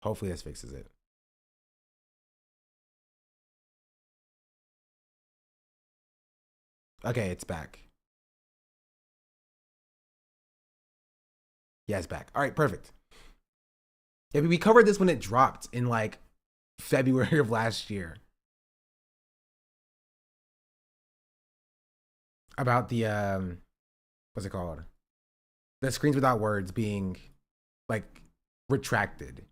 Hopefully this fixes it. Okay, it's back. Yeah, it's back. All right, perfect. Yeah, we covered this when it dropped in like February of last year. About the, what's it called? The screens without words being like retracted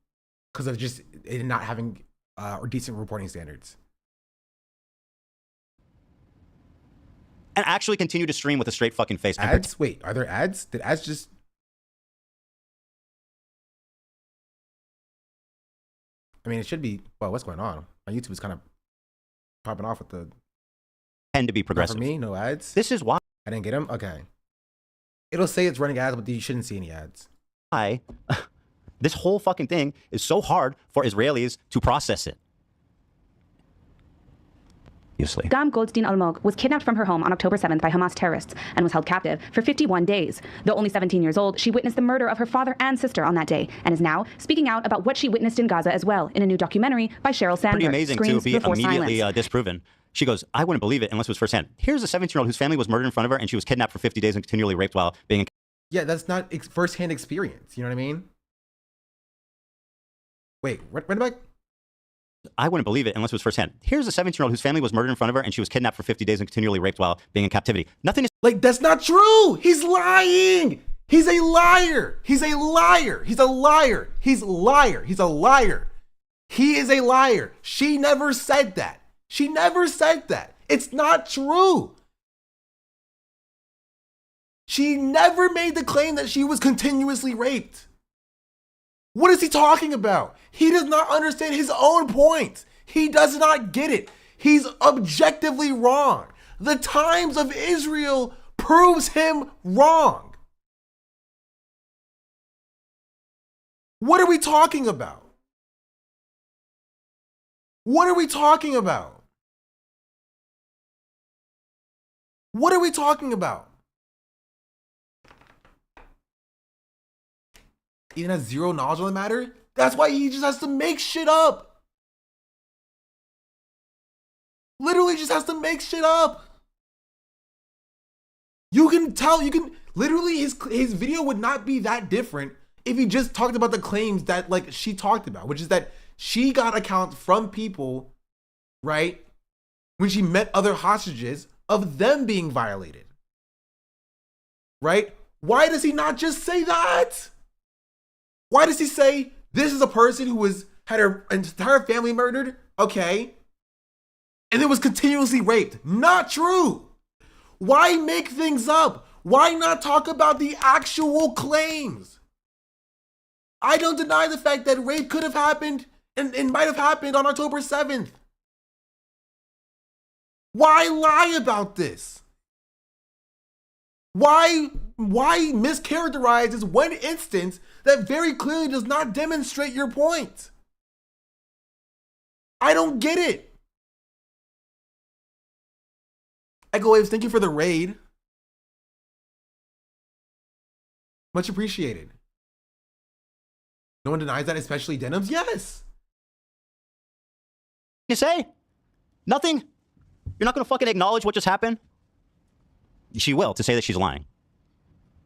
because of just it not having or decent reporting standards. And actually continue to stream with a straight fucking face. Ads? Wait, are there ads? Did ads just... I mean, it should be... Well, what's going on? My YouTube is kind of popping off with the... Tend to be progressive. For me, no ads? This is why. I didn't get them? Okay. It'll say it's running ads, but you shouldn't see any ads. Why this whole fucking thing is so hard for Israelis to process it. Gam Goldstein Almog was kidnapped from her home on October 7th by Hamas terrorists and was held captive for 51 days. Though only 17 years old, she witnessed the murder of her father and sister on that day and is now speaking out about what she witnessed in Gaza as well in a new documentary by Sheryl Sandberg. Pretty amazing to be immediately disproven. She goes, I wouldn't believe it unless it was firsthand. Here's a 17-year-old whose family was murdered in front of her and she was kidnapped for 50 days and continually raped while being in... Yeah, that's not firsthand experience. You know what I mean? Wait, what am I... I wouldn't believe it unless it was firsthand. Here's a 17-year-old whose family was murdered in front of her and she was kidnapped for 50 days and continually raped while being in captivity. Nothing is... Like, that's not true! He's lying! He's a liar! He's a liar! He's a liar! He's a liar! He's a liar! He is a liar! She never said that! She never said that! It's not true! She never made the claim that she was continuously raped. What is he talking about? He does not understand his own point. He does not get it. He's objectively wrong. The Times of Israel proves him wrong. What are we talking about? What are we talking about? What are we talking about? Even has zero knowledge on the matter? That's why he just has to make shit up. Literally just has to make shit up. You can tell, literally his video would not be that different if he just talked about the claims that like she talked about, which is that she got accounts from people, right? When she met other hostages of them being violated, right? Why does he not just say that? Why does he say this is a person who had her entire family murdered? Okay. And then was continuously raped. Not true. Why make things up? Why not talk about the actual claims? I don't deny the fact that rape could have happened and might have happened on October 7th. Why lie about this? Why mischaracterize this one instance that very clearly does not demonstrate your point? I don't get it. Echo Waves, thank you for the raid. Much appreciated. No one denies that, especially Denims? Yes. You say? Nothing? You're not going to fucking acknowledge what just happened? She will, to say that she's lying.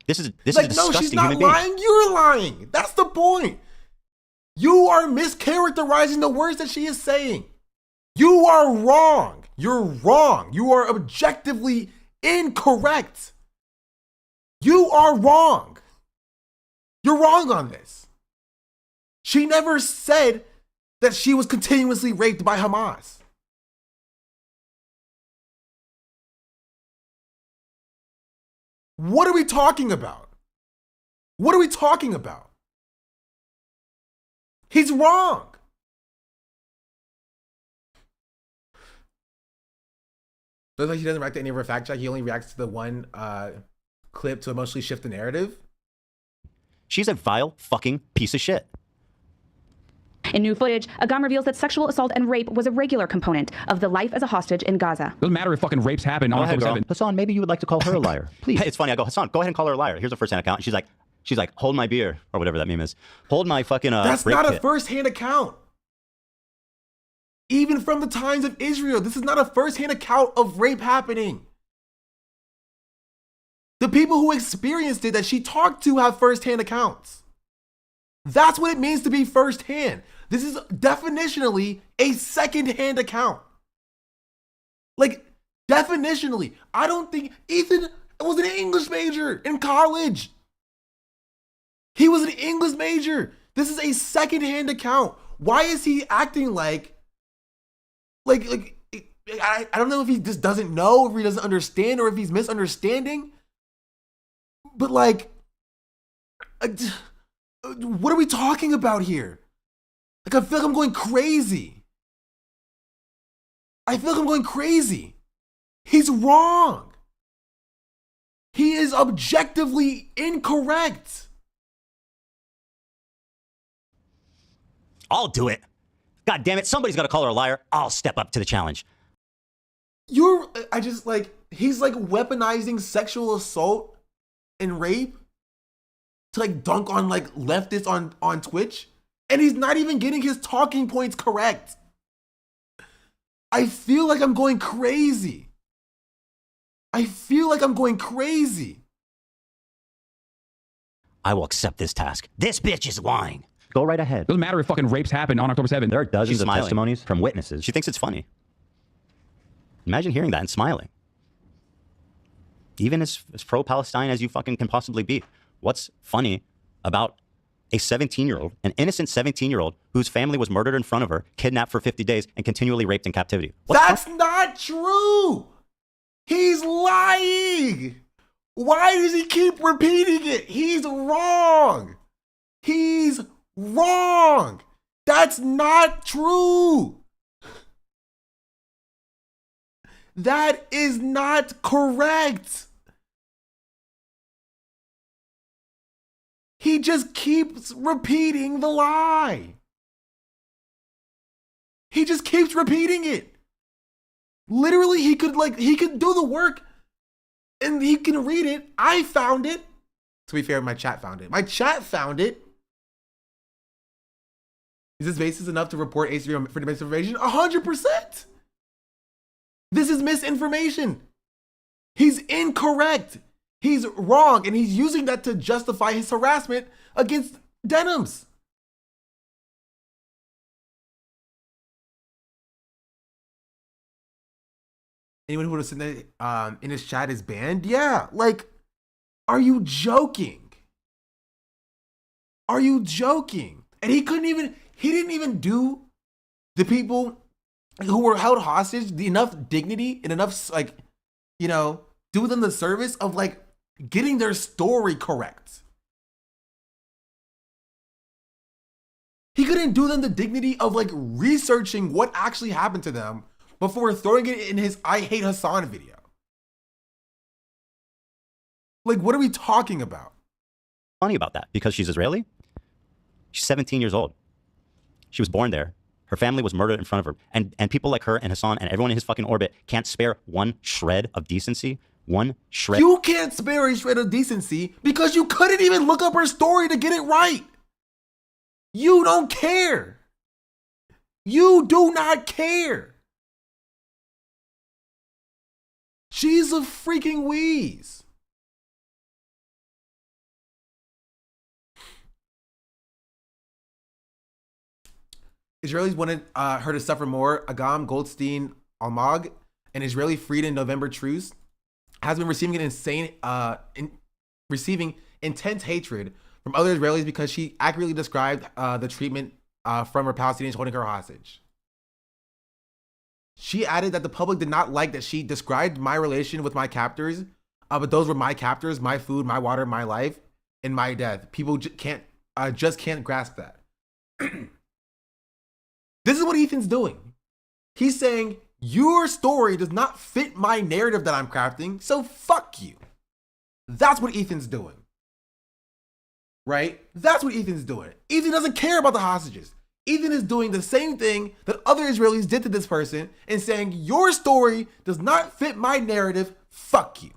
This is like, a disgusting no, she's not human being. lying. You're lying. That's the point. You are mischaracterizing the words that she is saying. You are wrong. You're wrong. You are objectively incorrect. You are wrong. You're wrong on this. She never said that she was continuously raped by Hamas. What are we talking about? What are we talking about? He's wrong. Looks like he doesn't react to any of her fact check. He only reacts to the one clip to emotionally shift the narrative. She's a vile fucking piece of shit. In new footage, Agam reveals that sexual assault and rape was a regular component of the life as a hostage in Gaza. Doesn't matter if fucking rapes happen on October 7th. Hassan, maybe you would like to call her a liar. Please. It's funny. I go, Hassan, go ahead and call her a liar. Here's a first-hand account. And she's like, She's like, hold my beer, or whatever that meme is. Hold my fucking That's rape not a kit. first-hand account. Even from the times of Israel, this is not a first-hand account of rape happening. The people who experienced it that she talked to have first-hand accounts. That's what it means to be first-hand. This is definitionally a second-hand account. Like, definitionally, I don't think Ethan was an English major in college. He was an English major. This is a second-hand account. Why is he acting like I don't know if he just doesn't know, if he doesn't understand, or if he's misunderstanding. But like, what are we talking about here? Like, I feel like I'm going crazy. He's wrong. He is objectively incorrect. I'll do it. God damn it, somebody's got to call her a liar. I'll step up to the challenge. He's like weaponizing sexual assault and rape to like dunk on like leftists on Twitch. And he's not even getting his talking points correct. I feel like I'm going crazy. I will accept this task. This bitch is lying. Go right ahead. Doesn't matter if fucking rapes happened on October 7th. There are dozens of testimonies from witnesses. She thinks it's funny. Imagine hearing that and smiling. Even as pro-Palestine as you fucking can possibly be. What's funny about a 17-year-old, an innocent 17-year-old whose family was murdered in front of her, kidnapped for 50 days, and continually raped in captivity? That's not true. He's lying. Why does he keep repeating it? He's wrong. That's not true. That is not correct. He just keeps repeating the lie. He just keeps repeating it. Literally, he could do the work and he can read it. I found it. To be fair, my chat found it. Is this basis enough to report A3 for misinformation? 100%. This is misinformation. He's incorrect. He's wrong, and he's using that to justify his harassment against Denims. Anyone who would have said that in his chat is banned? Yeah, like, are you joking? And he didn't even do the people who were held hostage enough dignity and enough, like, you know, do them the service of like getting their story correct. He couldn't do them the dignity of like researching what actually happened to them before throwing it in his I Hate Hassan video. Like, what are we talking about? Funny about that, because she's Israeli. She's 17 years old. She was born there. Her family was murdered in front of her. And people like her and Hassan and everyone in his fucking orbit can't spare one shred of decency. One shred. You can't spare a shred of decency because you couldn't even look up her story to get it right. You don't care. You do not care. She's a freaking wheeze. Israelis wanted her to suffer more. Agam Goldstein Almog, an Israeli freed in November truce, has been receiving receiving intense hatred from other Israelis because she accurately described the treatment from her Palestinians holding her hostage. She added that the public did not like that she described my relation with my captors, but those were my captors, my food, my water, my life, and my death. People just can't grasp that. This is what Ethan's doing. He's saying, your story does not fit my narrative that I'm crafting, so fuck you. That's what Ethan's doing. Right? That's what Ethan's doing. Ethan doesn't care about the hostages. Ethan is doing the same thing that other Israelis did to this person and saying, your story does not fit my narrative, fuck you.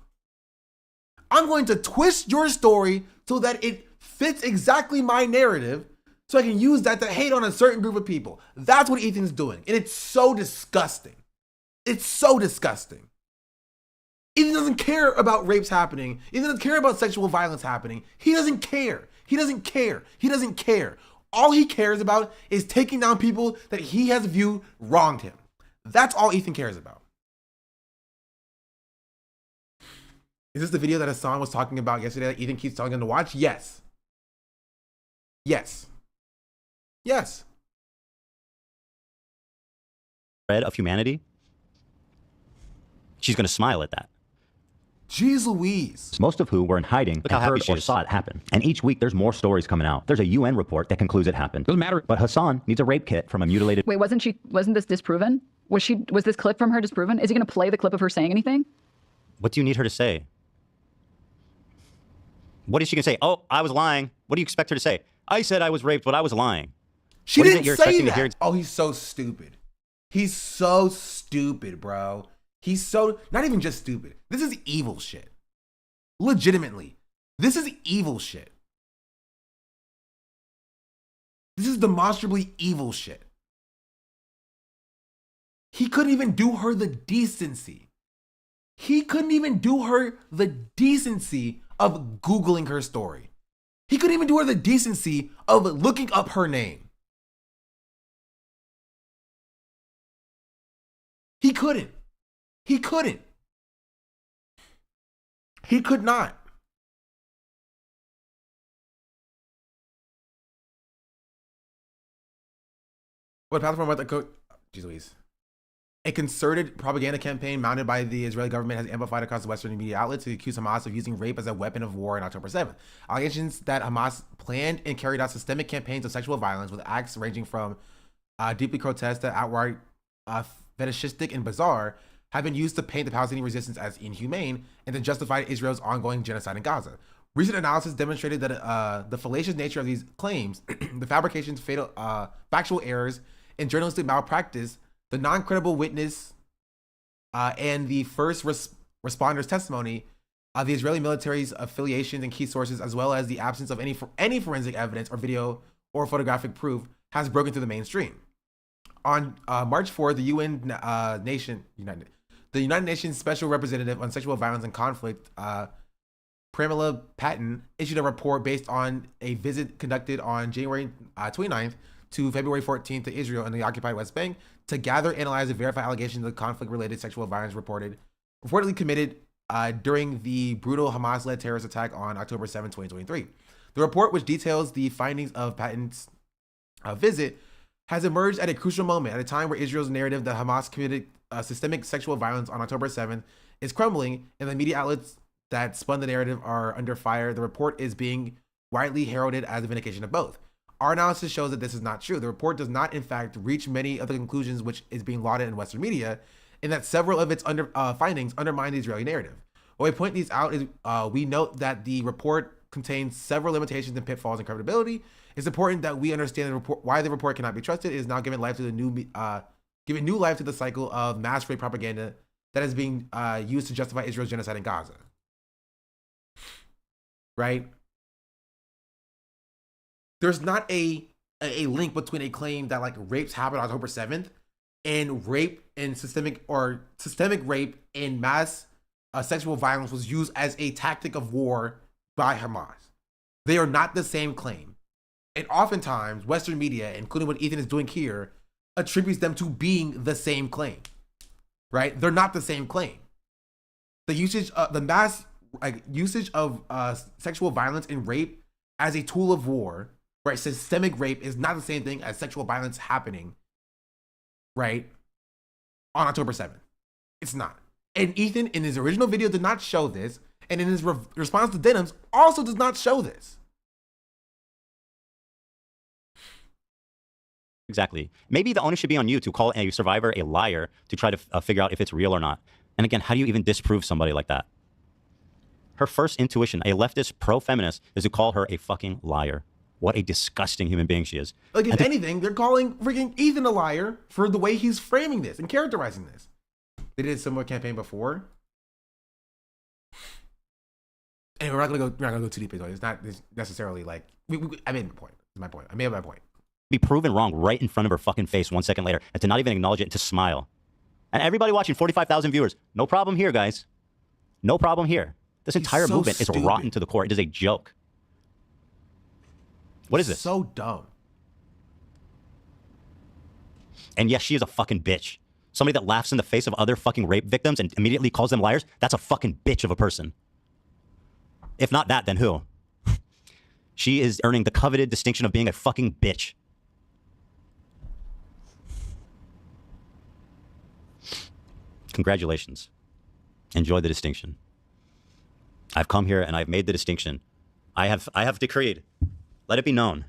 I'm going to twist your story so that it fits exactly my narrative, so I can use that to hate on a certain group of people. That's what Ethan's doing. And it's so disgusting. It's so disgusting. Ethan doesn't care about rapes happening. Ethan doesn't care about sexual violence happening. He doesn't care. He doesn't care. He doesn't care. All he cares about is taking down people that he has viewed wronged him. That's all Ethan cares about. Is this the video that Hassan was talking about yesterday that Ethan keeps telling him to watch? Yes. Yes. Yes. Thread of humanity, she's going to smile at that. Jeez Louise. Most of who were in hiding Look how and happy heard she or is. saw it happen. And each week there's more stories coming out. There's a UN report that concludes it happened. Doesn't matter. But Hassan needs a rape kit from a mutilated Wait, wasn't this disproven? Was this clip from her disproven? Is he going to play the clip of her saying anything? What do you need her to say? What is she going to say? Oh, I was lying. What do you expect her to say? I said I was raped, but I was lying. She What is it didn't you're say expecting to that. hear? Oh, he's so stupid. He's so stupid, bro. He's so, not even just stupid. This is evil shit. Legitimately. This is evil shit. This is demonstrably evil shit. He couldn't even do her the decency. He couldn't even do her the decency of Googling her story. He couldn't even do her the decency of looking up her name. He couldn't. He couldn't. He could not. What platform was the code? Jeez Louise. A concerted propaganda campaign mounted by the Israeli government has amplified across the Western media outlets to accuse Hamas of using rape as a weapon of war on October 7th. Allegations that Hamas planned and carried out systemic campaigns of sexual violence with acts ranging from deeply grotesque to outright fetishistic and bizarre have been used to paint the Palestinian resistance as inhumane and to justify Israel's ongoing genocide in Gaza. Recent analysis demonstrated that the fallacious nature of these claims, the fabrications, fatal factual errors, and journalistic malpractice, the non-credible witness, and the first responder's testimony, the Israeli military's affiliations and key sources, as well as the absence of any forensic evidence or video or photographic proof, has broken through the mainstream. On March 4th, the United Nations Special Representative on Sexual Violence and Conflict, Pramila Patten, issued a report based on a visit conducted on January 29th to February 14th to Israel and the occupied West Bank to gather, analyze, and verify allegations of conflict-related sexual violence reportedly committed during the brutal Hamas-led terrorist attack on October 7, 2023. The report, which details the findings of Patten's visit, has emerged at a crucial moment, at a time where Israel's narrative that Hamas committed systemic sexual violence on October 7th is crumbling, and the media outlets that spun the narrative are under fire. The report is being widely heralded as a vindication of both. Our analysis shows that this is not true. The report does not, in fact, reach many of the conclusions which is being lauded in Western media, and that several of its findings undermine the Israeli narrative. While we point these out, is we note that the report contains several limitations and pitfalls in credibility. It's important that we understand the report, why the report cannot be trusted. It is now giving life to giving new life to the cycle of mass rape propaganda that is being used to justify Israel's genocide in Gaza. Right? There's not a link between a claim that like rapes happened on October 7th and rape and systemic rape and mass sexual violence was used as a tactic of war by Hamas. They are not the same claim. And oftentimes Western media, including what Ethan is doing here, attributes them to being the same claim. Right? They're not the same claim. The usage, the mass usage of sexual violence and rape as a tool of war, right? Systemic rape is not the same thing as sexual violence happening, right? On October 7th. It's not. And Ethan, in his original video, did not show this. And in his response to Denims, also does not show this. Exactly. Maybe the onus should be on you to call a survivor a liar to try to figure out if it's real or not. And again, how do you even disprove somebody like that? Her first intuition, a leftist pro-feminist, is to call her a fucking liar. What a disgusting human being she is. Like, if anything, they're calling freaking Ethan a liar for the way he's framing this and characterizing this. They did a similar campaign before. And we're not gonna go too deep into it. It's not necessarily like I made my point. That's my point. I made my point. Be proven wrong right in front of her fucking face 1 second later, and to not even acknowledge it and to smile. And everybody watching, 45,000 viewers. No problem here, guys. No problem here. This entire so movement stupid. is rotten to the core. It is a joke. What is this? So dumb. And yes, she is a fucking bitch. Somebody that laughs in the face of other fucking rape victims and immediately calls them liars, that's a fucking bitch of a person. If not that, then who? She is earning the coveted distinction of being a fucking bitch. Congratulations. Enjoy the distinction. I've come here and I've made the distinction. I have decreed, let it be known,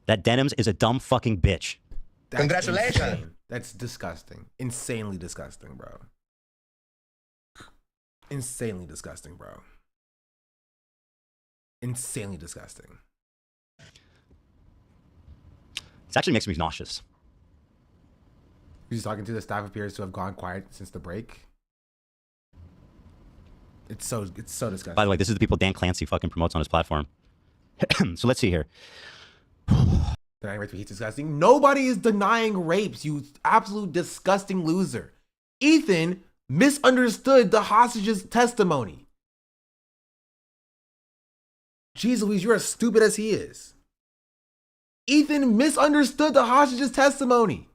that Denims is a dumb fucking bitch. That's Congratulations. insane. That's disgusting. Insanely disgusting, bro. Insanely disgusting, bro. Insanely disgusting. This actually makes me nauseous. Who's talking to the staff appears to have gone quiet since the break. It's so disgusting. By the way, this is the people Dan Clancy fucking promotes on his platform. So let's see here. Denying rapes, he's disgusting. Nobody is denying rapes, you absolute disgusting loser. Ethan misunderstood the hostage's testimony. Jeez Louise, you're as stupid as he is. Ethan misunderstood the hostage's testimony.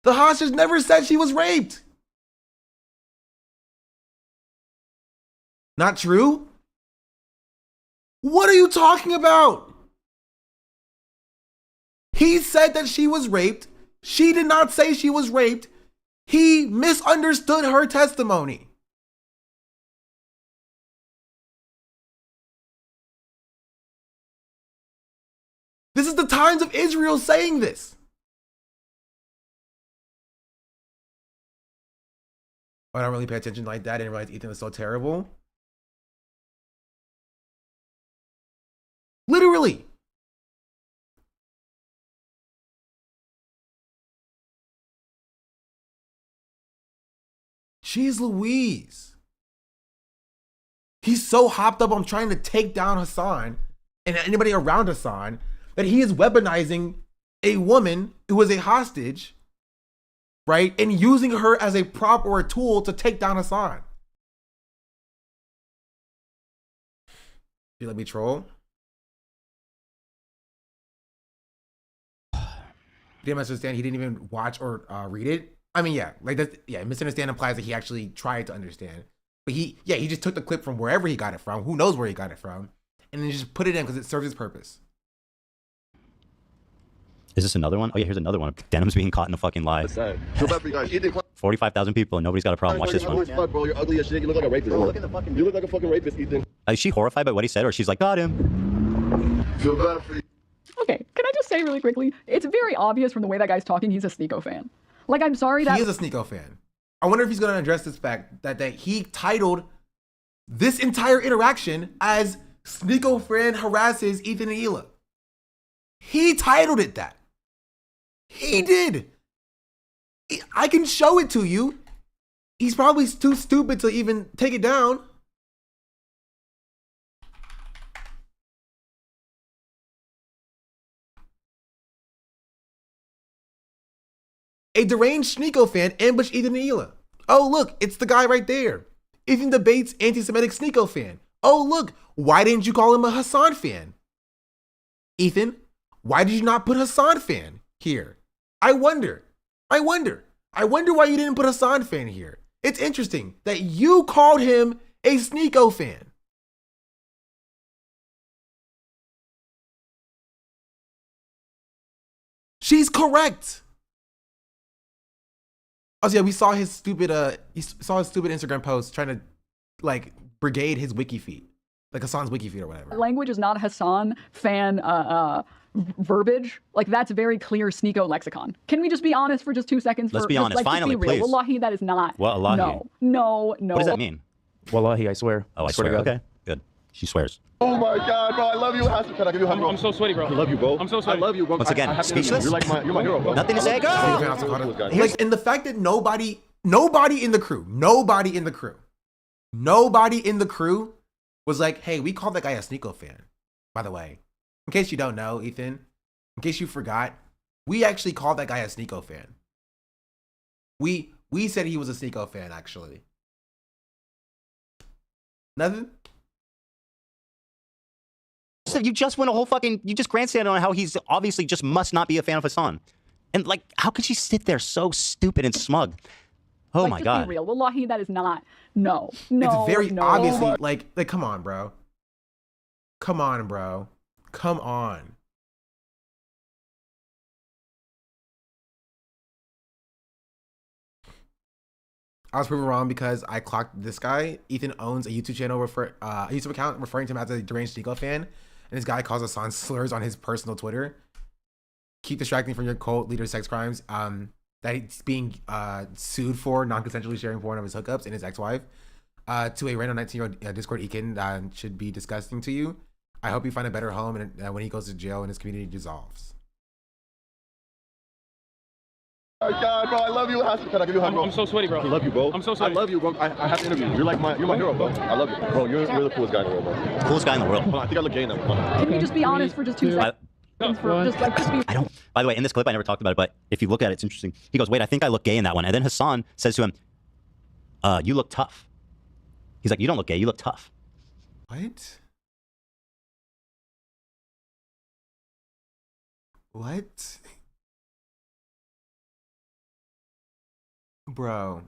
The hostage never said she was raped. Not true? What are you talking about? He said that she was raped. She did not say she was raped. He misunderstood her testimony. This is the Times of Israel saying this. I don't really pay attention like that. I didn't realize Ethan was so terrible. Literally. Jeez Louise. He's so hopped up on trying to take down Hassan and anybody around Hassan that he is weaponizing a woman who is a hostage, right? And using her as a prop or a tool to take down Hassan. You let me troll? Didn't understand. He didn't even watch or read it. I mean, yeah, like that. Yeah, misunderstand implies that he actually tried to understand, but he just took the clip from wherever he got it from. Who knows where he got it from, and then just put it in because it serves its purpose. Is this another one? Oh yeah, here's another one. Denim's being caught in a fucking lie. 45,000 people and nobody's got a problem. Watch this one. Fuck, bro, you're ugly as shit. You look like a rapist. You look like a fucking rapist, Ethan. Is she horrified by what he said, or she's like, got him? Feel bad for you. Okay, can I just say really quickly? It's very obvious from the way that guy's talking, he's a Sneako fan. Like, I'm sorry that... He is a Sneako fan. I wonder if he's going to address this fact that he titled this entire interaction as Sneako fan harasses Ethan and Hila. He titled it that. He did. I can show it to you. He's probably too stupid to even take it down. A deranged Sneako fan ambushed Ethan and Hila. Oh, look, it's the guy right there. Ethan debates anti-Semitic Sneako fan. Oh, look, why didn't you call him a Hassan fan? Ethan, why did you not put Hassan fan here? I wonder why you didn't put Hassan fan here. It's interesting that you called him a Sneako fan. She's correct. Oh yeah, we saw his stupid Instagram post trying to like brigade his wiki feed, like Hassan's wiki feed or whatever. Language is not Hassan fan verbiage. Like, that's very clear Sneako lexicon. Can we just be honest for just 2 seconds? Let's be honest. Like, Finally, be real. please. Wallahi, that is not. Wallahi. No. What does that mean? Wallahi, I swear. Oh, I swear. to God. Okay, good. She swears. Oh my God, bro, I love you. Can I give you a hug, bro? I'm so sweaty, bro. I love you, bro. I'm so sweaty. I love you, bro. Once again, I have to- speechless? You're my hero, bro. Nothing to say, girl. Like, and the fact that nobody in the crew was like, hey, we called that guy a Sneako fan, by the way. In case you don't know, Ethan, in case you forgot, we actually called that guy a Sneako fan. We said he was a Sneako fan, actually. Nothing? So you just went a whole fucking, you just grandstanded on how he's obviously just must not be a fan of Hassan. And like, how could she sit there so stupid and smug? Oh like, my just God. Be real. Wallahi, that is not. No. No. It's very no. obviously, like, come on, bro. Come on, bro. Come on. I was proven wrong because I clocked this guy. Ethan owns a YouTube channel, a YouTube account referring to him as a deranged Sneako fan. And this guy calls Hassan slurs on his personal Twitter. Keep distracting from your cult leader sex crimes. That he's being sued for non-consensually sharing porn of his hookups and his ex-wife. To a random 19-year-old Discord Ekin should be disgusting to you. I hope you find a better home and when he goes to jail and his community dissolves. Oh my God, bro, I love you. Can I give you a hug, bro? I'm so sweaty, bro. I love you, bro. I'm so sweaty. I love you, bro. I have to interview you. You're my hero, bro. I love you, bro. You're the coolest guy in the world, bro. Coolest guy in the world. Hold on, I think I look gay now. Can we just be honest for just 2 seconds? I don't, by the way, in this clip, I never talked about it, but if you look at it, it's interesting. He goes, wait, I think I look gay in that one. And then Hassan says to him, you look tough. He's like, you don't look gay, you look tough. What? What? Bro,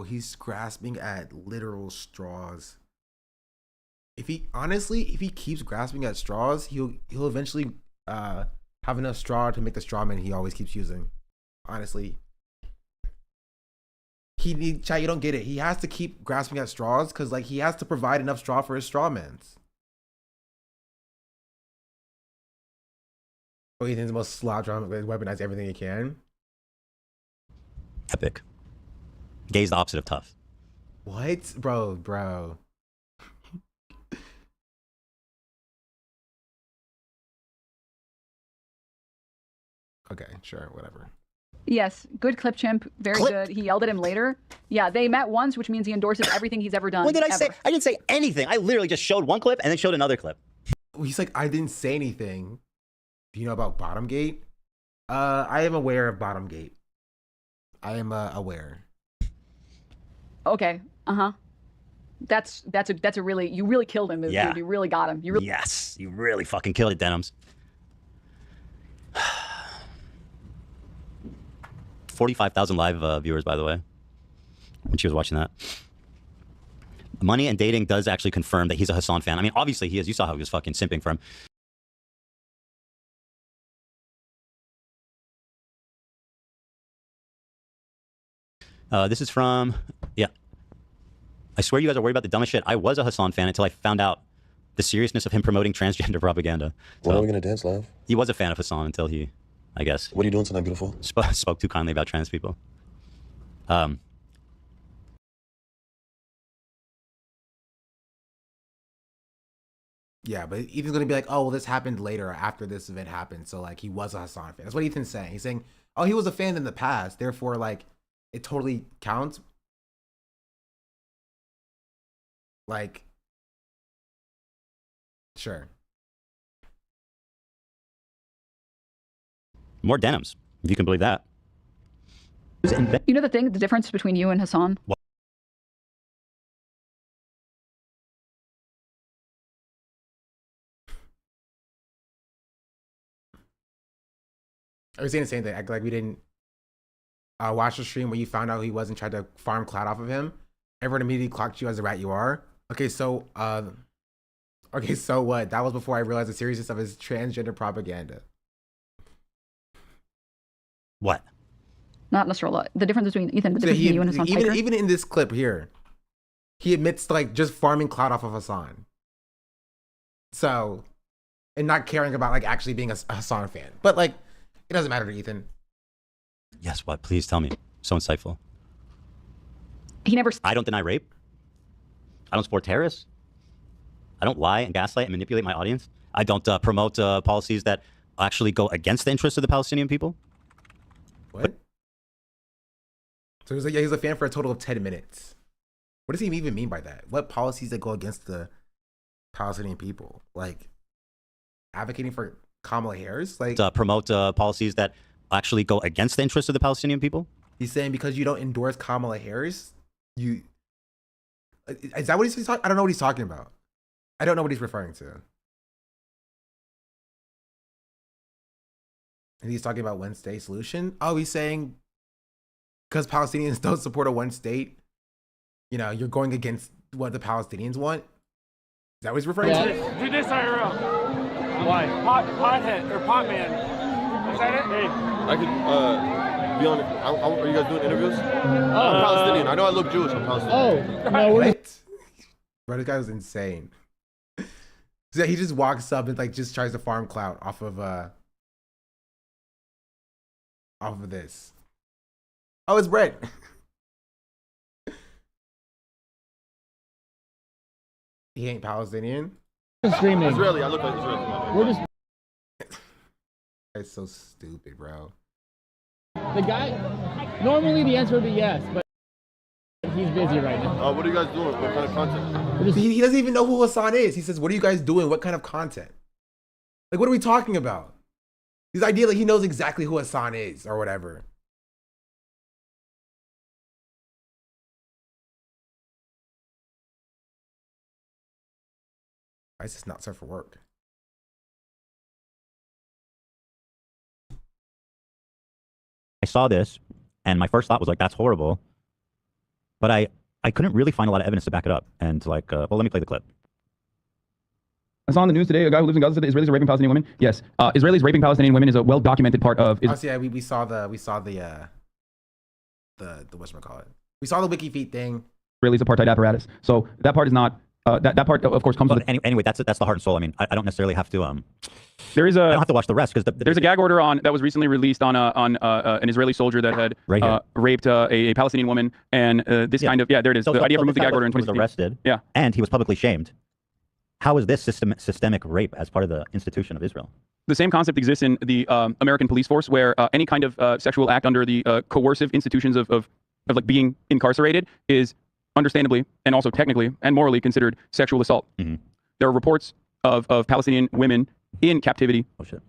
he's grasping at literal straws. If he keeps grasping at straws, he'll eventually have enough straw to make the straw man he always keeps using. Honestly. Chat, you don't get it. He has to keep grasping at straws because like he has to provide enough straw for his straw mans. Oh, he thinks the most slot drama, weaponize everything he can. Epic. Gay's the opposite of tough. What? Bro. Okay, sure, whatever. Yes, good clip, chimp. Very good. He yelled at him later. Yeah, they met once, which means he endorses everything he's ever done. What did I say? ever. I didn't say anything. I literally just showed one clip and then showed another clip. He's like, I didn't say anything. Do you know about Bottomgate? I am aware of Bottomgate. I am aware. Okay. That's a really, you really killed him, dude. You really got him. Yes, you really fucking killed it, Denims. 45,000 live viewers, by the way, when she was watching that. Money and Dating does actually confirm that he's a Hassan fan. I mean, obviously he is. You saw how he was fucking simping for him. This is from, yeah. I swear you guys are worried about the dumbest shit. I was a Hassan fan until I found out the seriousness of him promoting transgender propaganda. So, When are we gonna dance, love? he was a fan of Hassan until he, I guess, What are you doing tonight, beautiful? spoke too kindly about trans people. Yeah, but Ethan's gonna be like, oh, well, this happened later after this event happened. So like he was a Hassan fan. That's what Ethan's saying. He's saying, oh, he was a fan in the past, therefore like it totally counts. Like, sure. More Denims, if you can believe that. You know the difference between you and Hassan? What? I was saying the same thing. Like we didn't watch the stream where you found out he wasn't trying to farm clout off of him. Everyone immediately clocked you as the rat you are. Okay, so what? That was before I realized the seriousness of his transgender propaganda. Not Nasrallah. The difference between Ethan, the So difference between you and Hassan. even in this clip here, he admits to like just farming clout off of Hassan. So, and not caring about like actually being a Hassan fan. But like, it doesn't matter to Ethan. Yes, what? Please tell me. So insightful. He never. I don't deny rape. I don't support terrorists. I don't lie and gaslight and manipulate my audience. I don't promote policies that actually go against the interests of the Palestinian people. What? So he's like, yeah, he's a fan for a total of 10 minutes. What does he even mean by that? What policies that go against the Palestinian people? Like advocating for Kamala Harris? Like promote policies that actually go against the interests of the Palestinian people? He's saying because you don't endorse Kamala Harris, you... Is that what he's talking? I don't know what he's talking about. I don't know what he's referring to. And he's talking about one state solution. Oh, he's saying because Palestinians don't support a one state, you know, you're going against what the Palestinians want. Is that what he's referring to? Do this IRL. Why? Pothead or pot man. Is that it? Hey. I could be on. Are you guys doing interviews? I'm Palestinian. I know I look Jewish. I'm Palestinian. Oh, no, what? Bro, this guy was insane. So he just walks up and like just tries to farm clout off of this. Oh, it's Brett. He ain't Palestinian. Streaming. Israeli. I look like Israeli. We're just. It's so stupid, bro. The guy. Normally the answer would be yes, but he's busy right now. What are you guys doing? What kind of content? He doesn't even know who Hassan is. He says, "What are you guys doing? What kind of content? Like, what are we talking about?" His idea, like he knows exactly who Hassan is or whatever. Why is this not set for work? I saw this, and my first thought was like, that's horrible. But I couldn't really find a lot of evidence to back it up. And like, well, let me play the clip. I saw on the news today a guy who lives in Gaza said that Israelis are raping Palestinian women. Yes, Israelis raping Palestinian women is a well-documented part of. Oh, so yeah, we saw the whatchamacallit. We saw the WikiFeet thing. Israelis apartheid apparatus. So that part is not. That part, of course, comes. But anyway, that's the heart and soul. I mean, I don't necessarily have to. There is a. I don't have to watch the rest because there's a gag order on that was recently released on an Israeli soldier that had raped a Palestinian woman, and this kind of there it is. So, the IDF removed the gag order in 2016. He was arrested. Yeah, and he was publicly shamed. How is this systemic rape as part of the institution of Israel? The same concept exists in the American police force, where any kind of sexual act under the coercive institutions of like being incarcerated is understandably and also technically and morally considered sexual assault. Mm-hmm. There are reports of Palestinian women in captivity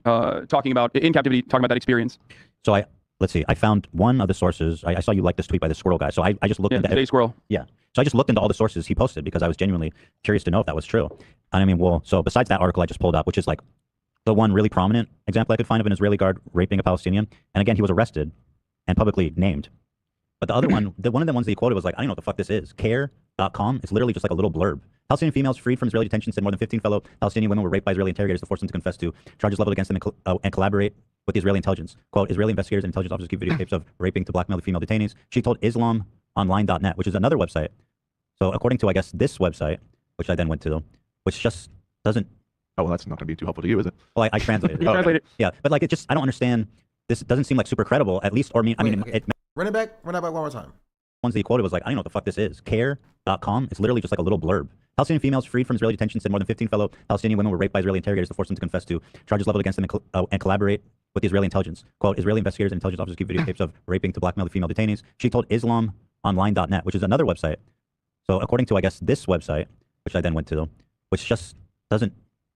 talking about that experience. So let's see. I found one of the sources. I saw you like this tweet by the Squirrel guy. So I just looked into today's Squirrel. Yeah. So I just looked into all the sources he posted because I was genuinely curious to know if that was true. And I mean, well, so besides that article I just pulled up, which is like the one really prominent example I could find of an Israeli guard raping a Palestinian. And again, he was arrested and publicly named. But the other one, one of the ones that he quoted was like, I don't know what the fuck this is. Care.com. It's literally just like a little blurb. Palestinian females freed from Israeli detention said more than 15 fellow Palestinian women were raped by Israeli interrogators to force them to confess to charges leveled against them and collaborate with the Israeli intelligence. Quote, Israeli investigators and intelligence officers keep videotapes of raping to blackmail the female detainees. She told IslamOnline.net, which is another website. So according to, I guess, this website, which I then went to, which just doesn't... Oh, well, that's not going to be too helpful to you, is it? Well, I translated it. You translated it. Yeah, but like it just, I don't understand. This doesn't seem like super credible, at least, or okay. Run it back one more time. Ones that he quoted was like, I don't know what the fuck this is. Care.com. It's literally just like a little blurb. Palestinian females freed from Israeli detention said more than 15 fellow Palestinian women were raped by Israeli interrogators to force them to confess to charges leveled against them and collaborate with the Israeli intelligence. Quote, Israeli investigators and intelligence officers keep videotapes of raping to blackmail the female detainees. She told IslamOnline.net, which is another website. So according to, I guess, this website, which I then went to, which just doesn't...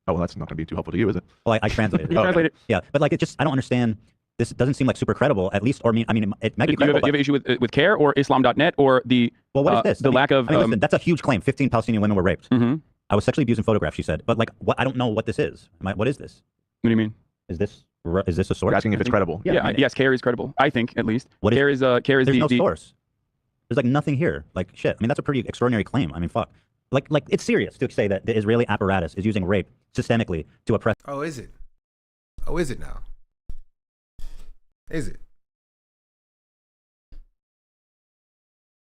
Oh, well, that's not going to be too helpful to you, is it? Well, I translated it. You translated it. Yeah, but like it just, I don't understand. This doesn't seem like super credible, at least, or it might be credible. You have an issue with Care or Islam.net or the... Well, what is this? The lack of... listen, that's a huge claim. 15 Palestinian women were raped. Mm-hmm. I was sexually abused in photographs, she said. But like, what? I don't know what this is. What is this? What do you mean? Is this a source? You're asking if it's credible. Yeah, yes, Care is credible. I think, at least. What Care is there's no source. There's like nothing here. Like, shit. I mean, that's a pretty extraordinary claim. I mean, fuck. Like it's serious to say that the Israeli apparatus is using rape systemically to oppress. Oh, is it? Oh, is it now? Is it?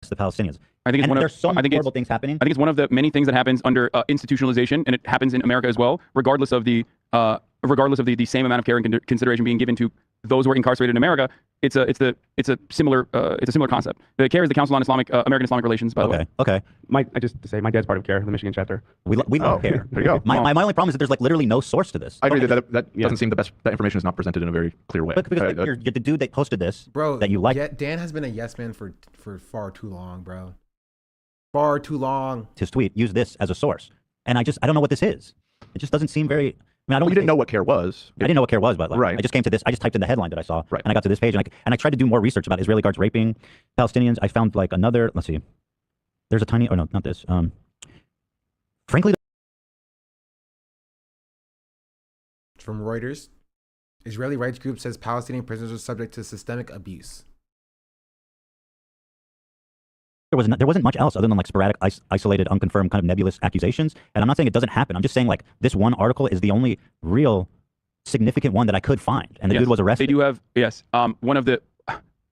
The Palestinians. I think there's so many horrible things happening. I think it's one of the many things that happens under institutionalization, and it happens in America as well, regardless of the same amount of care and consideration being given to those who are incarcerated in America. it's a similar concept. The CARE is the Council on American Islamic Relations, by the way. Okay. I just to say my dad's part of CARE, the Michigan chapter. We love CARE. There you go. My only problem is that there's like literally no source to this. I agree that doesn't seem the best. That information is not presented in a very clear way. But because you're the dude that posted this, bro, that you like. Dan has been a yes man for far too long, bro. Far too long. His tweet used this as a source, and I don't know what this is. It just doesn't seem very. I mean, you didn't know what CARE was. I didn't know what CARE was, but like, right. I just came to this. I just typed in the headline that I saw, right. And I got to this page, and I tried to do more research about Israeli guards raping Palestinians. I found like another. Let's see. There's a tiny. Oh no, not this. Frankly, from Reuters, Israeli rights group says Palestinian prisoners are subject to systemic abuse. there wasn't much else other than like sporadic, isolated, unconfirmed, kind of nebulous accusations. And I'm not saying it doesn't happen. I'm just saying like this one article is the only real significant one that I could find, and the dude was arrested. They do have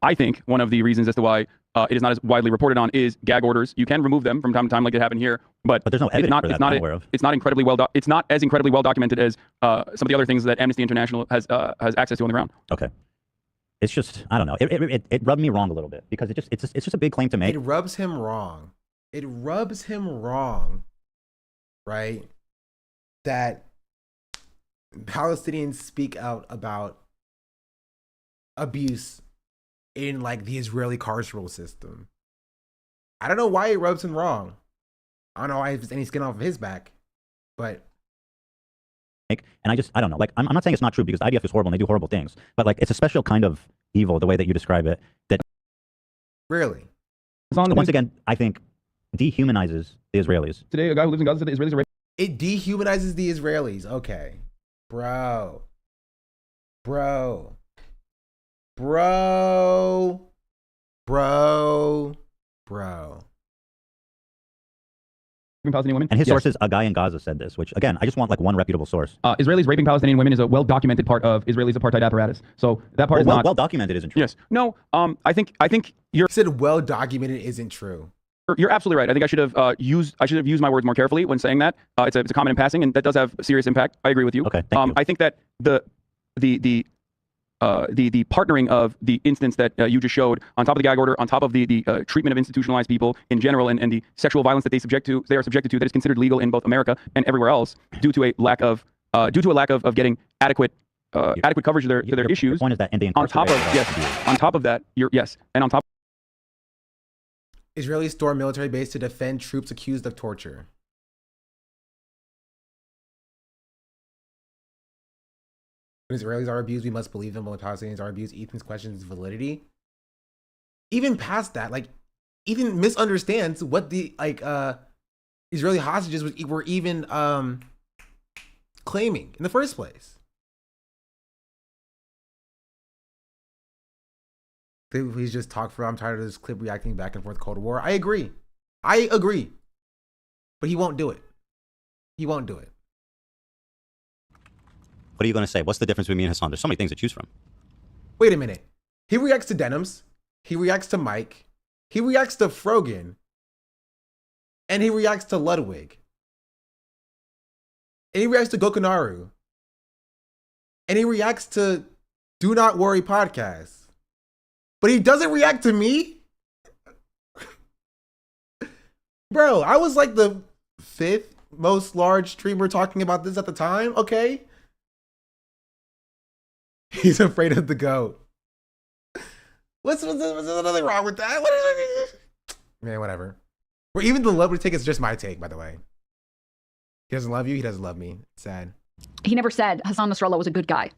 I think one of the reasons as to why it is not as widely reported on is gag orders. You can remove them from time to time, like it happened here, but there's no evidence for that I'm aware of. It's not incredibly it's not as incredibly well documented as some of the other things that Amnesty International has access to on the ground. Okay. It's just, I don't know. It rubbed me wrong a little bit because it's just a big claim to make. It rubs him wrong. It rubs him wrong, right? That Palestinians speak out about abuse in like the Israeli carceral system. I don't know why it rubs him wrong. I don't know why there's any skin off of his back, but. And I don't know. Like, I'm not saying it's not true because the IDF is horrible and they do horrible things, but like, it's a special kind of evil, the way that you describe it. That really, once again, I think dehumanizes the Israelis. Today, a guy who lives in Gaza said the Israelis are raping. It dehumanizes the Israelis. Okay, bro. Palestinian women. And his source is a guy in Gaza said this, which again, I just want like one reputable source. Israelis raping Palestinian women is a well-documented part of Israelis' apartheid apparatus. So that part is not well documented, isn't true. Yes. No. I think you said well documented isn't true. You're absolutely right. I think I should have used my words more carefully when saying that. It's a comment in passing, and that does have serious impact. I agree with you. Okay. Thank you. I think that the partnering of the instance that you just showed on top of the gag order, on top of the treatment of institutionalized people in general, and the sexual violence that they are subjected to, that is considered legal in both America and everywhere else, due to a lack of getting adequate coverage of their issues. Your point is that, and on top of that, and on top. Israelis storm military base to defend troops accused of torture. When Israelis are abused, we must believe them. When Palestinians are abused, Ethan's questions validity. Even past that, like, Ethan misunderstands what the Israeli hostages were even claiming in the first place. Please just talk for. I'm tired of this clip reacting back and forth Cold War. I agree. But he won't do it. What are you going to say? What's the difference between me and Hassan? There's so many things to choose from. Wait a minute. He reacts to Denims. He reacts to Mike. He reacts to Frogan. And he reacts to Ludwig. And he reacts to Gokunaru. And he reacts to Do Not Worry Podcast. But he doesn't react to me? Bro, I was like the 5th most large streamer talking about this at the time. Okay. He's afraid of the goat. What's nothing wrong with that? Man, whatever. Or even the Ludwig take is just my take, by the way. He doesn't love you. He doesn't love me. It's sad. He never said Hassan Nasrallah was a good guy.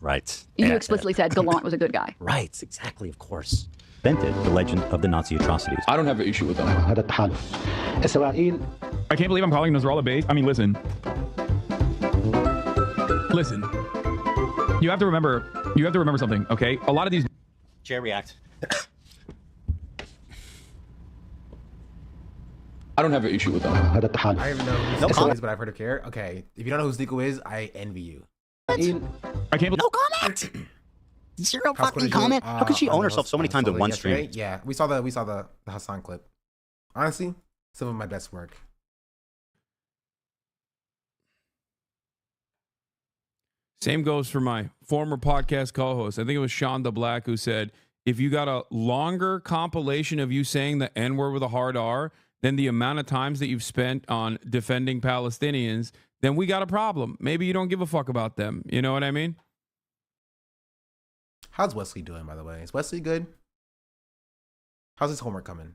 Right. You explicitly said Gallant was a good guy. Right. Exactly. Of course. Invented the legend of the Nazi atrocities. I don't have an issue with them. هذا التحالف. إسرائيل. I can't believe I'm calling Nasrallah base. I mean, listen. You have to remember something, okay? A lot of these. Chair react. I don't have an issue with them. هذا التحالف. I have no Sneako is, but I've heard of Care. Okay, if you don't know who Sneako is, I envy you. I can't believe. No comment. Zero fucking comment. How could she own herself so many times in one stream? Yeah, we saw the Hassan clip. Honestly, some of my best work. Same goes for my former podcast co-host. I think it was Sean the Black who said, if you got a longer compilation of you saying the N-word with a hard R than the amount of times that you've spent on defending Palestinians, then we got a problem. Maybe you don't give a fuck about them. You know what I mean? How's Wesley doing, by the way? Is Wesley good? How's his homework coming?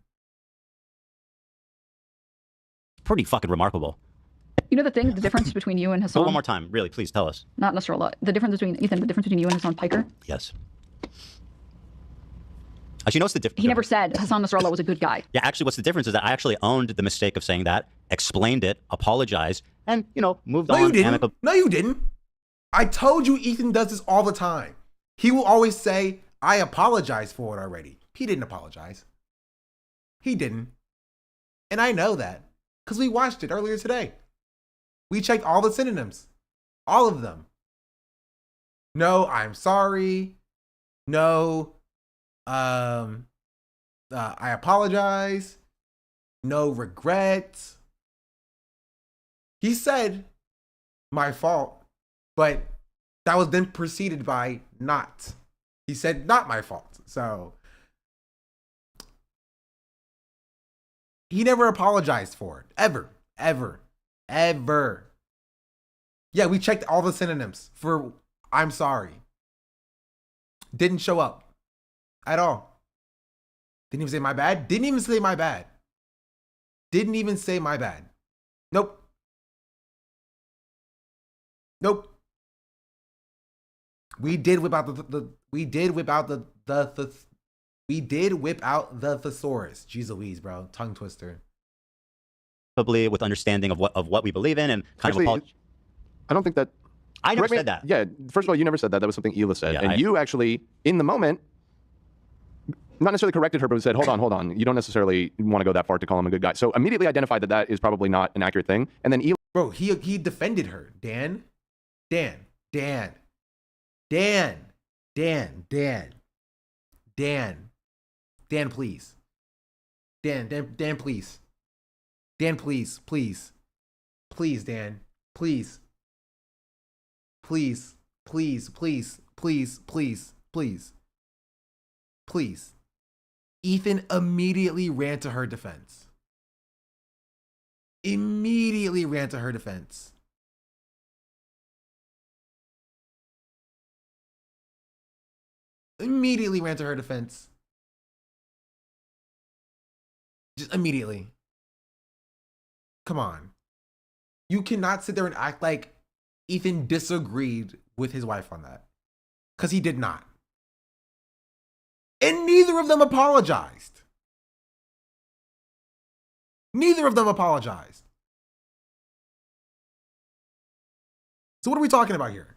Pretty fucking remarkable. You know the thing, the difference between you and So Hassan? one more time, really, please tell us. Not Nasrallah. The difference between, Ethan, the difference between you and Hassan Piker? Yes. Actually, you know what's the difference? He never said Hassan Nasrallah was a good guy. Yeah, actually, what's the difference is that I actually owned the mistake of saying that, explained it, apologized, and, you know, moved on. No, you didn't. amicably. No, you didn't. I told you Ethan does this all the time. He will always say, I apologize for it already. He didn't apologize. He didn't. And I know that because we watched it earlier today. We checked all the synonyms. All of them. No, I'm sorry. No, I apologize. No regrets. He said, my fault, but that was then preceded by not. He said, not my fault. So he never apologized for it. Ever. Ever. Ever. Yeah, we checked all the synonyms for I'm sorry. Didn't show up at all. Didn't even say my bad. Didn't even say my bad. Didn't even say my bad. Nope. Nope. We did whip out we did whip out the thesaurus. Jeez Louise, bro. Tongue twister. With understanding of what we believe in and kind Actually, of I don't think that. I never said that. Yeah, first of all, you never said that. That was something Hila said. Yeah, and you actually, in the moment, not necessarily corrected her, but said, hold on. You don't necessarily want to go that far to call him a good guy. So immediately identified that that is probably not an accurate thing. And then Hila. Bro, he defended her. Dan, please. Dan, please. Dan, please. Please, Dan. Please. Please. Ethan immediately ran to her defense. Immediately ran to her defense. Just immediately. Come on. You cannot sit there and act like Ethan disagreed with his wife on that. Because he did not. And neither of them apologized. So what are we talking about here?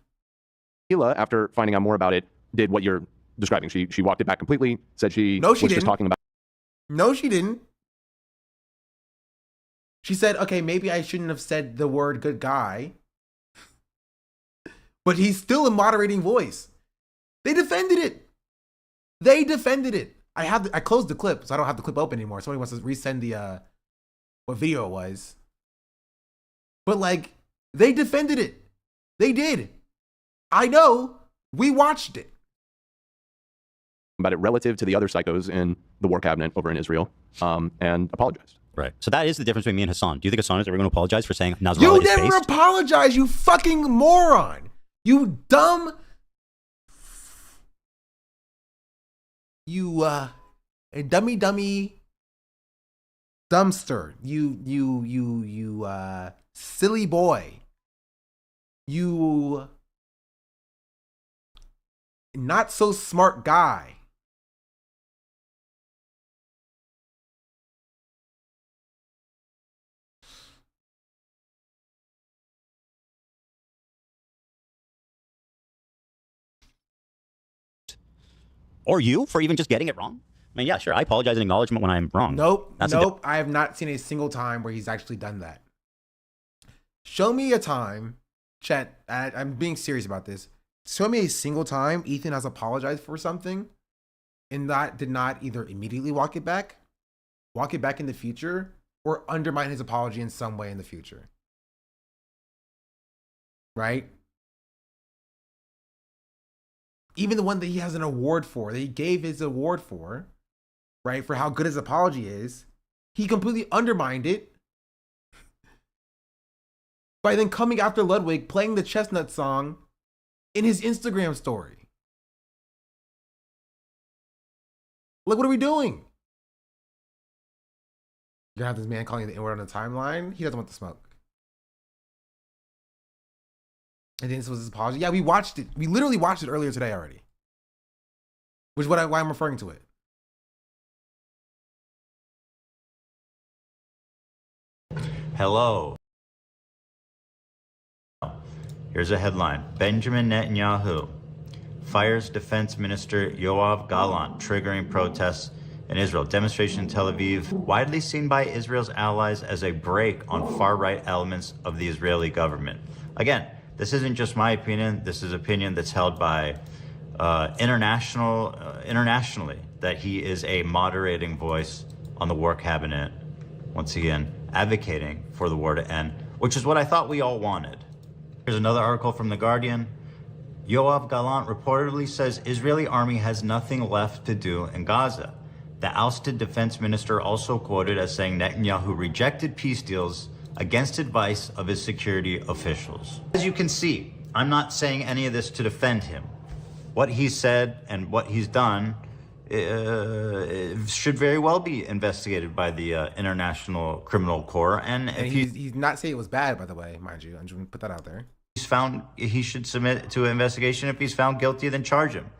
Hila, after finding out more about it, did what you're describing. She walked it back completely, said she No, she was didn't. just talking about. No, she didn't. She said, okay, maybe I shouldn't have said the word good guy. But he's still a moderating voice. They defended it. I closed the clip, so I don't have the clip open anymore. Somebody wants to resend the what video it was. But like, they defended it. They did. I know. We watched it. About it relative to the other psychos in the war cabinet over in Israel, and apologized. Right. So that is the difference between me and Hassan. Do you think Hassan is ever going to apologize for saying Nasrallah You is never based? apologize, you fucking moron. You dumb. You dummy dumpster. You silly boy. You not so smart guy. Or you for even just getting it wrong? I mean, yeah, sure. I apologize in acknowledgement when I'm wrong. Nope. I have not seen a single time where he's actually done that. Show me a time, chat. I'm being serious about this. Show me a single time Ethan has apologized for something and that did not either immediately walk it back in the future, or undermine his apology in some way in the future. Right? even the one that he has an award for, that he gave his award for, right, for how good his apology is, he completely undermined it by then coming after Ludwig, playing the Chestnut song in his Instagram story. Look, what are we doing? You're gonna have this man calling you the N-word on the timeline? He doesn't want the smoke. And then this was his apology. Yeah, we watched it. We literally watched it earlier today already. Which is why I'm referring to it. Hello. Here's a headline. Benjamin Netanyahu fires Defense Minister Yoav Gallant, triggering protests in Israel. Demonstration in Tel Aviv, widely seen by Israel's allies as a break on far-right elements of the Israeli government. Again, this isn't just my opinion. This is opinion that's held by internationally, that he is a moderating voice on the war cabinet, once again, advocating for the war to end, which is what I thought we all wanted. Here's another article from The Guardian. Yoav Gallant reportedly says Israeli army has nothing left to do in Gaza. The ousted defense minister also quoted as saying Netanyahu rejected peace deals against advice of his security officials. As you can see, I'm not saying any of this to defend him. What he said and what he's done should very well be investigated by the International Criminal Court. And if he's not saying it was bad, by the way, mind you. I'm just going to put that out there. He's found, he should submit to an investigation. If he's found guilty, then charge him.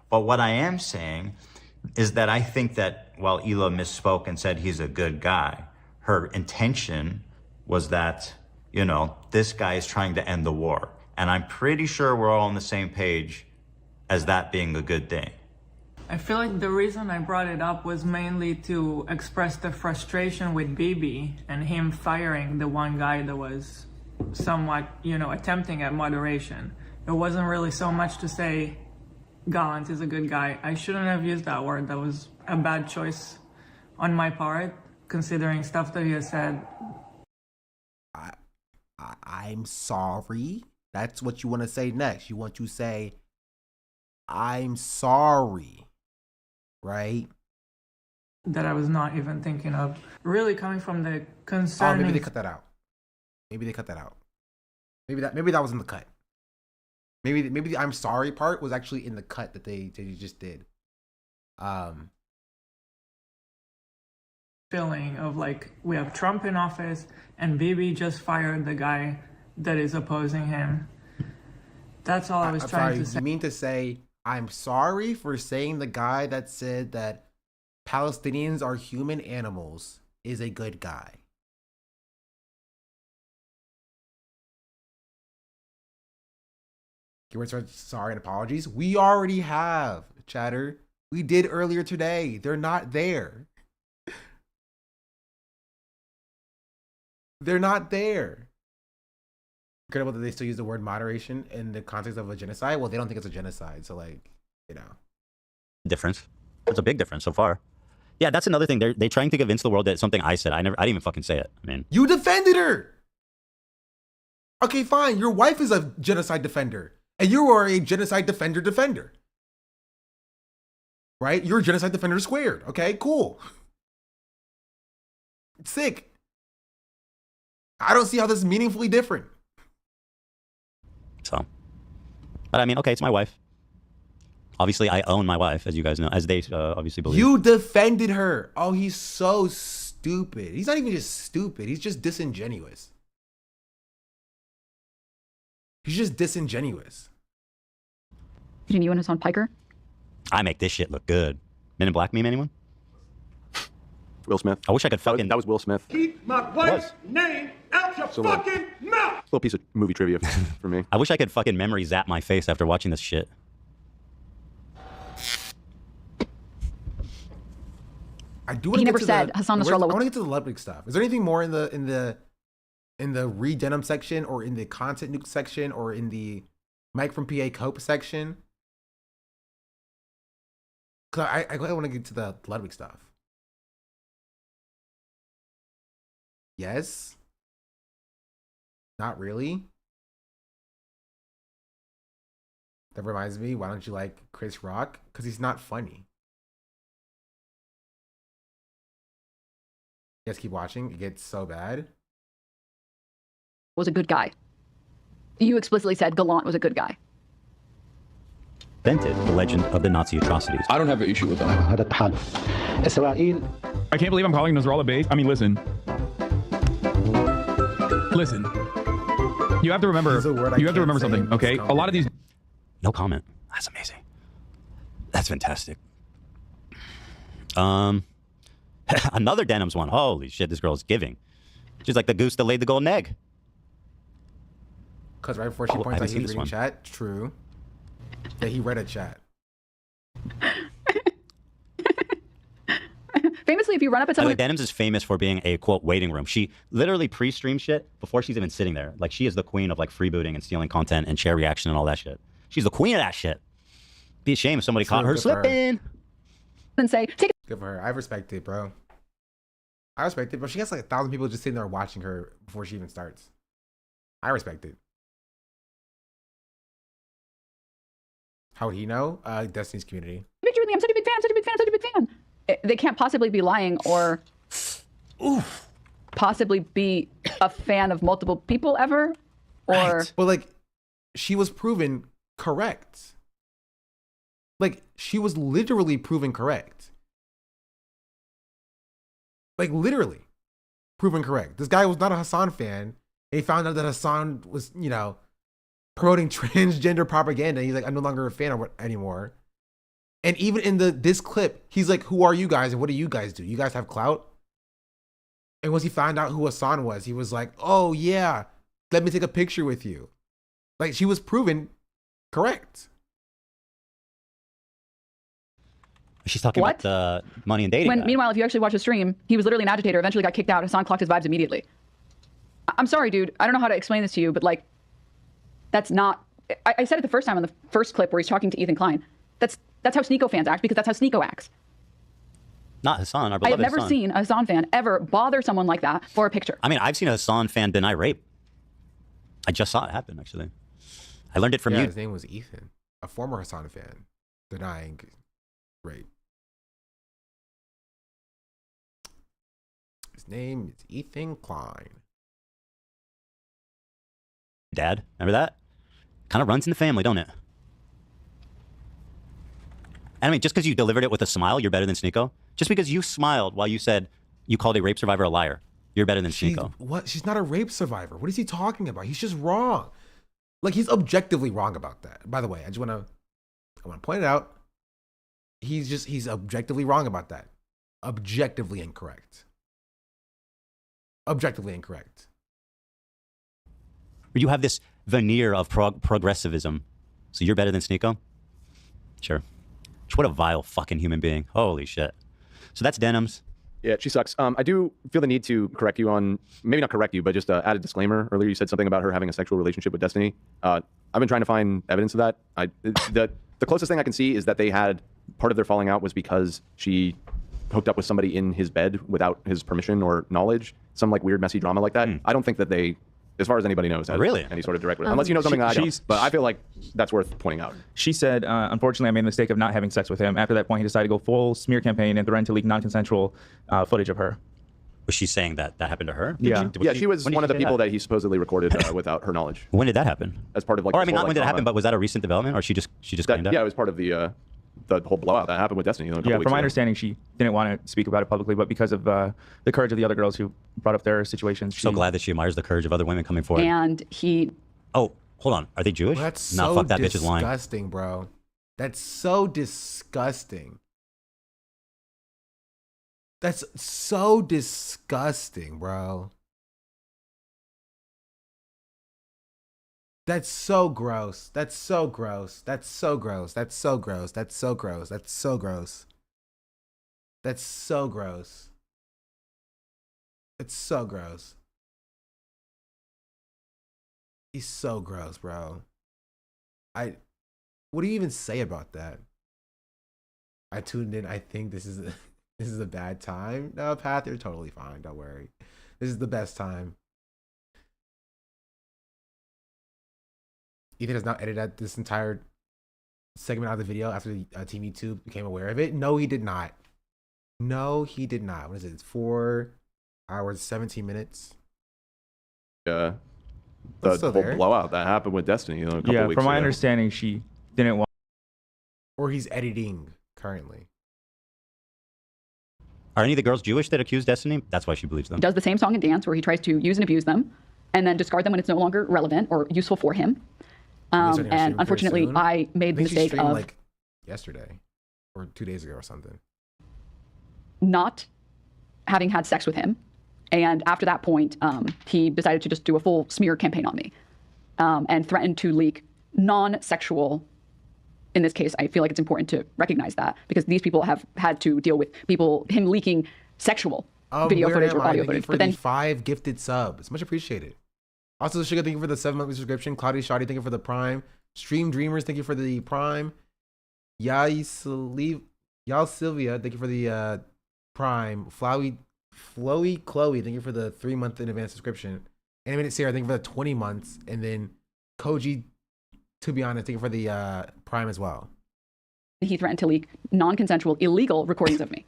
But what I am saying is that I think that while Ela misspoke and said he's a good guy, her intention was that, you know, this guy is trying to end the war. And I'm pretty sure we're all on the same page as that being a good thing. I feel like the reason I brought it up was mainly to express the frustration with Bibi and him firing the one guy that was somewhat, you know, attempting at moderation. It wasn't really so much to say Gallant is a good guy. I shouldn't have used that word. That was a bad choice on my part, considering stuff that he has said. I'm sorry. That's what you want to say next. You want to say, I'm sorry, right? That I was not even thinking of. Really coming from the concerning... maybe they cut that out. Maybe that was in the cut. Maybe the I'm sorry part was actually in the cut that they just did. Feeling of like, we have Trump in office and Bibi just fired the guy that is opposing him. That's all I was trying to say. You mean to say, I'm sorry for saying the guy that said that Palestinians are human animals is a good guy? You want to start sorry and apologies? We already have, chatter. We did earlier today. They're not there. They're not there. Incredible that they still use the word moderation in the context of a genocide. Well, they don't think it's a genocide, so like, you know. Difference. It's a big difference so far. Yeah, that's another thing. They're trying to convince the world that it's something I said. I didn't even fucking say it. I mean, you defended her. Okay, fine. Your wife is a genocide defender, and you are a genocide defender. Right? You're a genocide defender squared. Okay, cool. It's sick. I don't see how this is meaningfully different. So, but I mean, okay, it's my wife. Obviously, I own my wife, as you guys know, as they obviously believe. You defended her. Oh, he's so stupid. He's not even just stupid. He's just disingenuous. He's just disingenuous. Didn't you and Hassan Piker? I make this shit look good. Men in Black meme, anyone? Will Smith. I wish I could fucking... That was Will Smith. Keep my wife's name out your fucking mouth! Little piece of movie trivia for me. I wish I could fucking memory zap my face after watching this shit. I do want he to never said Hassan Nasrallah. I want to get to the Ludwig stuff. Is there anything more in the re-denim section, or in the content nuke section, or in the Mike from PA Cope section? Cause I want to get to the Ludwig stuff. Yes. Not really. That reminds me, why don't you like Chris Rock? Because he's not funny. You guys keep watching. It gets so bad. Was a good guy. You explicitly said Gallant was a good guy. Invented the legend of the Nazi atrocities. I don't have an issue with that. هذا اتحاد إسرائيل. I can't believe I'm calling Nasrallah base. I mean, listen. Listen. You have to remember. You have to remember something, okay? A lot of these. No comment. That's amazing. That's fantastic. Another Denims one. Holy shit, this girl's giving. She's like the goose that laid the golden egg. Because right before she points out he was reading chat, true. Yeah, he read a chat. Famously, if you run up at someone... Denims is famous for being a, quote, waiting room. She literally pre-streams shit before she's even sitting there. Like, she is the queen of, like, freebooting and stealing content and share reaction and all that shit. She's the queen of that shit. Be ashamed if somebody caught her slipping. And say, take it. Good for her. I respect it, bro. I respect it, but she has like 1,000 people just sitting there watching her before she even starts. I respect it. How would he know? Destiny's community. Picture with me. I'm such a big fan. I'm such a big fan. I'm such a big fan. They can't possibly be lying or possibly be a fan of multiple people ever. Or right. But like, she was proven correct. Like, she was literally proven correct. Like, literally proven correct. This guy was not a Hassan fan. And he found out that Hassan was, you know, promoting transgender propaganda. He's like, I'm no longer a fan of it anymore. And even in this clip, he's like, who are you guys and what do you guys do? You guys have clout? And once he found out who Hassan was, he was like, oh yeah, let me take a picture with you. Like, she was proven correct. She's talking about the money and dating. Meanwhile, if you actually watch the stream, he was literally an agitator, eventually got kicked out. Hassan clocked his vibes immediately. I'm sorry, dude. I don't know how to explain this to you, but like, that's not... I said it the first time on the first clip where he's talking to Ethan Klein. That's how Sneako fans act, because that's how Sneako acts. Not Hassan, our I beloved have never Hassan. seen a Hassan fan ever bother someone like that for a picture. I mean, I've seen a Hassan fan deny rape. I just saw it happen, actually. I learned it from you. His name was Ethan, a former Hassan fan, denying rape. His name is Ethan Klein. Dad, remember that? Kind of runs in the family, don't it? And I mean, just because you delivered it with a smile, you're better than Sneako. Just because you smiled while you said you called a rape survivor a liar, you're better than Sneako. What? She's not a rape survivor. What is he talking about? He's just wrong. Like, he's objectively wrong about that. By the way, I want to point it out. He's objectively wrong about that. Objectively incorrect. Objectively incorrect. You have this veneer of progressivism, so you're better than Sneako? Sure. What a vile fucking human being. Holy shit. So that's Denims. Yeah, she sucks. I do feel the need to correct you on, maybe not correct you, but just add a disclaimer. Earlier you said something about her having a sexual relationship with Destiny. I've been trying to find evidence of that. The closest thing I can see is that they had, part of their falling out was because she hooked up with somebody in his bed without his permission or knowledge. Some like weird messy drama like that. I don't think that they, as far as anybody knows, had any sort of direct, unless you know something that I don't. But I feel like that's worth pointing out. She said, unfortunately, I made the mistake of not having sex with him. After that point, he decided to go full smear campaign and threatened to leak non-consensual footage of her. Was she saying that happened to her? Yeah, she was one of the people that he supposedly recorded without her knowledge. When did that happen? As part of like. Or I mean, not when did it happen, but was that a recent development, or she just claimed that? Yeah, it was part of the whole blowout that happened with Destiny. Yeah, from my understanding, she didn't want to speak about it publicly, but because of the courage of the other girls who brought up their situations. So glad that she admires the courage of other women coming forward. And he... Oh, hold on. Are they Jewish? Well, that's no, so fuck that bitch is lying. Disgusting, bro. That's so disgusting. That's so disgusting, bro. That's so gross. That's so gross. That's so gross. That's so gross. That's so gross. That's so gross. That's so gross. It's so gross. He's so gross, bro. What do you even say about that? I tuned in. I think this is a bad time. No, Path, you're totally fine. Don't worry. This is the best time. Ethan has now edited this entire segment out of the video after the Team YouTube became aware of it? No, he did not. No, he did not. What is it? It's 4 hours, 17 minutes. Yeah. The whole blowout that happened with Destiny a couple weeks ago. From my understanding, she didn't want. Or he's editing currently. Are any of the girls Jewish that accuse Destiny? That's why she believes them. He does the same song and dance where he tries to use and abuse them and then discard them when it's no longer relevant or useful for him. And unfortunately, I made the mistake of like yesterday or 2 days ago or something. Not having had sex with him. And after that point, he decided to just do a full smear campaign on me and threatened to leak non-sexual. In this case, I feel like it's important to recognize that because these people have had to deal with him leaking sexual video footage or audio footage. But then 5 gifted subs. Much appreciated. Also, Sugar, thank you for the 7-month subscription. Cloudy Shoddy, thank you for the Prime. Stream Dreamers, thank you for the Prime. Y'all Sylvia, thank you for the Prime. Flowy Chloe, thank you for the 3-month in advance subscription. Animated Sarah, thank you for the 20 months. And then Koji, to be honest, thank you for the Prime as well. He threatened to leak non-consensual, illegal recordings of me.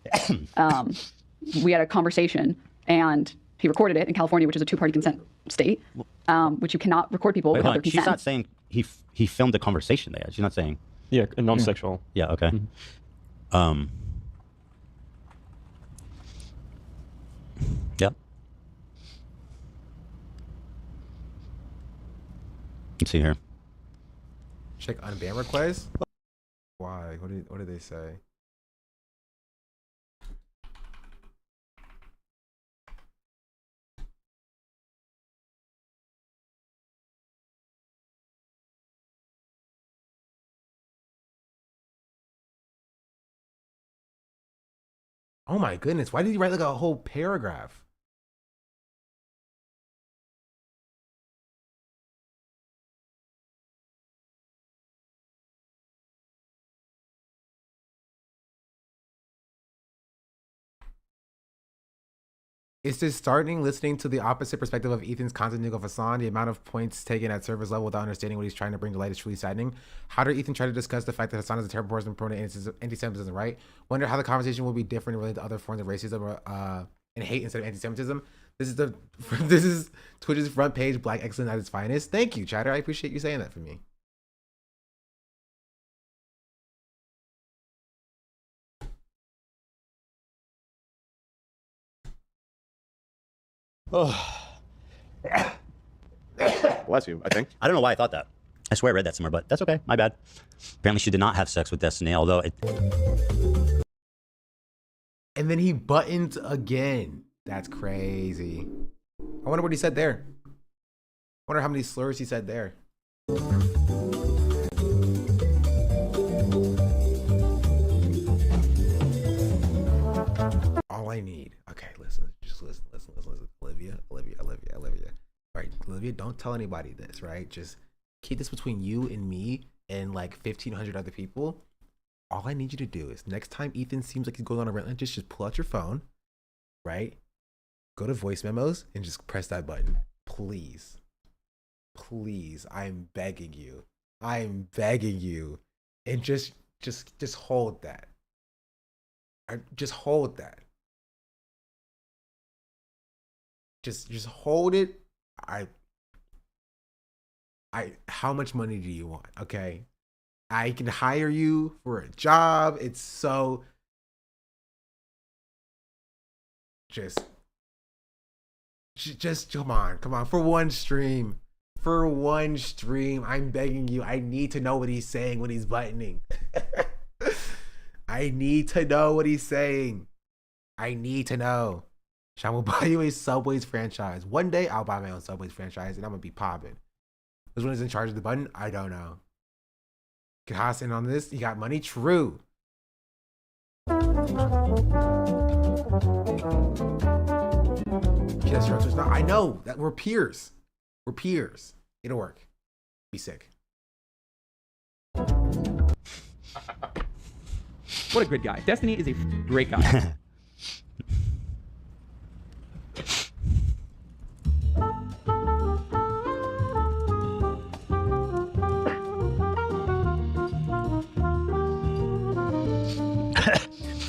We had a conversation, and he recorded it in California, which is a 2-party consent state, which you cannot record people without their consent. She's not saying he filmed a conversation there. She's not saying. Yeah, non-sexual. Yeah. Okay. Mm-hmm. Yep. Let's see here. Check unban request. Why? What did they say? Oh my goodness! Why did he write like a whole paragraph? It's just starting listening to the opposite perspective of Ethan's constant Nico Fasson. The amount of points taken at surface level without understanding what he's trying to bring to light is truly saddening. How did Ethan try to discuss the fact that Hassan is a terrible person promoting anti-Semitism, right? Wonder how the conversation will be different related to other forms of racism and hate instead of anti-Semitism. This is Twitch's front page, Black excellence at its finest. Thank you, Chatter. I appreciate you saying that for me. Bless you, I think. I don't know why I thought that. I swear I read that somewhere, but that's okay. My bad. Apparently she did not have sex with Destiny, although it... And then he buttons again. That's crazy. I wonder what he said there. I wonder how many slurs he said there. All I need. Okay, listen. Just listen. Olivia. All right, Olivia, don't tell anybody this, right? Just keep this between you and me and like 1,500 other people. All I need you to do is next time Ethan seems like he's going on a rant, just pull out your phone, right? Go to voice memos and just press that button. Please. Please. I'm begging you. I'm begging you. And just hold that. Just hold that. Just hold it. How much money do you want? Okay. I can hire you for a job. It's so just come on for one stream. I'm begging you. I need to know what he's saying when he's buttoning. I need to know what he's saying. I need to know. Sean will buy you a Subways franchise. One day I'll buy my own Subways franchise and I'm gonna be popping. This one is in charge of the button. I don't know. Can Haas in on this? You got money? True. Yes, no, I know that we're peers. We're peers. It'll work. Be sick. What a good guy. Destiny is a great guy.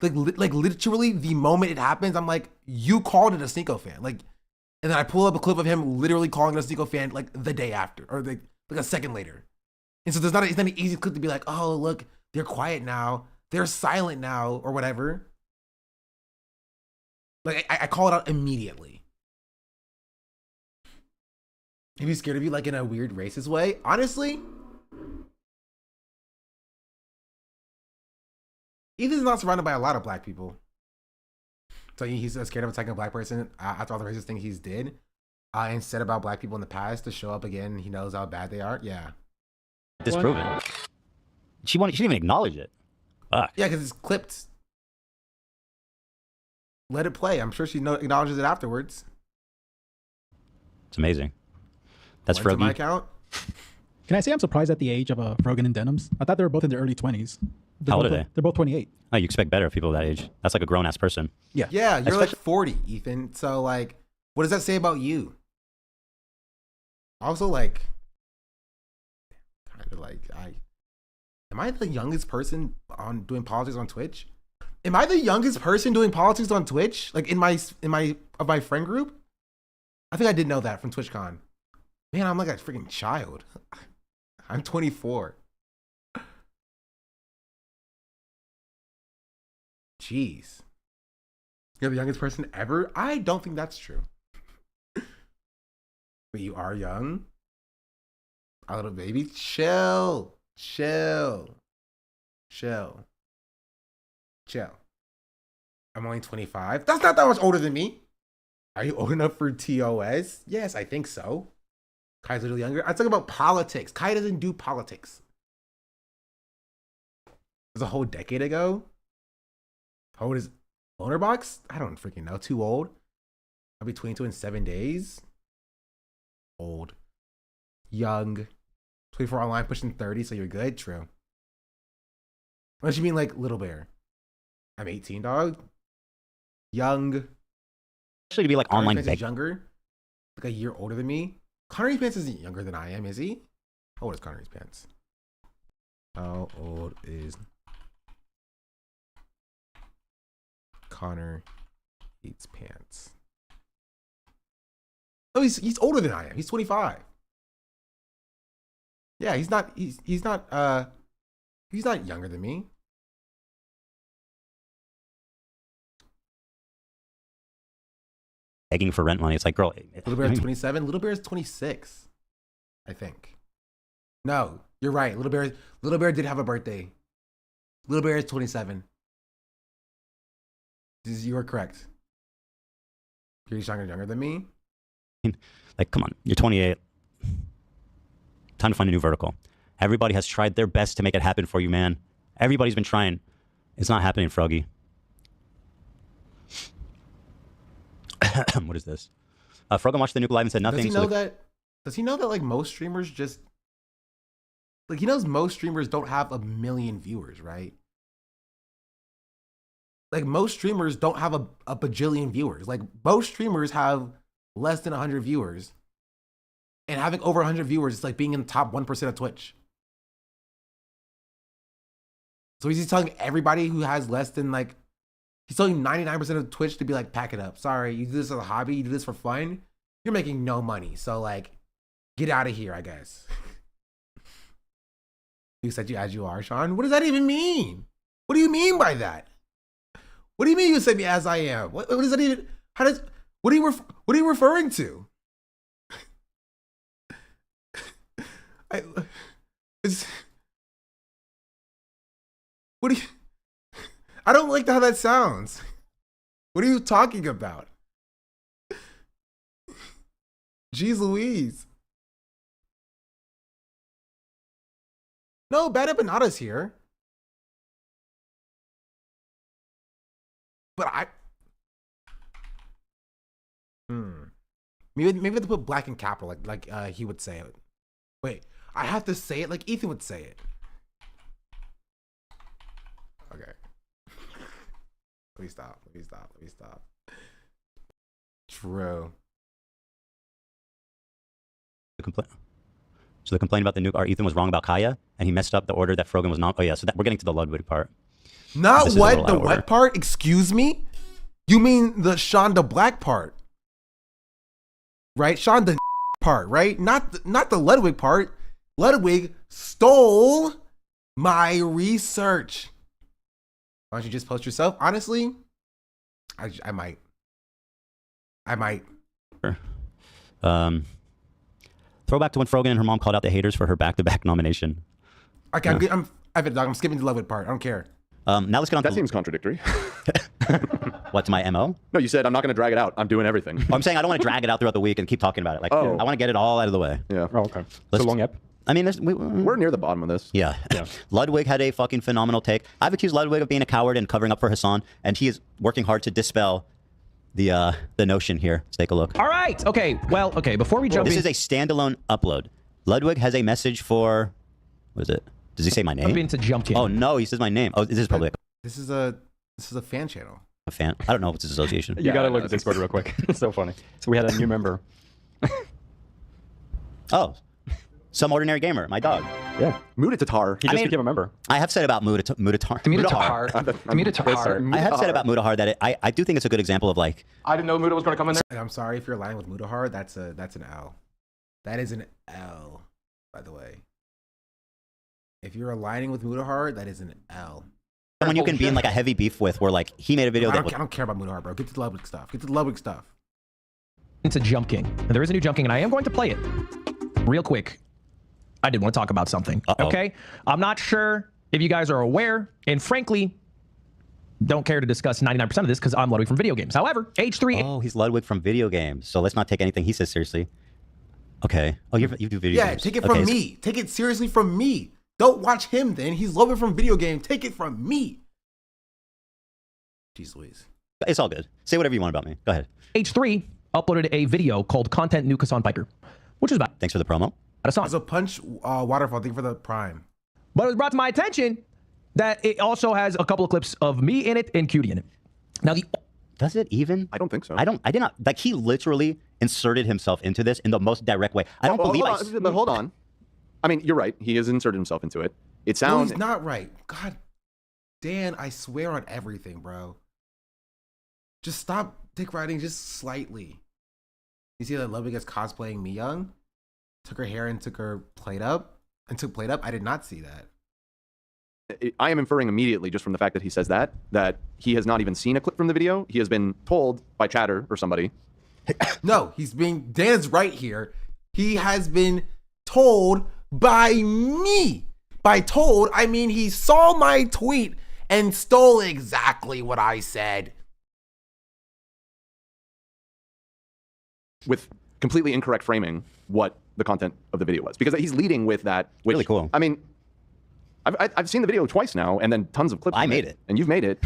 Like literally the moment it happens, I'm like, you called it a Sneako fan. Like, and then I pull up a clip of him literally calling it a Sneako fan like the day after, or like a second later. And so it's not an easy clip to be like, oh, look, they're quiet now. They're silent now, or whatever. Like, I call it out immediately. Are you scared of you, like, in a weird racist way? Honestly, Ethan's not surrounded by a lot of black people. So he's scared of attacking a black person after all the racist things he's did. And said about black people in the past to show up again. He knows how bad they are. Yeah. Disproven. She didn't even acknowledge it. Fuck. Yeah, because it's clipped. Let it play. I'm sure she acknowledges it afterwards. It's amazing. That's Froggy. My Froggy. account. Can I say I'm surprised at the age of Frogan and Denims? I thought they were both in their early 20s. How old are they? They're both 28. Oh, you expect better of people that age. That's like a grown-ass person. Yeah. Yeah, you're like 40, Ethan. So, like, what does that say about you? Also, like, kind of like, am I the youngest person on doing politics on Twitch? Am I the youngest person doing politics on Twitch? Like, in my friend group? I think I did know that from TwitchCon. Man, I'm like a freaking child. I'm 24. Jeez. You're the youngest person ever? I don't think that's true. But you are young? A little baby? Chill. Chill. Chill. Chill. I'm only 25. That's not that much older than me. Are you old enough for TOS? Yes, I think so. Kai's a little younger. I talk about politics. Kai doesn't do politics. It was a whole decade ago. How old is Bonerbox? I don't freaking know. Too old. I'll be 22 in 7 days. Old. Young. 24 online, pushing 30, so you're good? True. Unless you mean like Little Bear. I'm 18, dog. Young. Actually, to be like online Pants is younger. Like a year older than me. Connery's Pants isn't younger than I am, is he? How old is Connery's Pants? How old is Connor Eats Pants? Oh, he's older than I am. He's 25. Yeah, he's not younger than me. Begging for rent money. It's like, girl. Little Bear's 27. Little Bear's 26. I think. No, you're right. Little Bear did have a birthday. Little Bear is 27. You are correct. You're younger than me. Like, come on, you're 28. Time to find a new vertical. Everybody has tried their best to make it happen for you, man. Everybody's been trying. It's not happening, Froggy. What is this? Froggy watched the nuke live and said nothing. Does he know that like most streamers just like he knows most streamers don't have a million viewers, right? Like most streamers don't have a bajillion viewers. Like most streamers have less than 100 viewers. And having over 100 viewers is like being in the top 1% of Twitch. So he's telling everybody who has less than like, he's telling 99% of Twitch to be like, pack it up. Sorry, you do this as a hobby, you do this for fun. You're making no money. So like, get out of here, I guess. You said you as you are, Sean? What does that even mean? What do you mean by that? What do you mean you said me as I am? What does that even, what are you referring to? I don't like how that sounds. What are you talking about? Jeez Louise. No, Bad Empanada's here. But maybe I have to put black in capital like he would say it. Wait, I have to say it like Ethan would say it. Okay. Let me stop. True. So the complaint about the nuke, Ethan was wrong about Kaya, and he messed up the order that Frogan was not. Oh yeah, so we're getting to the Ludwig part. Not This is a what? little The out of order. what part? Excuse me? You mean the Shonda Black part? Right? Shonda part, right? Not the Ludwig part. Ludwig stole my research. Why don't you just post yourself? Honestly, I might. Sure. Throwback to when Frogan and her mom called out the haters for her back-to-back nomination. Okay, I'm skipping the Ludwig part. I don't care. Now let's get on. That seems contradictory. What's my MO? No, you said I'm not going to drag it out. I'm doing everything. I'm saying I don't want to drag it out throughout the week and keep talking about it. Like, I want to get it all out of the way. Yeah. Oh, okay. Let's, So long ep. I mean, we're near the bottom of this. Yeah. Ludwig had a fucking phenomenal take. I've accused Ludwig of being a coward and covering up for Hassan, and he is working hard to dispel the notion here. Let's take a look. All right. Okay. Well, okay. Before we jump This in, is a standalone upload. Ludwig has a message for, what is it? Does he say my name? Jump into Jump In. Oh no, he says my name. Oh, this is public. This is a fan channel. A fan? I don't know if it's an association. You gotta look at Discord real quick. It's so funny. So we had a new member. Oh, some ordinary gamer, my dog. Yeah. Mudatar. He just became a member. I have said about Mudatar. I have said about Mudahar that I do think it's a good example of like. I didn't know Muda was going to come in there. And I'm sorry if you're lying with Mudahar. That's an L. That is an L, by the way. If you're aligning with Mudahar, that is an L. Someone you can be in like a heavy beef with, where like he made a video I that. don't care about Mudahar, bro. Get to the Ludwig stuff. Get to the Ludwig stuff. into Jump King. And there is a new Jump King, and I am going to play it real quick. I did want to talk about something. Okay, I'm not sure if you guys are aware, and frankly, don't care to discuss 99% of this because I'm Ludwig from video games. However, H3. Oh, he's Ludwig from video games. So let's not take anything he says seriously. Okay. Oh, you do video games. Yeah, take it from me. Take it seriously from me. Don't watch him then. He's Ludwig from video game. Take it from me. Jeez Louise. It's all good. Say whatever you want about me. Go ahead. H3 uploaded a video called Content New Kassan Piker, which is about. Thanks for the promo. It's a punch waterfall. Thank you for the prime. But it was brought to my attention that it also has a couple of clips of me in it and Cutie in it. Now, does it even? I don't think so. I did not. Like, he literally inserted himself into this in the most direct way. I don't believe But hold on. I mean, you're right. He has inserted himself into it. It sounds. No, he's not right. God, Dan, I swear on everything, bro. Just stop dick riding just slightly. You see that Ludwig is cosplaying me young? Took her hair and took her plate up? And took plate up? I did not see that. I am inferring immediately just from the fact that he says that he has not even seen a clip from the video. He has been told by Chatter or somebody. No, Dan's right here. He has been told by me. By told, I mean he saw my tweet and stole exactly what I said. With completely incorrect framing what the content of the video was. Because he's leading with that. Which, really cool. I mean, I've seen the video twice now, and then tons of clips. I made it. And you've made it.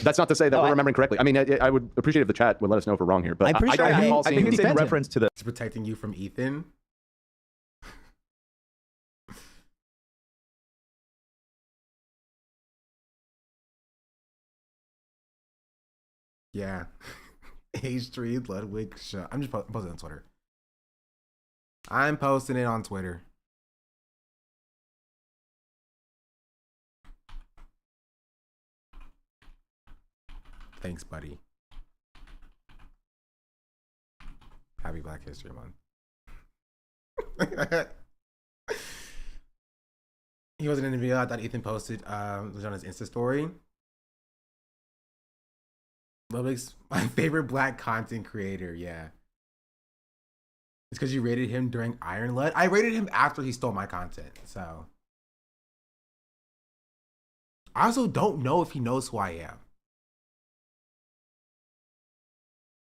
That's not to say that we're remembering correctly. I mean, I would appreciate if the chat would let us know if we're wrong here. But I'm pretty sure I think it's in reference to the. It's protecting you from Ethan. Yeah. H3 Ludwig show. I'm just posting it on Twitter. I'm posting it on Twitter. Thanks, buddy. Happy Black History Month. He wasn't in the video. I thought Ethan posted was on his Insta story. Ludwig's my favorite black content creator, yeah. It's because you rated him during Iron Lud. I rated him after he stole my content, so. I also don't know if he knows who I am.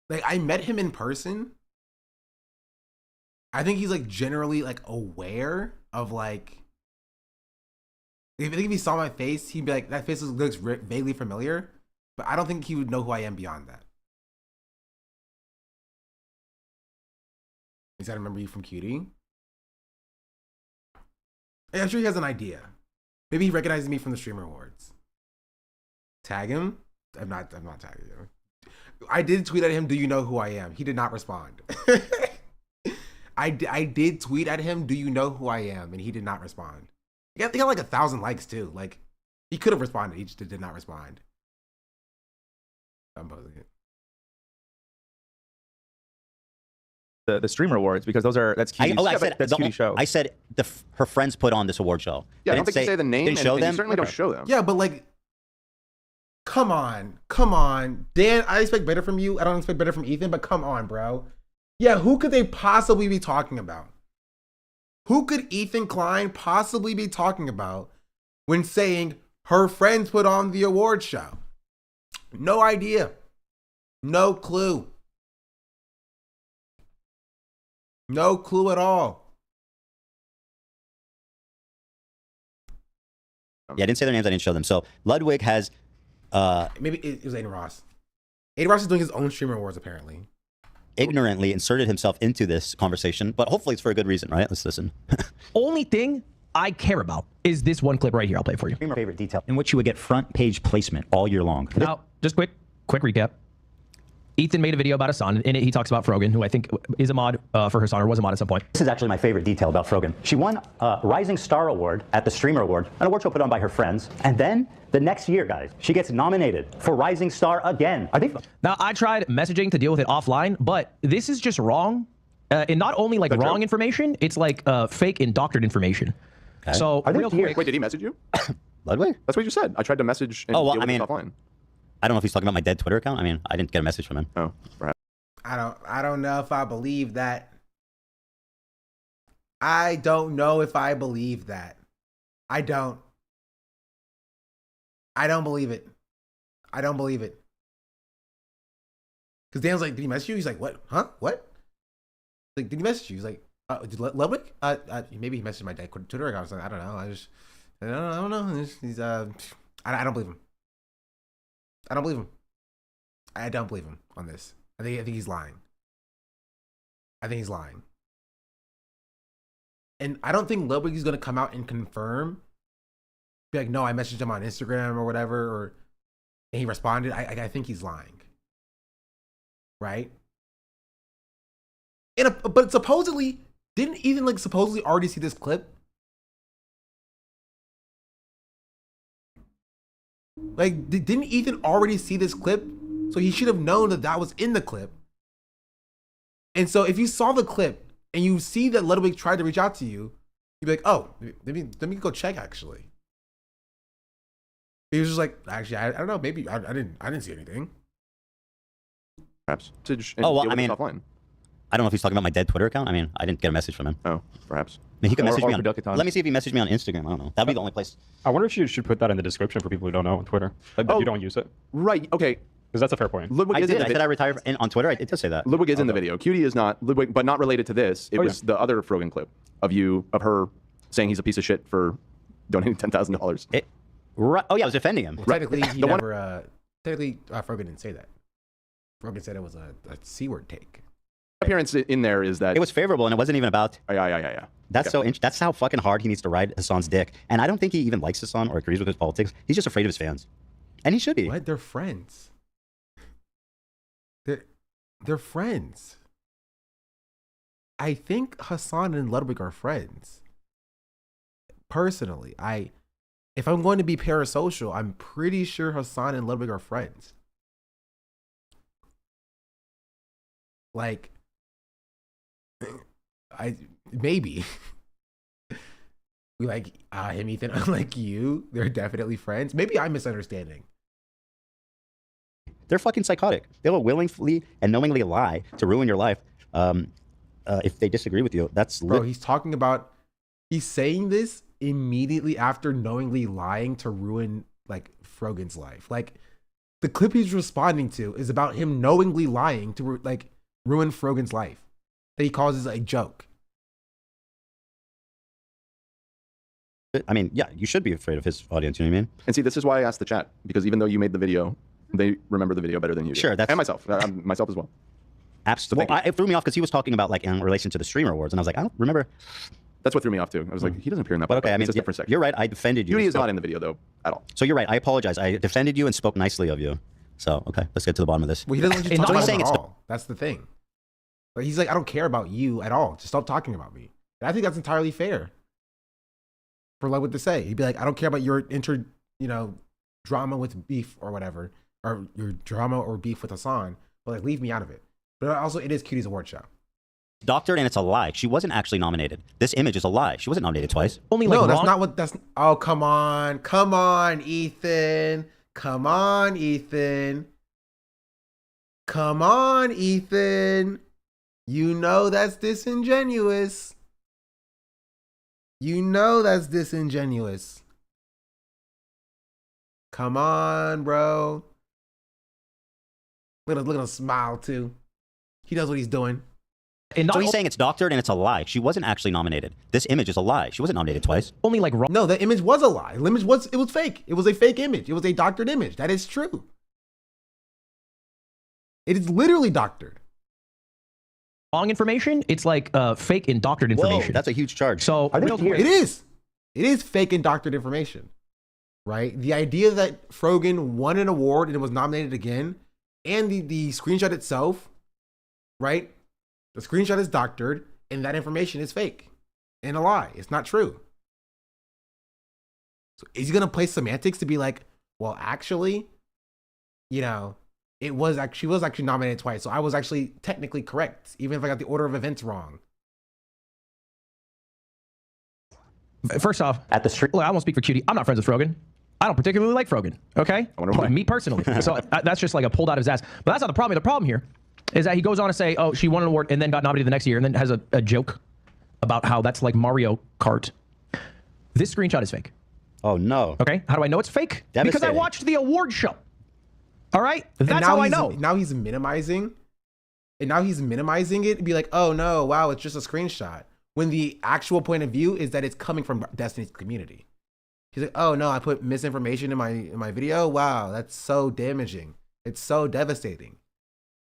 Like, I met him in person. I think he's like generally like aware of like. I think if he saw my face, he'd be like, that face looks vaguely familiar. But I don't think he would know who I am beyond that. He's got to remember you from Cutie. I'm sure he has an idea. Maybe he recognizes me from the Streamer Awards. Tag him? I'm not tagging him. I did tweet at him, do you know who I am? He did not respond. I did tweet at him, do you know who I am? And he did not respond. He got like 1,000 likes too. Like, He could have responded. He just did not respond. I'm posting it. The streamer awards, because that's Cutie's. That's Cutie's show. I said her friends put on this award show. Yeah, I don't think you say the name. Didn't show them. You certainly don't show them. Yeah, but like, come on, Dan. I expect better from you. I don't expect better from Ethan, but come on, bro. Yeah, who could they possibly be talking about? Who could Ethan Klein possibly be talking about when saying her friends put on the award show? No idea. No clue. No clue at all. Yeah, I didn't say their names. I didn't show them. So Ludwig has... Maybe it was Aiden Ross. Aiden Ross is doing his own streamer awards, apparently. Ignorantly inserted himself into this conversation, but hopefully it's for a good reason, right? Let's listen. Only thing I care about is this one clip right here. I'll play it for you. My favorite detail in which you would get front page placement all year long. Now, just quick recap. Ethan made a video about Hassan. In it, he talks about Frogan, who I think is a mod for Hassan, or was a mod at some point. This is actually my favorite detail about Frogan. She won a Rising Star Award at the Streamer Award, an award show put on by her friends. And then the next year, guys, she gets nominated for Rising Star again. Are they? Now, I tried messaging to deal with it offline, but this is just wrong. And not only like wrong information, it's like fake and doctored information. Okay. So, real quick. Wait, did he message you? Ludwig? That's what you said. I tried to message and deal with it offline. I don't know if he's talking about my dead Twitter account. I mean, I didn't get a message from him. Oh, perhaps. I don't know if I believe that. I don't know if I believe that. I don't believe it. I don't believe it. Because Dan's like, did he message you? He's like, what? Huh? What? Like, did he message you? He's like, did Ludwig? Maybe he messaged my dead Twitter account. I was like, I don't know. I don't know. He's I don't believe him. I don't believe him. I don't believe him on this. I think he's lying. I think he's lying. And I don't think Ludwig is going to come out and confirm. Be like, no, I messaged him on Instagram or whatever, and he responded. I think he's lying. Right? But supposedly, didn't Ethan supposedly already see this clip? Didn't Ethan already see this clip? So he should have known that was in the clip. And so if you saw the clip and you see that Ludwig tried to reach out to you, you'd be like, oh, let me go check actually. He was just like, actually, I don't know, maybe I didn't see anything. Perhaps. Oh, well, I mean, offline. I don't know if he's talking about my dead Twitter account. I mean, I didn't get a message from him. Oh, perhaps. I mean, he could message me on. Let me see if he messaged me on Instagram. I don't know. That'd be the only place. I wonder if you should put that in the description for people who don't know on Twitter. Like, you don't use it. Right. Okay. Because that's a fair point. Ludwig I did. I said I retired on Twitter. It does say that. Ludwig is in the video. Cutie is not. Ludwig, but not related to this. It was the other Frogan clip of her saying he's a piece of shit for donating $10,000. Right. Oh yeah, I was defending him. Well, technically, he never. Technically, Frogan didn't say that. Frogan said it was a C-word take. Appearance in there is that it was favorable, and it wasn't even about. Yeah. That's that's how fucking hard he needs to ride Hassan's dick, and I don't think he even likes Hassan or agrees with his politics. He's just afraid of his fans, and he should be. What? They're friends. They're friends. I think Hassan and Ludwig are friends. Personally, if I'm going to be parasocial, I'm pretty sure Hassan and Ludwig are friends. Maybe. We like him, Ethan, unlike you. They're definitely friends. Maybe I'm misunderstanding. They're fucking psychotic. They will willingly and knowingly lie to ruin your life. If they disagree with you, that's bro. He's saying this immediately after knowingly lying to ruin Frogan's life. The clip he's responding to is about him knowingly lying to ruin Frogan's life. That he causes a joke. I mean, yeah, you should be afraid of his audience. You know what I mean? And see, this is why I asked the chat, because even though you made the video, they remember the video better than you do. Sure, and myself as well. Absolutely. Well, it threw me off because he was talking about in relation to the Streamer Awards, and I was like, I don't remember. That's what threw me off too. I was like, he doesn't appear in that. But okay, I mean, it's a different section. You're right. I defended you. Cutie is not in the video though at all. So you're right. I apologize. I defended you and spoke nicely of you. So okay, let's get to the bottom of this. Well, he doesn't want you to talk about him at all. That's the thing. He's like, I don't care about you at all. Just stop talking about me. And I think that's entirely fair for Ludwig to say. He'd be like, I don't care about your you know, drama with beef or whatever, or your drama or beef with Hassan, but like leave me out of it. But also, it is Cutie's award show. Doctored, and it's a lie. She wasn't actually nominated. This image is a lie. She wasn't nominated twice. Only like no, that's not what that's. Oh, come on, Ethan. Come on, Ethan. Come on, Ethan. You know that's disingenuous. You know that's disingenuous. Come on, bro. Look at him smile too. He knows what he's doing. So he's saying it's doctored and it's a lie. She wasn't actually nominated. This image is a lie. She wasn't nominated twice. Only like no, the image was a lie. The image was fake. It was a fake image. It was a doctored image. That is true. It is literally doctored. Wrong information. It's like fake and doctored information. Whoa, that's a huge charge. So it is fake and doctored information, right? The idea that Frogan won an award and was nominated again, and the screenshot itself, right? The screenshot is doctored, and that information is fake and a lie. It's not true. So is he gonna play semantics to be like, well, actually, you know, she was actually nominated twice, so I was actually technically correct, even if I got the order of events wrong. First off, at the street, I won't speak for Cutie. I'm not friends with Frogan. I don't particularly like Frogan. Okay, me personally. So that's just like a pulled out of his ass. But that's not the problem. The problem here is that he goes on to say, oh, she won an award and then got nominated the next year, and then has a joke about how that's like Mario Kart. This screenshot is fake. Oh, no. Okay, how do I know it's fake? Because I watched the award show. All right, that's how I know. Now he's minimizing, and now he's minimizing it and be like, oh no, wow, it's just a screenshot. When the actual point of view is that it's coming from Destiny's community. He's like, oh no, I put misinformation in my video. Wow, that's so damaging. It's so devastating.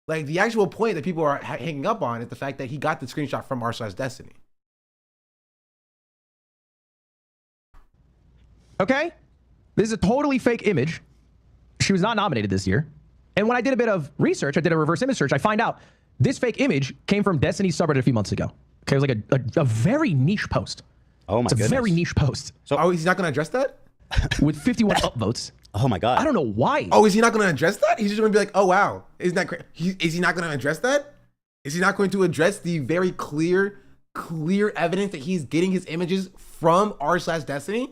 Like the actual point that people are hanging up on is the fact that he got the screenshot from r/Destiny. Okay, this is a totally fake image. She was not nominated this year. And when I did a bit of research, I did a reverse image search, I find out this fake image came from Destiny's subreddit a few months ago. Okay, it was like a very niche post. Oh my goodness. It's a very niche post. So he's not going to address that? With 51 upvotes. Oh my God. I don't know why. Oh, is he not going to address that? He's just going to be like, oh wow, isn't that crazy? Is he not going to address that? Is he not going to address the very clear evidence that he's getting his images from r/Destiny?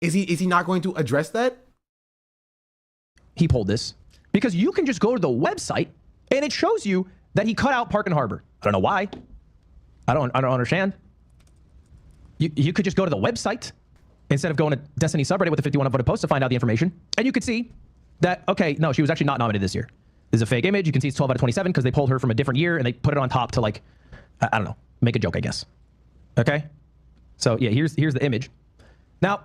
Is he not going to address that? He pulled this because you can just go to the website and it shows you that he cut out Park and Harbor. I don't know why. I don't understand. You could just go to the website instead of going to Destiny subreddit with the 51 upvoted post to find out the information. And you could see that, okay, no, she was actually not nominated this year. This is a fake image. You can see it's 12 out of 27 because they pulled her from a different year and they put it on top to like, I don't know, make a joke, I guess. Okay. So yeah, here's the image. Now,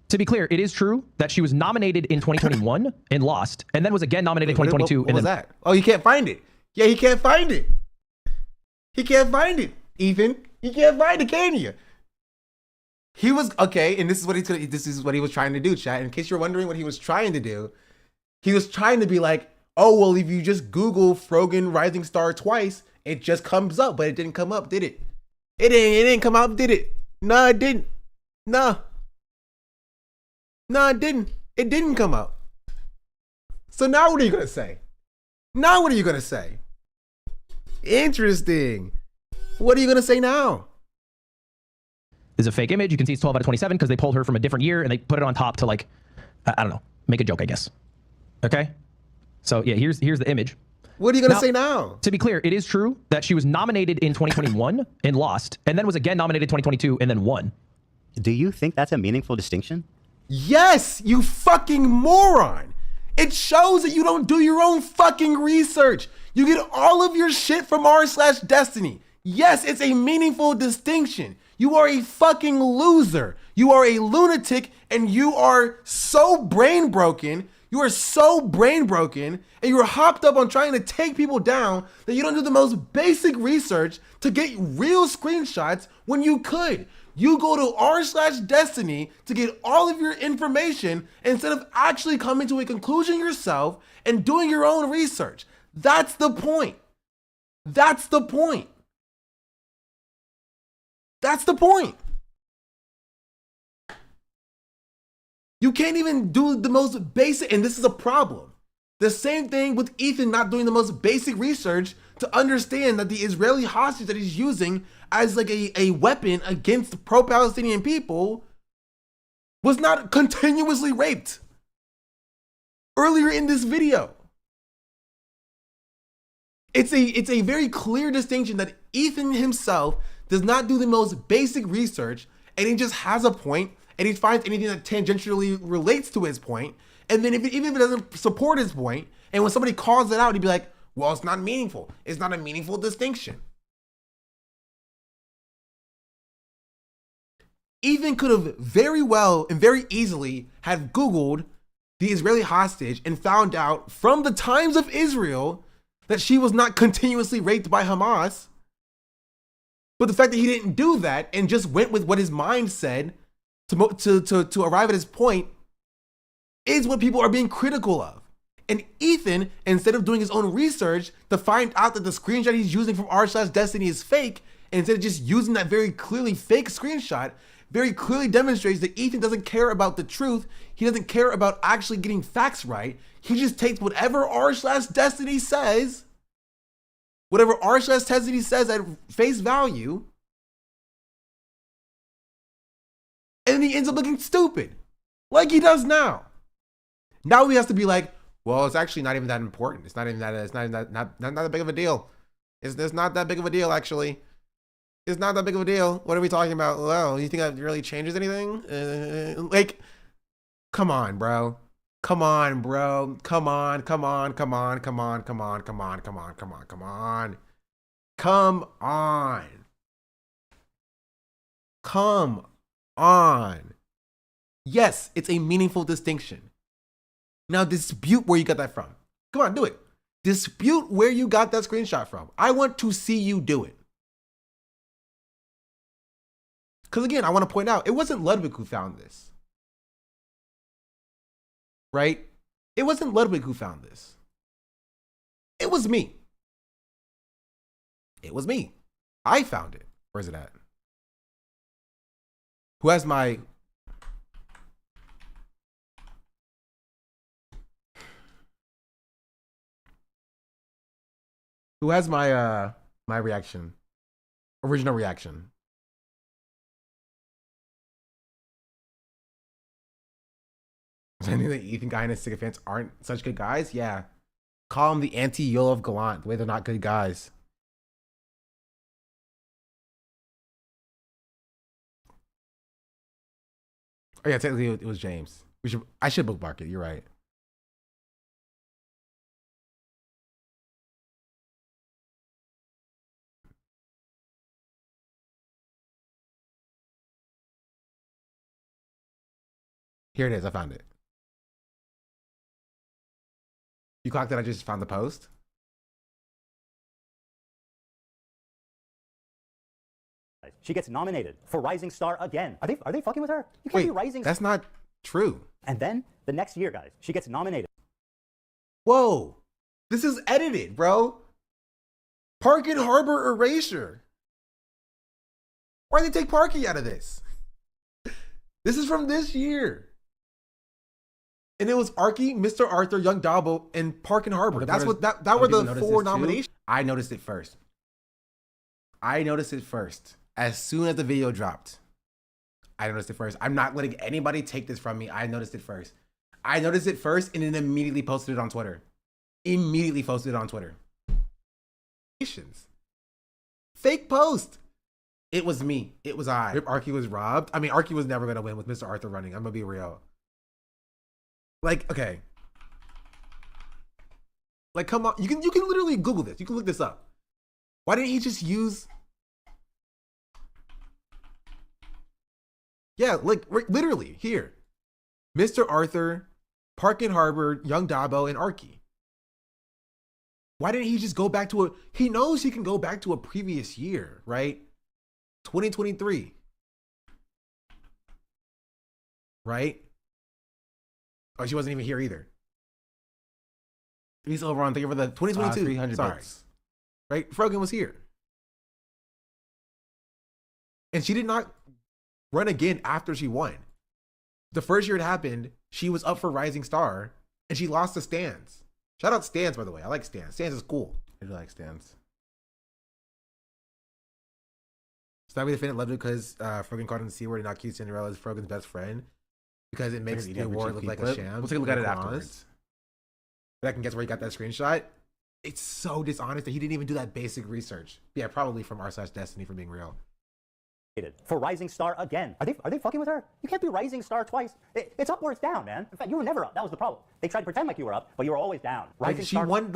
to be clear, it is true that she was nominated in 2021 and lost, and then was again nominated in 2022. What was that? Oh, you can't find it. Yeah, he can't find it. He can't find it, Ethan. He can't find it, can you? He was okay, and this is what he was trying to do, chat. In case you're wondering what he was trying to do, he was trying to be like, oh well, if you just Google Frogan Rising Star twice, it just comes up, but it didn't come up, did it? It didn't come up, did it? No, it didn't. No, it didn't. It didn't come up. So now what are you gonna say? Now what are you gonna say? Interesting. What are you gonna say now? This is a fake image. You can see it's 12 out of 27 because they pulled her from a different year and they put it on top to like, I don't know, make a joke, I guess. Okay. So yeah, here's the image. What are you gonna say now? To be clear, it is true that she was nominated in 2021 and lost, and then was again nominated in 2022 and then won. Do you think that's a meaningful distinction? Yes, you fucking moron. It shows that you don't do your own fucking research. You get all of your shit from r/Destiny. Yes, it's a meaningful distinction. You are a fucking loser. You are a lunatic and you are so brain broken. You are so brain broken and you're hopped up on trying to take people down that you don't do the most basic research to get real screenshots when you could. You go to r/Destiny to get all of your information instead of actually coming to a conclusion yourself and doing your own research. That's the point. That's the point. That's the point. You can't even do the most basic, and this is a problem. The same thing with Ethan not doing the most basic research to understand that the Israeli hostage that he's using as like a weapon against pro-Palestinian people was not continuously raped earlier in this video. It's a very clear distinction that Ethan himself does not do the most basic research, and he just has a point, and he finds anything that tangentially relates to his point, and then even if it doesn't support his point, and when somebody calls it out, he'd be like, well, it's not meaningful. It's not a meaningful distinction. Ethan could have very well and very easily have Googled the Israeli hostage and found out from the Times of Israel that she was not continuously raped by Hamas. But the fact that he didn't do that and just went with what his mind said to arrive at his point is what people are being critical of. And Ethan, instead of doing his own research to find out that the screenshot he's using from r/Destiny is fake, and instead of just using that very clearly fake screenshot, very clearly demonstrates that Ethan doesn't care about the truth. He doesn't care about actually getting facts right. He just takes whatever r/Destiny says, whatever r/Destiny says at face value, and then he ends up looking stupid, like he does now. Now he has to be like, well, it's actually not even that important. It's not even that. It's not that big of a deal. It's not that big of a deal, actually. It's not that big of a deal. What are we talking about? Well, you think that really changes anything? Like, come on, bro. Come on, bro. Come on. Come on. Come on. Come on. Come on. Come on. Come on. Come on. Come on. Come on. Come on. Yes, it's a meaningful distinction. Now dispute where you got that from. Come on, do it. Dispute where you got that screenshot from. I want to see you do it. Because again, I want to point out, it wasn't Ludwig who found this. Right? It wasn't Ludwig who found this. It was me. It was me. I found it. Where's it at? Who has my... Who has my my reaction? Original reaction. I knew that Ethan Guy and his sycophants aren't such good guys. Yeah. Call them the anti-Yoav Gallant, the way they're not good guys. Oh yeah, technically it was James. I should bookmark it, you're right. Here it is, I found it. You clocked that I just found the post? She gets nominated for Rising Star again. Are they fucking with her? You can't be Rising. That's not true. And then the next year, guys, she gets nominated. Whoa, this is edited, bro. Parkin Harbor erasure. Why'd they take Parky out of this? This is from this year. And it was Arky, Mr. Arthur, Young Dabo, and Parkin Harbor. That's what that were the 4 nominations. I noticed it first. As soon as the video dropped. I noticed it first. I'm not letting anybody take this from me. I noticed it first. And then immediately posted it on Twitter. Fake post. It was me. It was I. Arky was robbed. I mean, Arky was never gonna win with Mr. Arthur running. I'm gonna be real. Like, okay. Like, come on. You can literally Google this. You can look this up. Why didn't he just use... Yeah, like, literally, here. Mr. Arthur, Parkin Harbor, Young Dabo, and Arky. Why didn't he just go back to he knows he can go back to a previous year, right? 2023. Right? Oh, she wasn't even here either. He's over on, thank you for the 2022. 300 Sorry. bits. Right? Frogan was here. And she did not run again after she won. the first year it happened, she was up for Rising Star and she lost to Stans. Shout out Stans, by the way. I like Stans. Stans is cool. I do like Stans. So now we defended Ludwig because Frogan called him the C word and not accused Cinderella as Frogan's best friend because it makes the award look like a sham. We'll take a look at it afterwards. But I can guess where he got that screenshot. It's so dishonest that he didn't even do that basic research. Yeah, probably from r/Destiny for being real. For Rising Star again. Are they fucking with her? You can't be Rising Star twice. It's up or it's down, man. In fact, you were never up. That was the problem. They tried to pretend like you were up, but you were always down. Rising She Star. won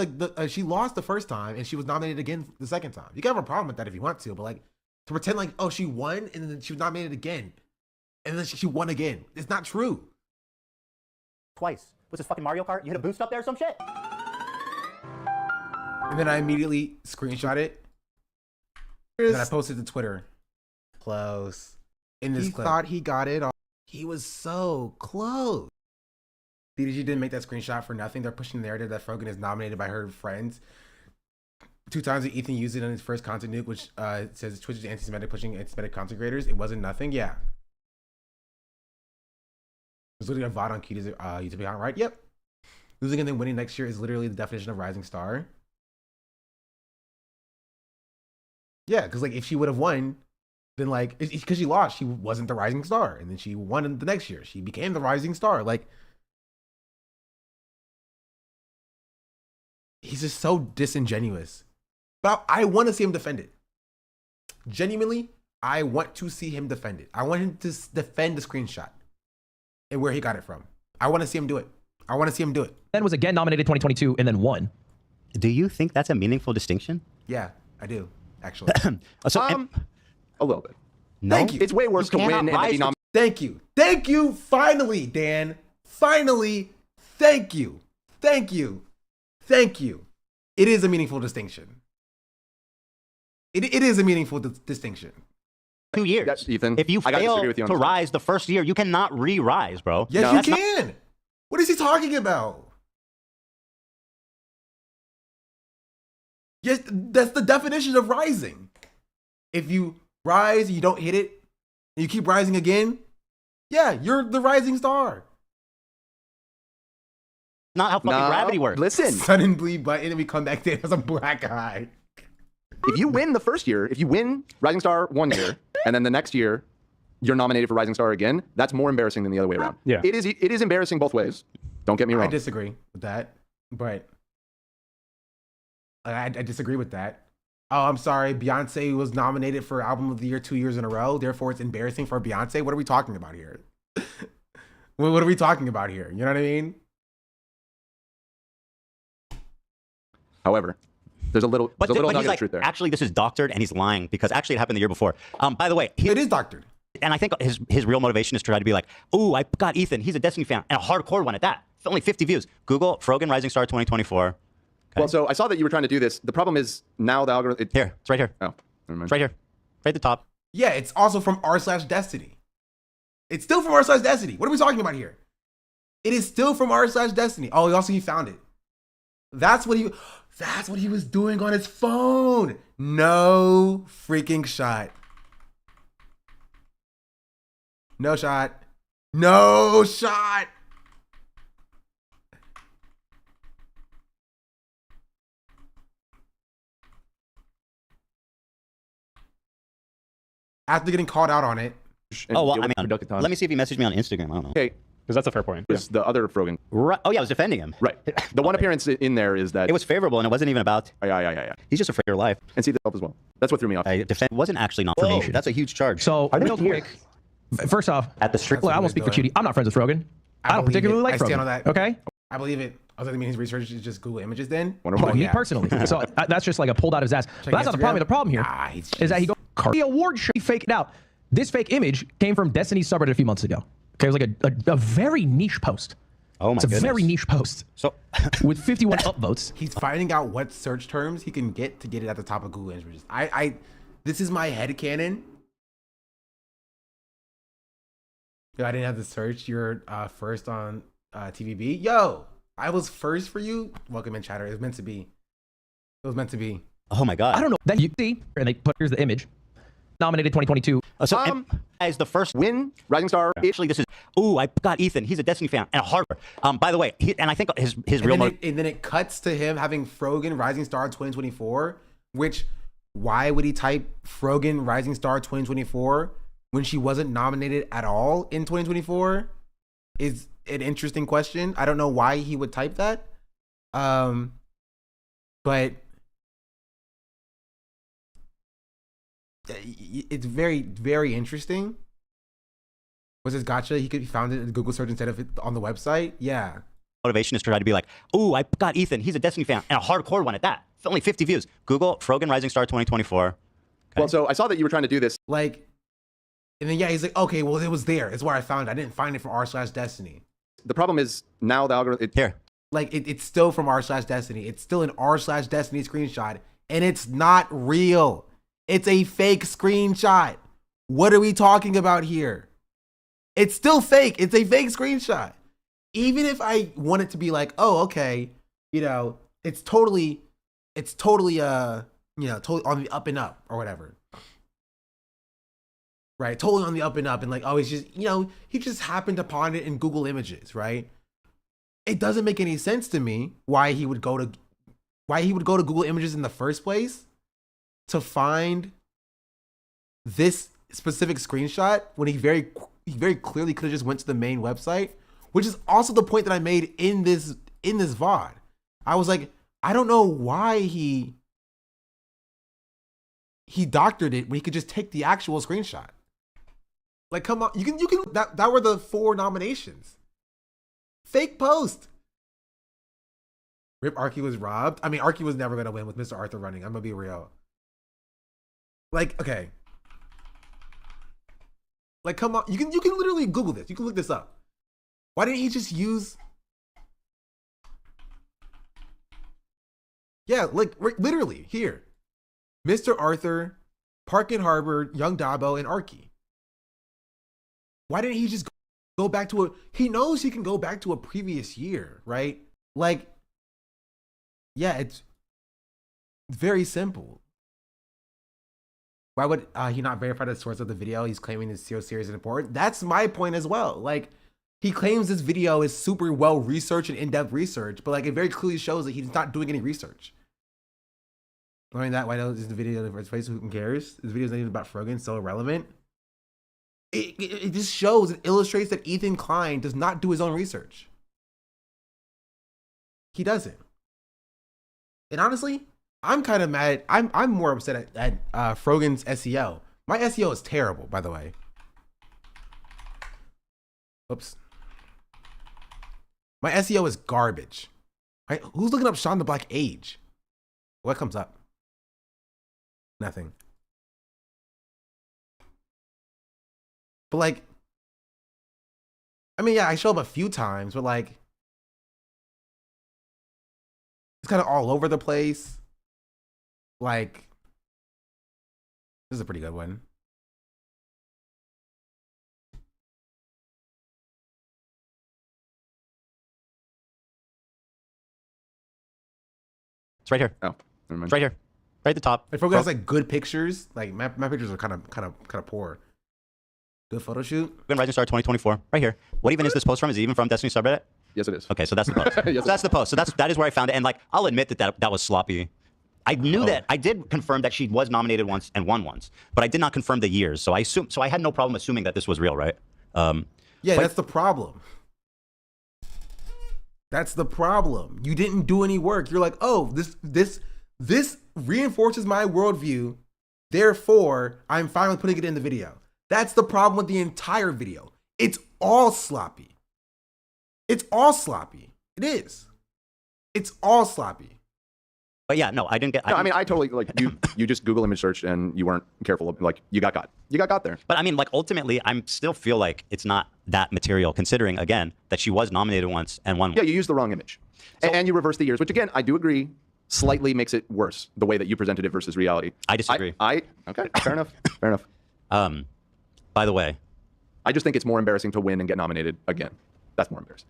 she lost the first time and she was nominated again the second time. You can have a problem with that if you want to, but like to pretend like, oh, she won and then she was nominated again and then she won again. It's not true. Twice. Was this fucking Mario Kart? You hit a boost up there or some shit? And then I immediately screenshot it. And then I posted to Twitter. Close. In this clip. Thought he got it all. He was so close. DDG didn't make that screenshot for nothing. They're pushing the narrative that Frogan is nominated by her friends. 2 times that Ethan used it on his first content nuke, which says Twitch is anti-Semitic, pushing anti-Semitic content creators. It wasn't nothing. Yeah. There's literally a VOD on YouTube account, right? Yep. Losing and then winning next year is literally the definition of Rising Star. Yeah, because like if she would have won, then like because she lost, she wasn't the Rising Star, and then she won the next year. She became the Rising Star. Like he's just so disingenuous. But I want to see him defend it. Genuinely, I want to see him defend it. I want him to defend the screenshot and where he got it from. I want to see him do it. Then was again nominated 2022 and then won. Do you think that's a meaningful distinction? Yeah, I do, actually. A little bit. No? Thank you. It's way worse to win and be nominated. Thank you. Thank you. Finally, Dan. Finally. Thank you. Thank you. Thank you. It is a meaningful distinction. It is a meaningful distinction. 2 years. Yes, Ethan. If you fail to rise the first year, you cannot re-rise, bro. Yes, you can. What is he talking about? Yes, that's the definition of rising. If you rise, you don't hit it, and you keep rising again, yeah, you're the Rising Star. Not how fucking gravity works. Listen. Suddenly, button, and we come back there as a black eye. If you win the first year, if you win Rising Star 1 year, and then the next year you're nominated for Rising Star again, that's more embarrassing than the other way around. Yeah. It is embarrassing both ways. Don't get me wrong. I disagree with that, but I disagree with that. Oh, I'm sorry. Beyonce was nominated for Album of the Year 2 years in a row. Therefore, it's embarrassing for Beyonce. What are we talking about here? What are we talking about here? You know what I mean? However, there's a little nugget he's of truth there. Actually, this is doctored, and he's lying because actually it happened the year before. By the way, it is doctored. And I think his real motivation is to try to be like, ooh, I got Ethan. He's a Destiny fan, and a hardcore one at that. It's only 50 views. Google Frogan Rising Star 2024. Okay. Well, so I saw that you were trying to do this. The problem is now the algorithm. Here, it's right here. Oh, never mind. It's right here, right at the top. Yeah, it's also from r/Destiny. It's still from r/Destiny. What are we talking about here? It is still from r/Destiny. Oh, also he found it. That's what he was doing on his phone. No freaking shot. No shot. No shot. After getting called out on it. Oh, well, I mean, let me see if he messaged me on Instagram. I don't know. Okay. Because that's a fair point. It was the other Frogan. Right. Oh, yeah, I was defending him. Right. The one appearance in there is that... It was favorable, and it wasn't even about... Yeah. He's just afraid of your life. And see the help as well. That's what threw me off. Defend wasn't actually non-information. That's a huge charge. So, real quick, first off, at the street, look, I won't speak for Cutie. I'm not friends with Frogan. I don't particularly like Frogan. I stand on that. Okay? I believe it. I was mean his research is just Google Images then? Well, me personally. So that's just like a pulled out of his ass. But that's not the problem. The problem here is that he goes, the award show, he faked it out. This fake image came from Destiny's subreddit a few months ago. Okay, it was like a very niche post. Oh my goodness. It's a very niche post. So with 51 upvotes. He's finding out what search terms he can get to get it at the top of Google Images. This is my headcanon. Yo, I didn't have to search. You're first on TVB. Yo, I was first for you. Welcome in, chatter. It was meant to be. It was meant to be. Oh my God. I don't know. Then you see, and they put, here's the image. Nominated 2022. As the first win, Rising Star. Actually, this is. Ooh, I got Ethan. He's a Destiny fan and a hardcore. By the way, and I think his real. And then it cuts to him having Frogan Rising Star 2024. Which, why would he type Frogan Rising Star 2024 when she wasn't nominated at all in 2024? Is an interesting question. I don't know why he would type that. But it's very, very interesting. Was this gotcha? He found it in Google search instead of it on the website. Yeah. Motivation is to try to be like, ooh, I got Ethan. He's a Destiny fan and a hardcore one at that. It's only 50 views. Google Frogan Rising Star 2024. Okay. Well, so I saw that you were trying to do this. Like, and then yeah, he's like, okay, well, it was there. It's where I found it. I didn't find it from r/Destiny. The problem is now the algorithm. Here. Like it's still from r/Destiny. It's still an r/Destiny screenshot, and it's not real. It's a fake screenshot. What are we talking about here? It's still fake. It's a fake screenshot. Even if I want it to be like, oh, okay, you know, it's totally, totally on the up and up or whatever. Right? Totally on the up and up, and like, oh, he's just, he just happened upon it in Google Images, right? It doesn't make any sense to me why he would go to Google Images in the first place to find this specific screenshot when he very clearly could have just went to the main website, which is also the point that I made in this VOD. I was like, I don't know why he doctored it when he could just take the actual screenshot. Like, come on, you can that were the 4 nominations. Fake post. Rip Arky was robbed. I mean, Arky was never gonna win with Mr. Arthur running. I'm gonna be real. Like, okay. Like, come on. You can literally Google this. You can look this up. Why didn't he just use? Yeah, like literally here, Mr. Arthur, Park and Harbor, Young Dabo, and Arky. Why didn't he just go back to he knows he can go back to a previous year, right? Like, yeah, it's very simple. Why would he not verify the source of the video? He's claiming it's so serious and important. That's my point as well. Like, he claims this video is super well researched and in-depth research, but like it very clearly shows that he's not doing any research. Knowing that, why is the video in the first place? Who cares? This video is not even about Frogan, so irrelevant. It just shows, it illustrates that Ethan Klein does not do his own research. He doesn't. And honestly, I'm kind of mad. I'm more upset at Frogan's SEO. My SEO is terrible, by the way. Oops. My SEO is garbage. Right? Who's looking up Sean the Black age? What comes up? Nothing. But like, I mean, yeah, I show up a few times, but like, it's kind of all over the place. Like, this is a pretty good one. It's right here. Oh, never mind. It's right here, right at the top. If Frogan has like good pictures, like my pictures are kind of poor. Good photo shoot. Rising Star 2024, right here. What even is this post from? Is it even from Destiny subreddit? Yes, it is. Okay, so that's the post. Yes, so that's the post. So that is where I found it. And like, I'll admit that was sloppy. I knew that. I did confirm that she was nominated once and won once, but I did not confirm the years. So I had no problem assuming that this was real, right? Yeah, that's the problem. That's the problem. You didn't do any work. You're like, oh, this reinforces my worldview. Therefore, I'm fine with putting it in the video. That's the problem with the entire video. It's all sloppy. It's all sloppy. It is. It's all sloppy. But yeah, no, I didn't get. No, I mean, I totally like you just Google image search and you weren't careful. Like you got caught. You got there. But I mean, like ultimately, I still feel like it's not that material, considering again that she was nominated once and won. Yeah, you used the wrong image, and you reversed the years, which again, I do agree, slightly makes it worse the way that you presented it versus reality. I disagree. Okay, fair enough. Fair enough. By the way, I just think it's more embarrassing to win and get nominated again. That's more embarrassing.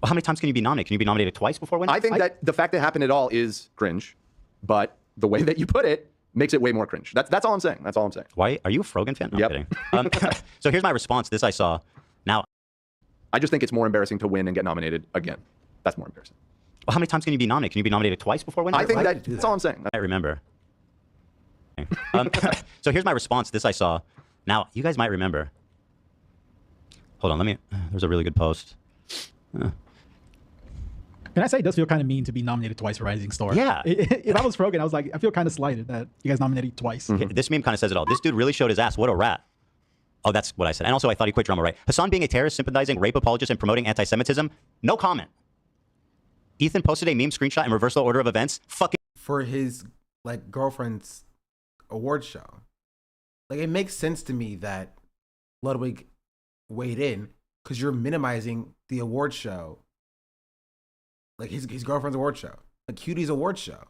Well, how many times can you be nominated? Can you be nominated twice before winning? I think that the fact that it happened at all is cringe, but the way that you put it makes it way more cringe. That's all I'm saying. That's all I'm saying. Why are you a Frogan fan? No, Yep. I'm kidding. So here's my response. This I saw. Now, I just think it's more embarrassing to win and get nominated again. That's more embarrassing. well, how many times can you be nominated? Can you be nominated twice before winning? I think that's all I'm saying. I remember. So here's my response. This I saw. Now, you guys might remember. Hold on, let me. There's a really good post. Can I say it does feel kind of mean to be nominated twice for Rising Star? Yeah. If I was Frogan, I was like, I feel kind of slighted that you guys nominated twice. Okay, this meme kind of says it all. This dude really showed his ass. What a rat. Oh, that's what I said. And also, I thought he quit drama right. Hassan being a terrorist, sympathizing, rape apologist, and promoting anti-Semitism. No comment. Ethan posted a meme screenshot in reversal order of events. Fucking for his like girlfriend's award show. Like it makes sense to me that Ludwig weighed in because you're minimizing the award show. Like his girlfriend's award show. Like Cutie's award show.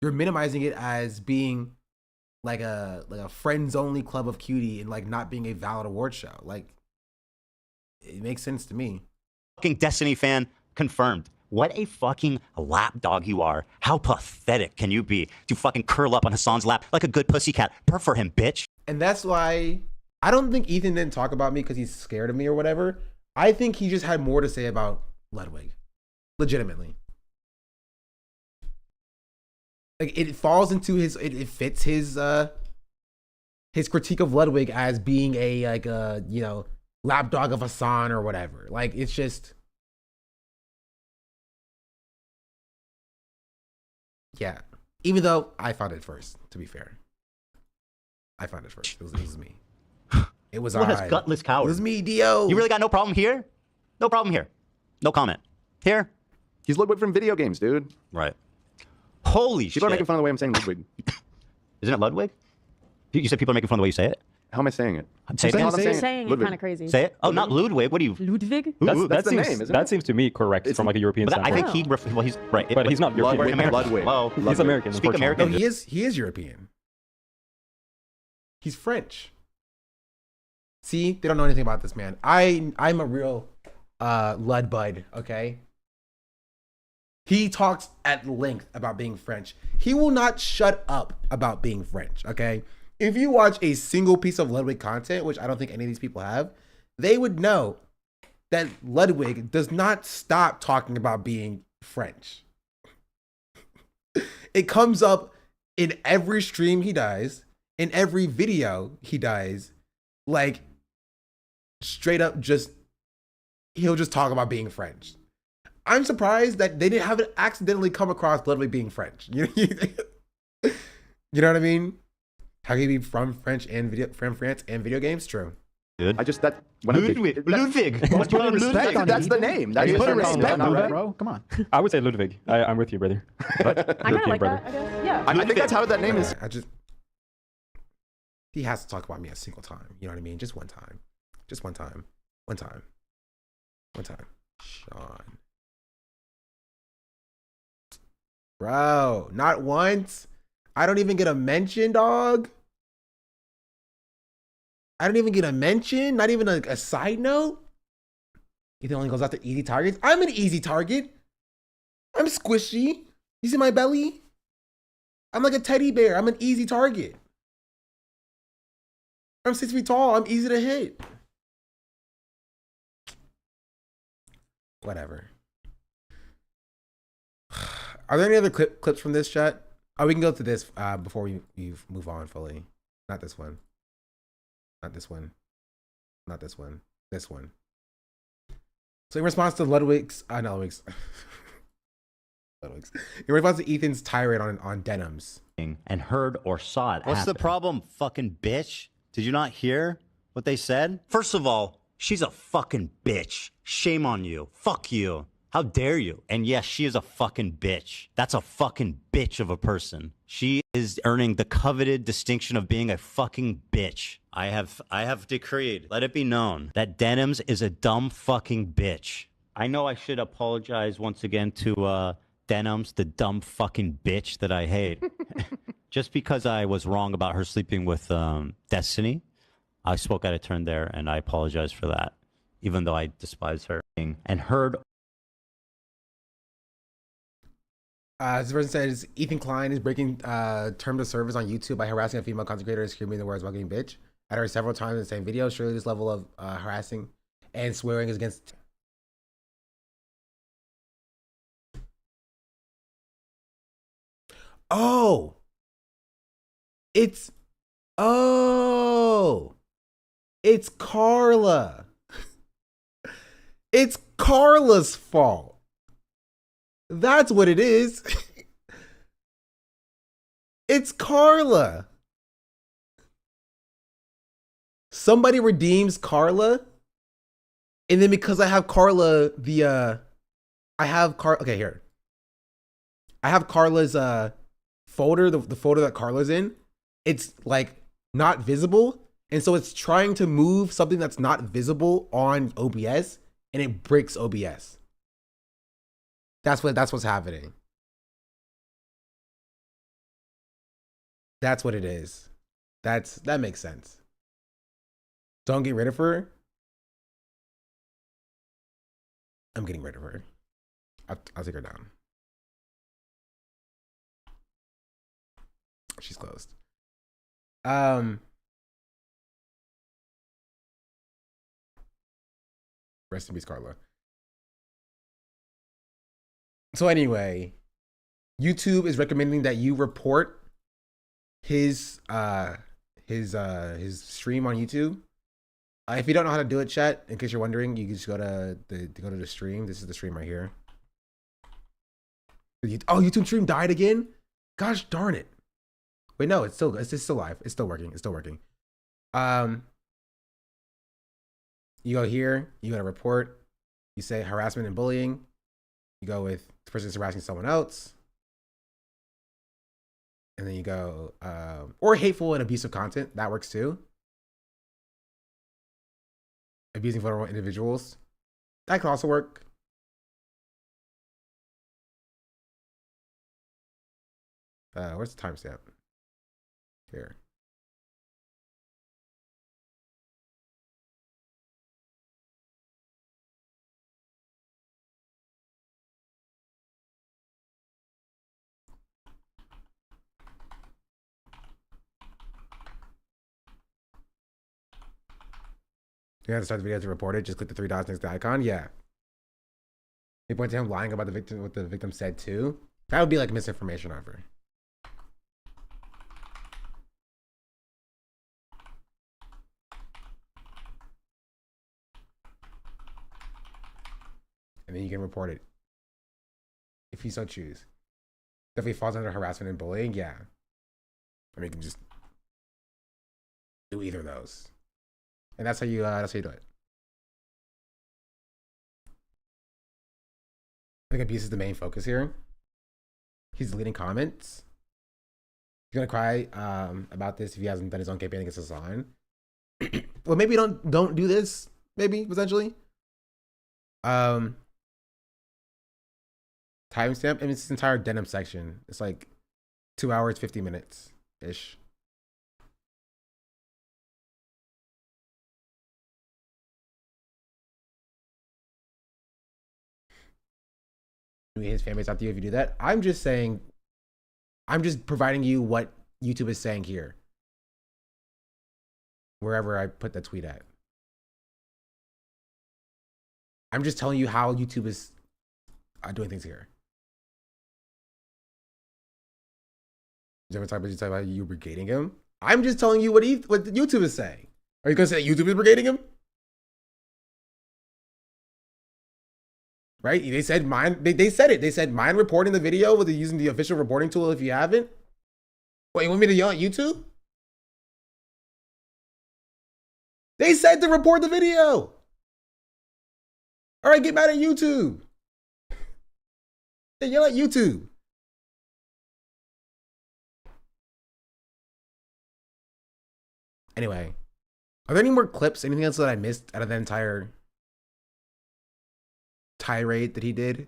You're minimizing it as being like a friends only club of Cutie and like not being a valid award show. Like it makes sense to me. fucking Destiny fan confirmed. What a fucking lapdog you are. How pathetic can you be to fucking curl up on Hassan's lap like a good pussycat? Purr for him, bitch. And that's why I don't think Ethan didn't talk about me because he's scared of me or whatever. I think he just had more to say about Ludwig. Legitimately. Like it falls into his, it fits his critique of Ludwig as being a, like a, you know, lapdog of Hassan or whatever. Like it's just, yeah. Even though I found it first, to be fair. I found it first. It was me. It was What I. a gutless coward. It was me, Dio. You really got no problem here? No problem here. No comment. Here? He's Ludwig from video games, dude. Right. Holy shit. People are making fun of the way I'm saying Ludwig. Isn't it Ludwig? You said people are making fun of the way you say it? How am I saying it? Say it. How again. am I You're saying it Ludwig. kind of crazy. Say it. Oh, not Ludwig. What do you? Ludwig? That's the seems, name, isn't that it? seems to me correct from like a European But I standpoint. think well, he's right. But he's not European. American. Ludwig. Hello. He's American. Speak unfortunately. American. No, he is European. He's French. See, they don't know anything about this man. I'm a real Lud bud, okay? He talks at length about being French. He will not shut up about being French, okay? If you watch a single piece of Ludwig content, which I don't think any of these people have, they would know that Ludwig does not stop talking about being French. It comes up in every stream he does, in every video he does, like straight up he'll just talk about being French. I'm surprised that they didn't have it accidentally come across Ludwig being French. You know what I mean? How can you be from France and video games? True. Good. I just that when Ludwig. Let's put respect on that's it. the name. That's That is put the respect name, on right? it, bro. Come on. I would say Ludwig. I'm with you, brother. I kind of like brother. that, I guess. Yeah. I think that's how that name is. He has to talk about me a single time. You know what I mean? Just one time. Just one time. One time. One time. Sean. Bro, not once. I don't even get a mention, dog. I don't even get a mention. Not even a side note. Ethan only goes after easy targets. I'm an easy target. I'm squishy. You see my belly? I'm like a teddy bear. I'm an easy target. I'm 6 feet tall. I'm easy to hit. Whatever. Are there any other clips from this chat? Oh, we can go to this before we move on fully. Not this one. Not this one. Not this one. This one. So in response to Ludwig's, not Ludwig's. Ludwig's. In response to Ethan's tirade on denims. And heard or saw it. What's What's the problem, fucking bitch? Did you not hear what they said? First of all, she's a fucking bitch. Shame on you. Fuck you. How dare you? And yes, she is a fucking bitch. That's a fucking bitch of a person. She is earning the coveted distinction of being a fucking bitch. I have decreed, let it be known, that Denims is a dumb fucking bitch. I know I should apologize once again to Denims, the dumb fucking bitch that I hate. Just because I was wrong about her sleeping with Destiny, I spoke out of turn there, and I apologize for that, even though I despise her. And heard This person says Ethan Klein is breaking terms of service on YouTube by harassing a female content creator and screaming the words "fucking bitch" at her several times in the same video. Surely this level of harassing and swearing is against. Oh, it's it's Carla. It's Carla's fault. That's what it is. It's Carla. Somebody redeems Carla, and then because I have Carla, okay, here. I have Carla's folder, the folder that Carla's in. It's like not visible, and so it's trying to move something that's not visible on OBS, and it breaks OBS. That's what's happening. That's what it is. That makes sense. Don't get rid of her. I'm getting rid of her. I'll take her down. She's closed. Rest in peace, Carla. So anyway, YouTube is recommending that you report his stream on YouTube. If you don't know how to do it, chat, in case you're wondering, you can just go to the stream. This is the stream right here. Oh, YouTube stream died again? Gosh darn it. Wait, no, it's still live. It's still working. It's still working. You go here, you go to report, you say harassment and bullying. You go with the person is harassing someone else. And then you go, or hateful and abusive content, that works too. Abusing vulnerable individuals, that can also work. Where's the timestamp? Here. You have to start the video to report it. Just click the 3 dots next to the icon. Yeah. They point to him lying about the victim, what the victim said too. That would be like misinformation, however. And then you can report it if you so choose. Definitely falls under harassment and bullying. Yeah. I mean, you can just do either of those. And that's how you do it. I think abuse is the main focus here. He's deleting comments. He's gonna cry about this if he hasn't done his own campaign against Hassan. Well, maybe don't do this. Maybe potentially. Timestamp. I mean, it's this entire denim section. It's like 2 hours, 50 minutes ish. His fan base out to you if you do that. I'm just saying, I'm just providing you what YouTube is saying here. Wherever I put that tweet at. I'm just telling you how YouTube is doing things here. Is everyone talking about you brigading him? I'm just telling you what YouTube is saying. Are you gonna say YouTube is brigading him? Right? They said mine. They said it. They said mine reporting the video with using the official reporting tool. If you haven't, wait, you want me to yell at YouTube? They said to report the video. All right, get mad at YouTube. They yell at YouTube. Anyway, are there any more clips? Anything else that I missed out of the entire tirade that he did?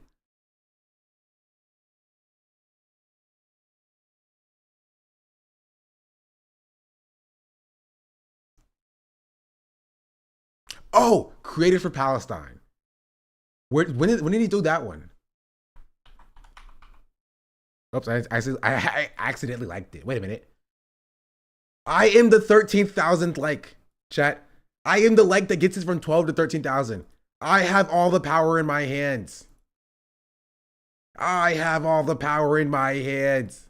Oh, created for Palestine. When did he do that one? Oops, I accidentally liked it. Wait a minute. I am the 13,000th like, chat. I am the like that gets us from 12 to 13,000. I have all the power in my hands. I have all the power in my hands.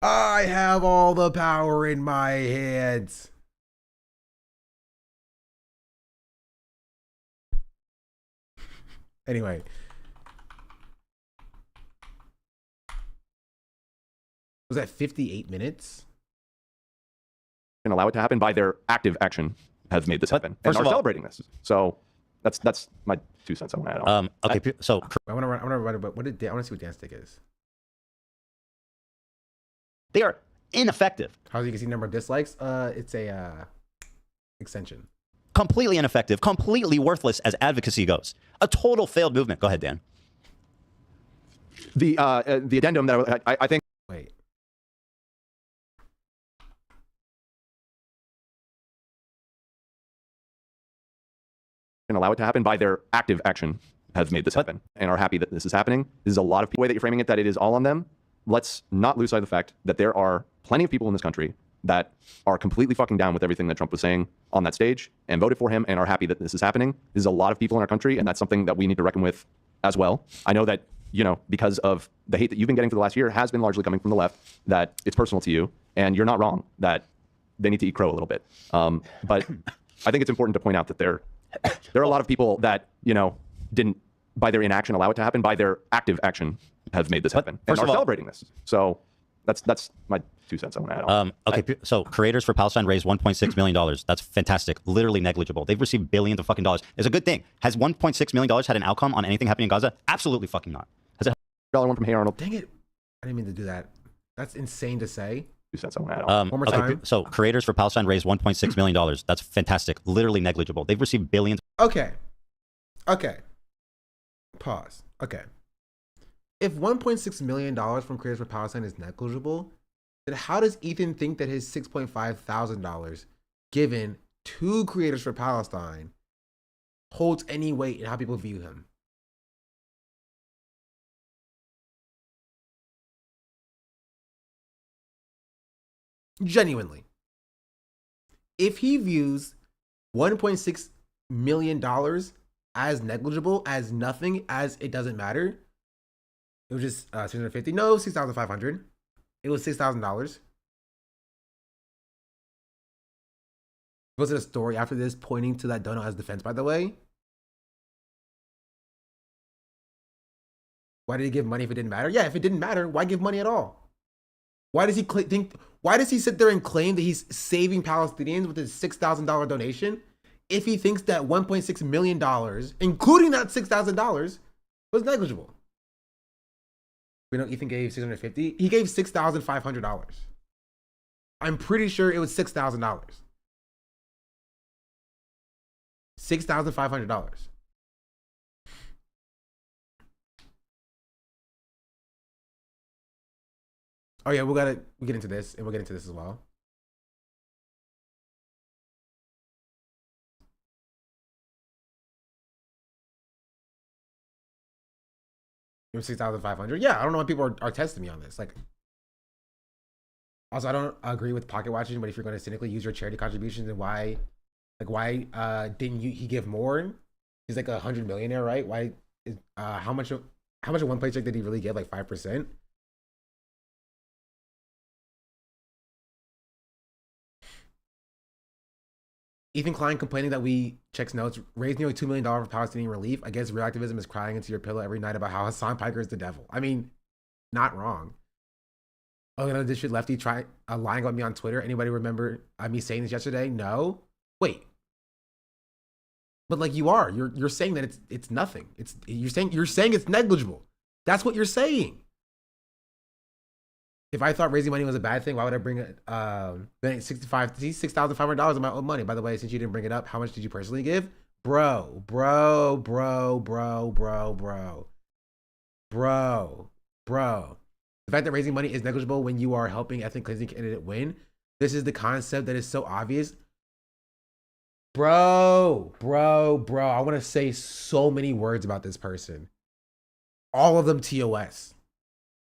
I have all the power in my hands. Anyway. Was that 58 minutes? And allow it to happen by their active action have made this happen and first are of all- celebrating this. So that's my 2 cents I want to add on. Okay, so I want to run about what did I want to see what dance stick is. they are ineffective. How you can see number of dislikes? It's a extension. Completely ineffective, completely worthless as advocacy goes. A total failed movement. Go ahead, Dan. The addendum that I think. Wait. And allow it to happen by their active action have made this happen and are happy that this is happening. This is a lot of people, the way that you're framing it, that it is all on them. Let's not lose sight of the fact that there are plenty of people in this country that are completely fucking down with everything that Trump was saying on that stage and voted for him and are happy that this is happening. This is a lot of people in our country, and that's something that we need to reckon with as well. I know that, you know, because of the hate that you've been getting for the last year has been largely coming from the left, that it's personal to you, and you're not wrong that they need to eat crow a little bit. But I think it's important to point out that there are a lot of people that, you know, didn't, by their inaction, allow it to happen, by their active action have made this happen and are celebrating this. So that's my 2 cents I want to add on. Okay, so creators for Palestine raised $1.6 million. That's fantastic. Literally negligible. They've received billions of fucking dollars. It's a good thing. Has $1.6 million had an outcome on anything happening in Gaza? Absolutely fucking not. Has it? $1 from Hey Arnold. Dang it. I didn't mean to do that. That's insane to say. 2 cents I want to add on. One more time. So creators for Palestine raised $1.6 million. That's fantastic. Literally negligible. They've received billions. Okay. Pause. Okay. If $1.6 million from Creators for Palestine is negligible, then how does Ethan think that his $6.5 thousand given to Creators for Palestine holds any weight in how people view him? Genuinely. If he views $1.6 million as negligible, as nothing, as it doesn't matter, it was just 650. No, 6,500. It was $6,000. Posted a story after this pointing to that donut as defense, by the way. Why did he give money if it didn't matter? Yeah, if it didn't matter, why give money at all? Why does he think? Why does he sit there and claim that he's saving Palestinians with his $6,000 donation if he thinks that $1.6 million, including that $6,000, was negligible? We know Ethan gave $650. He gave $6,500. I'm pretty sure it was $6,000. $6,500. Oh yeah, we'll get into this, and we'll get into this as well. It was 6,500. Yeah, I don't know why people are testing me on this. Like, also, I don't agree with pocket watching, but if you're going to cynically use your charity contributions, and why didn't he give more? He's like 100 millionaire, right? Why is how much of one paycheck did he really give? Like 5%? Ethan Klein complaining that we, checks notes, raised nearly $2 million for Palestinian relief. I guess real activism is crying into your pillow every night about how Hassan Piker is the devil. I mean, not wrong. Oh, you know, this shit lefty lying about me on Twitter. Anybody remember me saying this yesterday? No? Wait. But like you are. You're saying that it's nothing. You're saying it's negligible. That's what you're saying. If I thought raising money was a bad thing, why would I bring it? $6,500 of my own money. By the way, since you didn't bring it up, how much did you personally give? Bro. The fact that raising money is negligible when you are helping ethnic cleansing candidate win. This is the concept that is so obvious. Bro. I want to say so many words about this person. All of them TOS.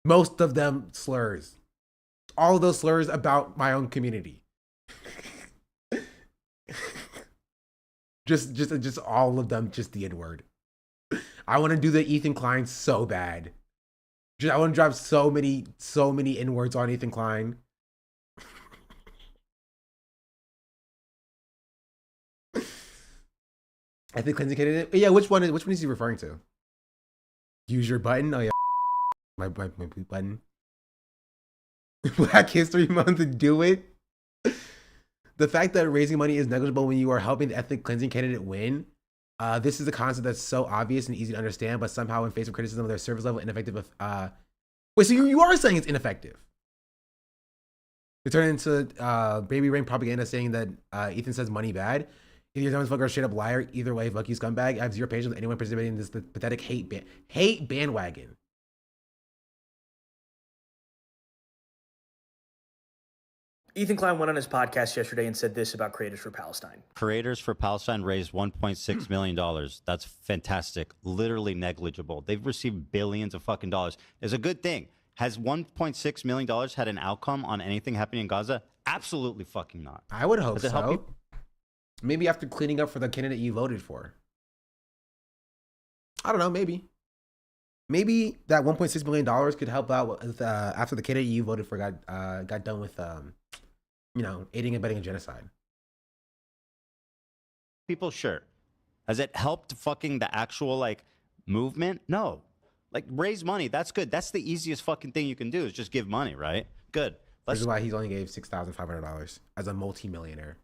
Most of them slurs. All of those slurs about my own community. just all of them, just the N-word. I want to do the Ethan Klein so bad. I want to drop so many N-words on Ethan Klein. I think cleansing candidate. Yeah, which one is he referring to? Use your button. Oh yeah, my button. Black History Month to do it. The fact that raising money is negligible when you are helping the ethnic cleansing candidate win. This is a concept that's so obvious and easy to understand, but somehow when faced with criticism of their service level, ineffective. Wait, so you are saying it's ineffective? You turn into Baby Rain propaganda saying that Ethan says money bad. Either you're dumb as fuck or a straight up liar. Either way, fuck you, scumbag. I have zero patience with anyone participating in this pathetic hate bandwagon. Ethan Klein went on his podcast yesterday and said this about Creators for Palestine. Creators for Palestine raised $1.6 million. That's fantastic. Literally negligible. They've received billions of fucking dollars. It's a good thing. Has $1.6 million had an outcome on anything happening in Gaza? Absolutely fucking not. I would hope Does it help so. you? Maybe after cleaning up for the candidate you voted for. I don't know, maybe. Maybe that $1.6 million could help out with, after the candidate you voted for got done with, aiding and abetting a genocide. People, sure. Has it helped fucking the actual, movement? No. Raise money. That's good. That's the easiest fucking thing you can do is just give money, right? Good. This is why he's only gave $6,500 as a multimillionaire.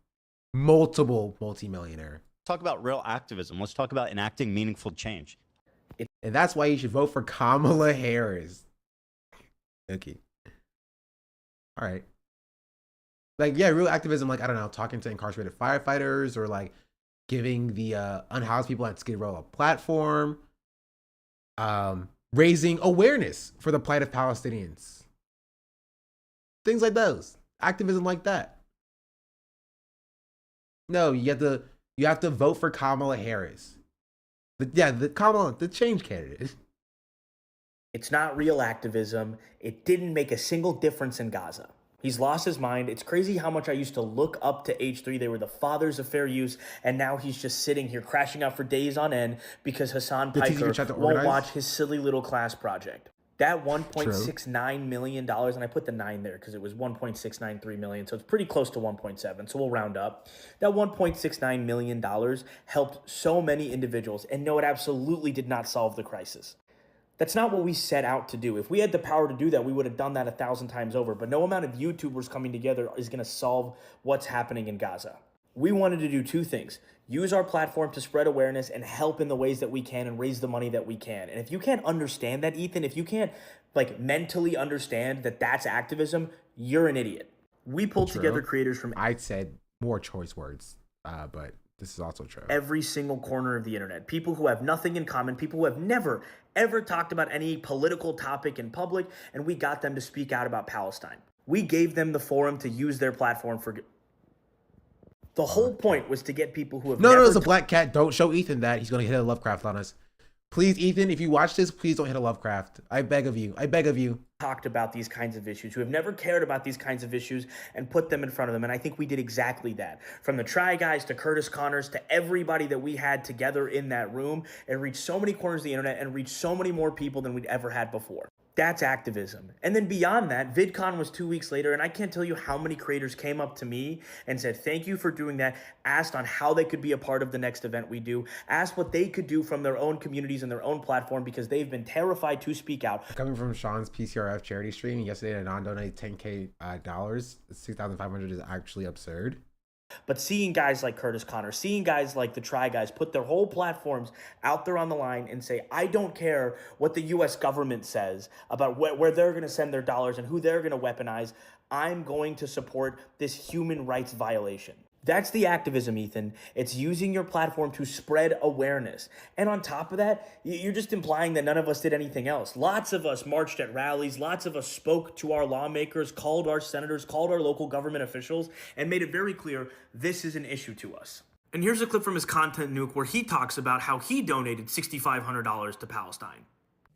Multiple multimillionaire. Talk about real activism. Let's talk about enacting meaningful change. And that's why you should vote for Kamala Harris. Okay. All right. Real activism, I don't know, talking to incarcerated firefighters or giving the unhoused people at Skid Row a platform. Raising awareness for the plight of Palestinians. Things like those. Activism like that. No, you have to vote for Kamala Harris. The change candidate. It's not real activism. It didn't make a single difference in Gaza. He's lost his mind. It's crazy how much I used to look up to H3. They were the fathers of fair use, and now he's just sitting here crashing out for days on end because Hassan Piker won't watch his silly little class project. That $1.69 million, and I put the 9 there because it was 1.693 million, so it's pretty close to 1.7, so we'll round up. That $1.69 million helped so many individuals, and no, it absolutely did not solve the crisis. That's not what we set out to do. If we had the power to do that, we would have done that 1,000 times over, but no amount of YouTubers coming together is going to solve what's happening in Gaza. We wanted to do two things. Use our platform to spread awareness and help in the ways that we can and raise the money that we can. And if you can't understand that, Ethan, if you can't mentally understand that that's activism, you're an idiot. We pulled together creators from... I said more choice words, but this is also true. Every single corner of the internet. People who have nothing in common, people who have never, ever talked about any political topic in public, and we got them to speak out about Palestine. We gave them the forum to use their platform for... The whole point was to get people who have No, it's a black cat. Don't show Ethan that. He's going to hit a Lovecraft on us. Please, Ethan, if you watch this, please don't hit a Lovecraft. I beg of you. Talked about these kinds of issues, who have never cared about these kinds of issues and put them in front of them. And I think we did exactly that. From the Try Guys to Curtis Connors to everybody that we had together in that room, and reached so many corners of the internet and reached so many more people than we'd ever had before. That's activism. And then beyond that, VidCon was 2 weeks later, and I can't tell you how many creators came up to me and said, thank you for doing that, asked on how they could be a part of the next event we do, asked what they could do from their own communities and their own platform because they've been terrified to speak out. Coming from Sean's PCRF charity stream yesterday, a non-donated $10K, $6,500 is actually absurd. But seeing guys like Curtis Connor, seeing guys like the Try Guys put their whole platforms out there on the line and say, I don't care what the U.S. government says about where they're going to send their dollars and who they're going to weaponize. I'm going to support this human rights violation. That's the activism, Ethan. It's using your platform to spread awareness. And on top of that, you're just implying that none of us did anything else. Lots of us marched at rallies. Lots of us spoke to our lawmakers, called our senators, called our local government officials, and made it very clear this is an issue to us. And here's a clip from his content nuke where he talks about how he donated $6,500 to Palestine.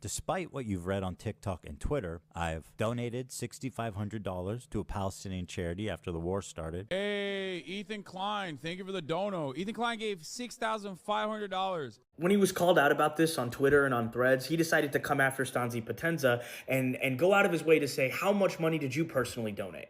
Despite what you've read on TikTok and Twitter, I've donated $6,500 to a Palestinian charity after the war started. Hey, Ethan Klein, thank you for the dono. Ethan Klein gave $6,500. When he was called out about this on Twitter and on Threads, he decided to come after Stanzi Potenza and go out of his way to say, how much money did you personally donate?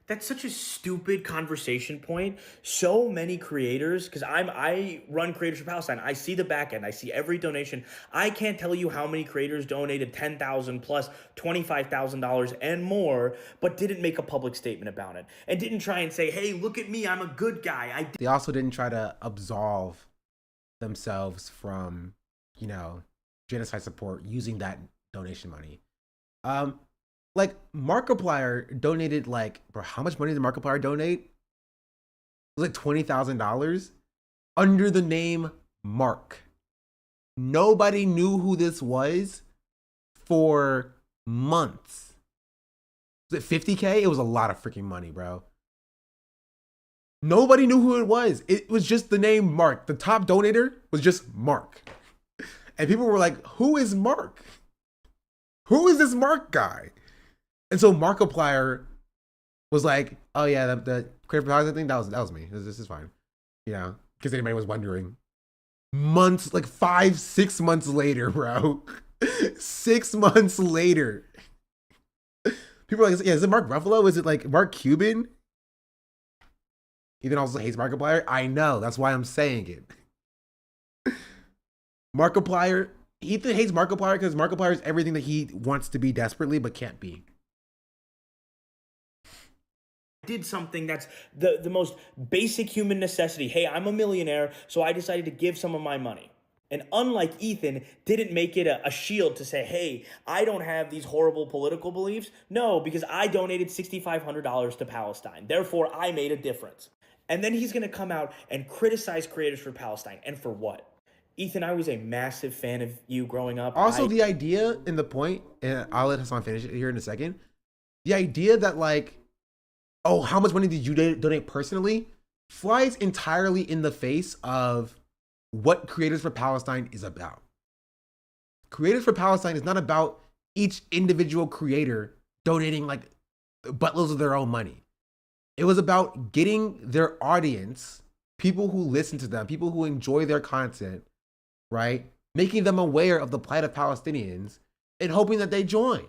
That's such a stupid conversation point. So many creators, because I run Creators for Palestine. I see the back end. I see every donation. I can't tell you how many creators donated $10,000 plus $25,000 and more, but didn't make a public statement about it and didn't try and say, "Hey, look at me, I'm a good guy." They also didn't try to absolve themselves from, you know, genocide support using that donation money. Like Markiplier donated bro, how much money did Markiplier donate? It was like $20,000 under the name Mark. Nobody knew who this was for months. Was it 50K? It was a lot of freaking money, bro. Nobody knew who it was. It was just the name Mark. The top donator was just Mark. And people were like, who is Mark? Who is this Mark guy? And so Markiplier was like, oh yeah, the Creative Housing thing, that was me. This is fine. You know, because anybody was wondering. Months, like 5-6 months later, bro. 6 months later. People are like, yeah, is it Mark Ruffalo? Is it like Mark Cuban? Ethan also hates Markiplier. I know, that's why I'm saying it. Markiplier, Ethan hates Markiplier because Markiplier is everything that he wants to be desperately but can't be. Did something that's the most basic human necessity. Hey, I'm a millionaire, so I decided to give some of my money. And unlike Ethan, didn't make it a shield to say, hey, I don't have these horrible political beliefs. No, because I donated $6,500 to Palestine. Therefore, I made a difference. And then he's going to come out and criticize Creators for Palestine. And for what? Ethan, I was a massive fan of you growing up. Also, the idea and the point, and I'll let Hassan finish it here in a second. The idea that oh, how much money did you donate personally flies entirely in the face of what Creators for Palestine is about. Creators for Palestine is not about each individual creator donating buttloads of their own money. It was about getting their audience, people who listen to them, people who enjoy their content, right? Making them aware of the plight of Palestinians and hoping that they join,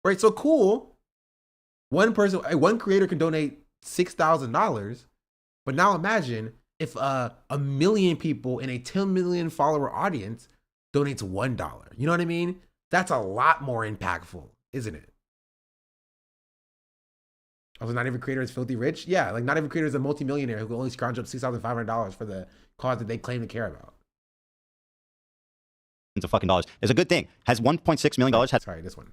right? So cool. One creator can donate $6,000, but now imagine if a million people in a 10 million follower audience donates $1. You know what I mean? That's a lot more impactful, isn't it? Also, not every creator is filthy rich. Yeah, not every creator is a multimillionaire who can only scrounge up $6,500 for the cause that they claim to care about. Of fucking dollars. It's a good thing. Has $1.6 million. Sorry, this one.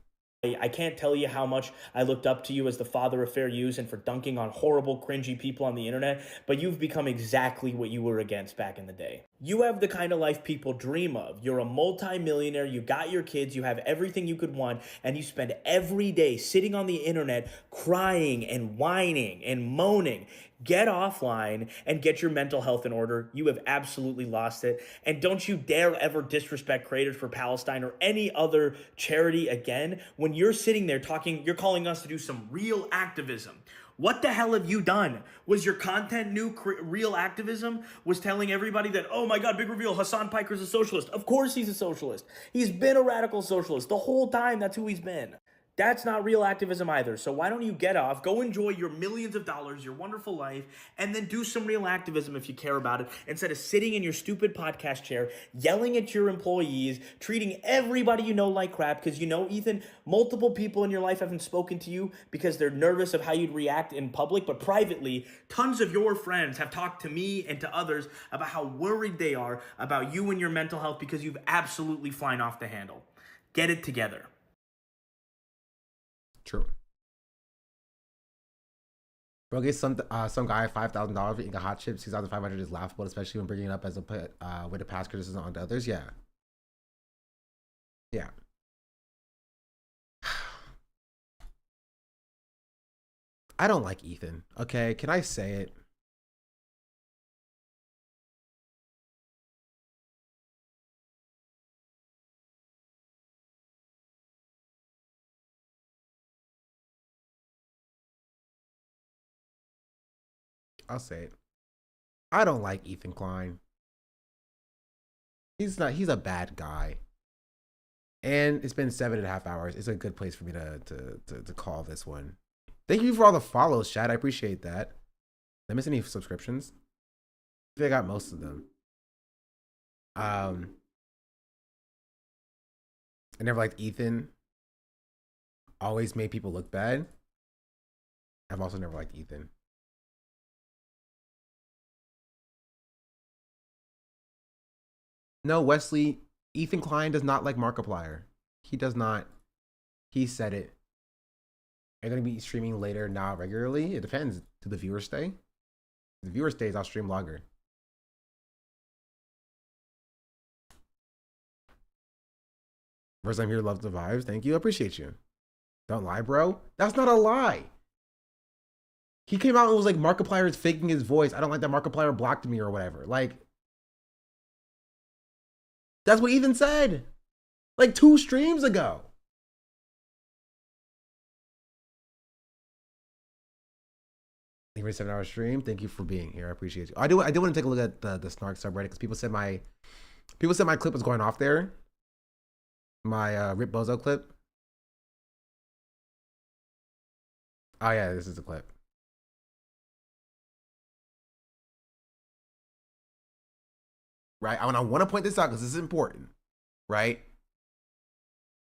I can't tell you how much I looked up to you as the father of fair use and for dunking on horrible, cringy people on the internet, but you've become exactly what you were against back in the day. You have the kind of life people dream of. You're a multi-millionaire, you got your kids, you have everything you could want, and you spend every day sitting on the internet crying and whining and moaning. Get offline and get your mental health in order. You have absolutely lost it. And don't you dare ever disrespect Creators for Palestine or any other charity again. When you're sitting there talking, you're calling us to do some real activism. What the hell have you done? Was your content new real activism? Was telling everybody that, oh my God, big reveal, Hassan Piker's a socialist. Of course he's a socialist. He's been a radical socialist the whole time. That's who he's been. That's not real activism either. So why don't you get off, go enjoy your millions of dollars, your wonderful life, and then do some real activism if you care about it, instead of sitting in your stupid podcast chair, yelling at your employees, treating everybody you know like crap, because you know, Ethan, multiple people in your life haven't spoken to you because they're nervous of how you'd react in public, but privately, tons of your friends have talked to me and to others about how worried they are about you and your mental health because you've absolutely flying off the handle. Get it together. True. Bro gave some guy $5,000 for eating a hot chip. $6,500 is laughable, especially when bringing it up as a way to pass criticism onto others. Yeah. Yeah. I don't like Ethan. Okay, can I say it? I'll say it. I don't like Ethan Klein. He's a bad guy. And it's been 7.5 hours. It's a good place for me to call this one. Thank you for all the follows, chat. I appreciate that. Did I miss any subscriptions? I think I got most of them. I never liked Ethan. Always made people look bad. I've also never liked Ethan. No, Wesley, Ethan Klein does not like Markiplier. He does not. He said it. Are you going to be streaming later now regularly? It depends. Do the viewers stay? If the viewers stays, I'll stream longer. First time here, love the vibes. Thank you. I appreciate you. Don't lie, bro. That's not a lie. He came out and was like, Markiplier is faking his voice. I don't like that Markiplier blocked me or whatever. Like, that's what Ethan said. Like 2 streams ago. Thank you for a 7-hour stream. Thank you for being here. I appreciate you. I do want to take a look at the Snark subreddit because people said my clip was going off there. My Rip Bozo clip. Oh yeah, this is the clip. Right? I want to point this out because this is important. Right?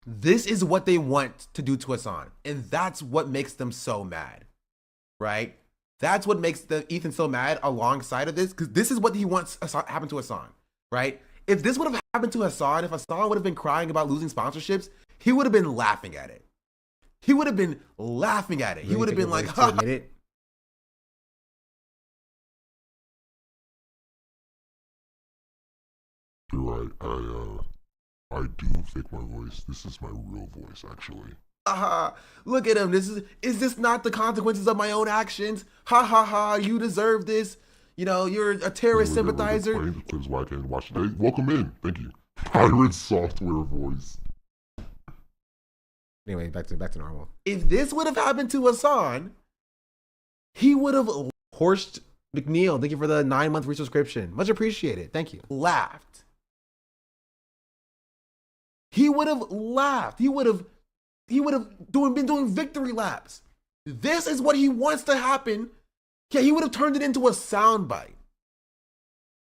This is what they want to do to Hassan. And that's what makes them so mad. Right? That's what makes Ethan so mad alongside of this. Because this is what he wants happen to Hassan. Right? If this would have happened to Hassan, if Hassan would have been crying about losing sponsorships, he would have been laughing at it. He would have been laughing at it. He would have been like, ha. Admit it. You're right. I do fake my voice. This is my real voice, actually. Look at him. Is this not the consequences of my own actions? Ha ha ha. You deserve this. You know, you're a terrorist sympathizer. Playing the clips why I can't watch today. Welcome in. Thank you. Pirate software voice. Anyway, back to normal. If this would have happened to Hassan, he would have Horst McNeil. Thank you for the 9-month resubscription. Much appreciated. Thank you. Laughed. He would have laughed. He would have been doing victory laps. This is what he wants to happen. Yeah, he would have turned it into a soundbite.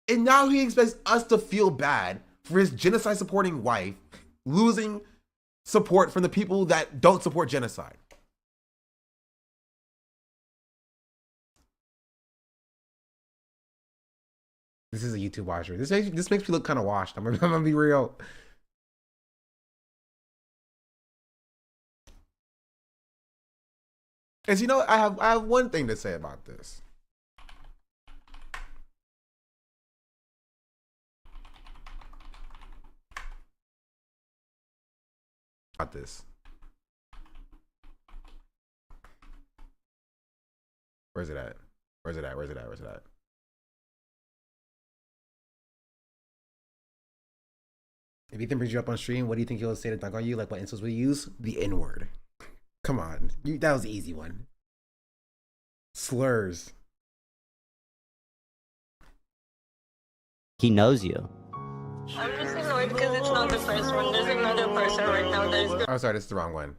And now he expects us to feel bad for his genocide supporting wife losing support from the people that don't support genocide. This is a YouTube watcher. This makes me look kind of washed. I'm gonna be real. And you know, I have one thing to say about this. About this. Where's it at? Where's it at? Where's it at? Where's it at? If Ethan brings you up on stream, what do you think he'll say to dunk on you? Like, what insults will you use? The N-word. Come on. That was the easy one. Slurs. He knows you. I'm just annoyed because it's not the first one. There's another person right now that is good. Oh, sorry, this is the wrong one.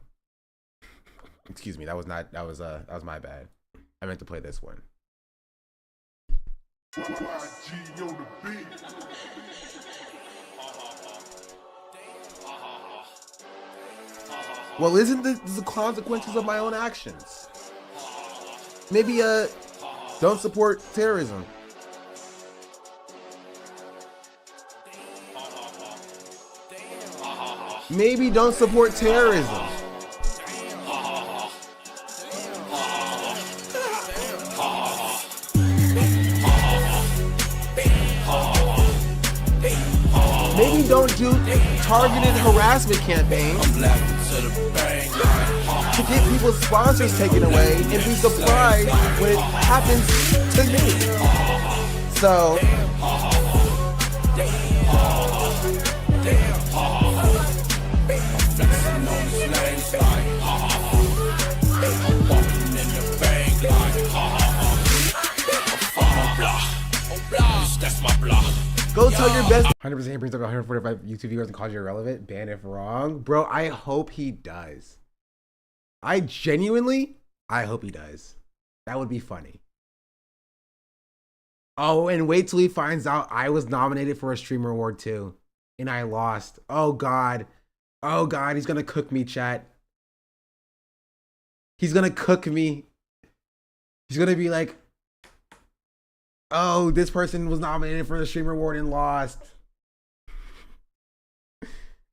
Excuse me, that was my bad. I meant to play this one. Well, isn't this the consequences of my own actions? Maybe don't support terrorism. Maybe don't support terrorism. Maybe don't do targeted harassment campaigns to get people's sponsors taken away and be surprised when it happens to me. So Go tell your best. 100% brings up 145 YouTube viewers and calls you irrelevant. Ban if wrong. Bro, I hope he does. I hope he does. That would be funny. Oh, and wait till he finds out I was nominated for a streamer award too. And I lost. Oh God. Oh God, he's gonna cook me, chat. He's gonna cook me. He's gonna be like, oh, this person was nominated for the streamer award and lost.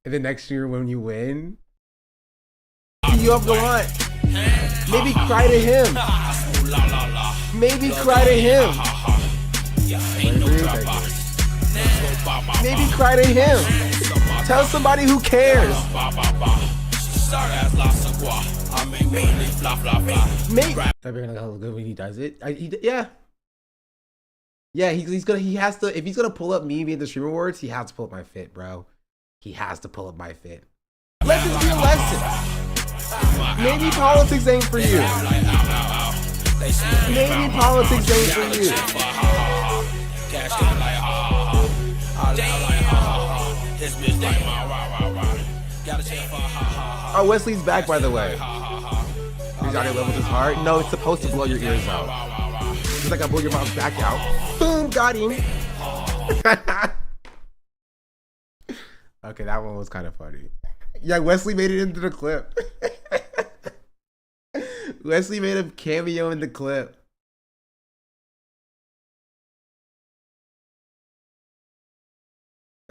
And then next year when you win, you up the line. Maybe cry to him. Maybe cry to him. Maybe cry to him. Tell somebody who cares. Maybe. How good when he does it. Yeah. Yeah, he has to, if he's gonna pull up me being the stream awards, he has to pull up my fit, bro. He has to pull up my fit. Let this be a lesson. Maybe politics ain't for you. Maybe politics ain't for you. Oh, Wesley's back, by the way. He's out here level his heart. No, it's supposed to blow your ears out. Just like I blow your mom's back out. Boom, got him. Okay, that one was kind of funny. Yeah, Wesley made it into the clip. Wesley made a cameo in the clip.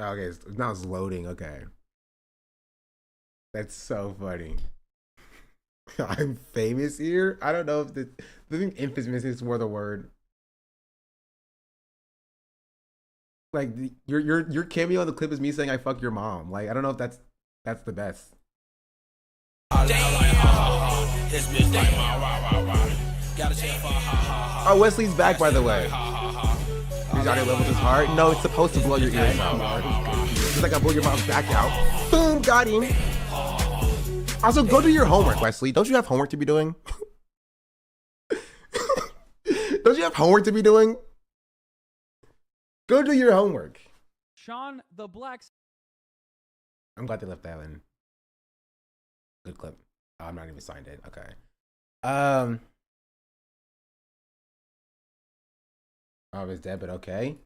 Okay, now it's loading. Okay. That's so funny. I'm famous here? I don't know if the I think infamous is more the word. Like your cameo in the clip is me saying I fuck your mom. Like I don't know if that's the best. Oh, Wesley's back, by the way. He's out here level his heart. No, it's supposed to blow your ears out. Just like I blow your mom's back out. Boom, got him. Also, go do your homework, Wesley. Don't you have homework to be doing? Don't you have homework to be doing? Go do your homework. Sean the Black. I'm glad they left that in. Good clip. Oh, I'm not even signed it. Okay. Oh, it's dead, but okay.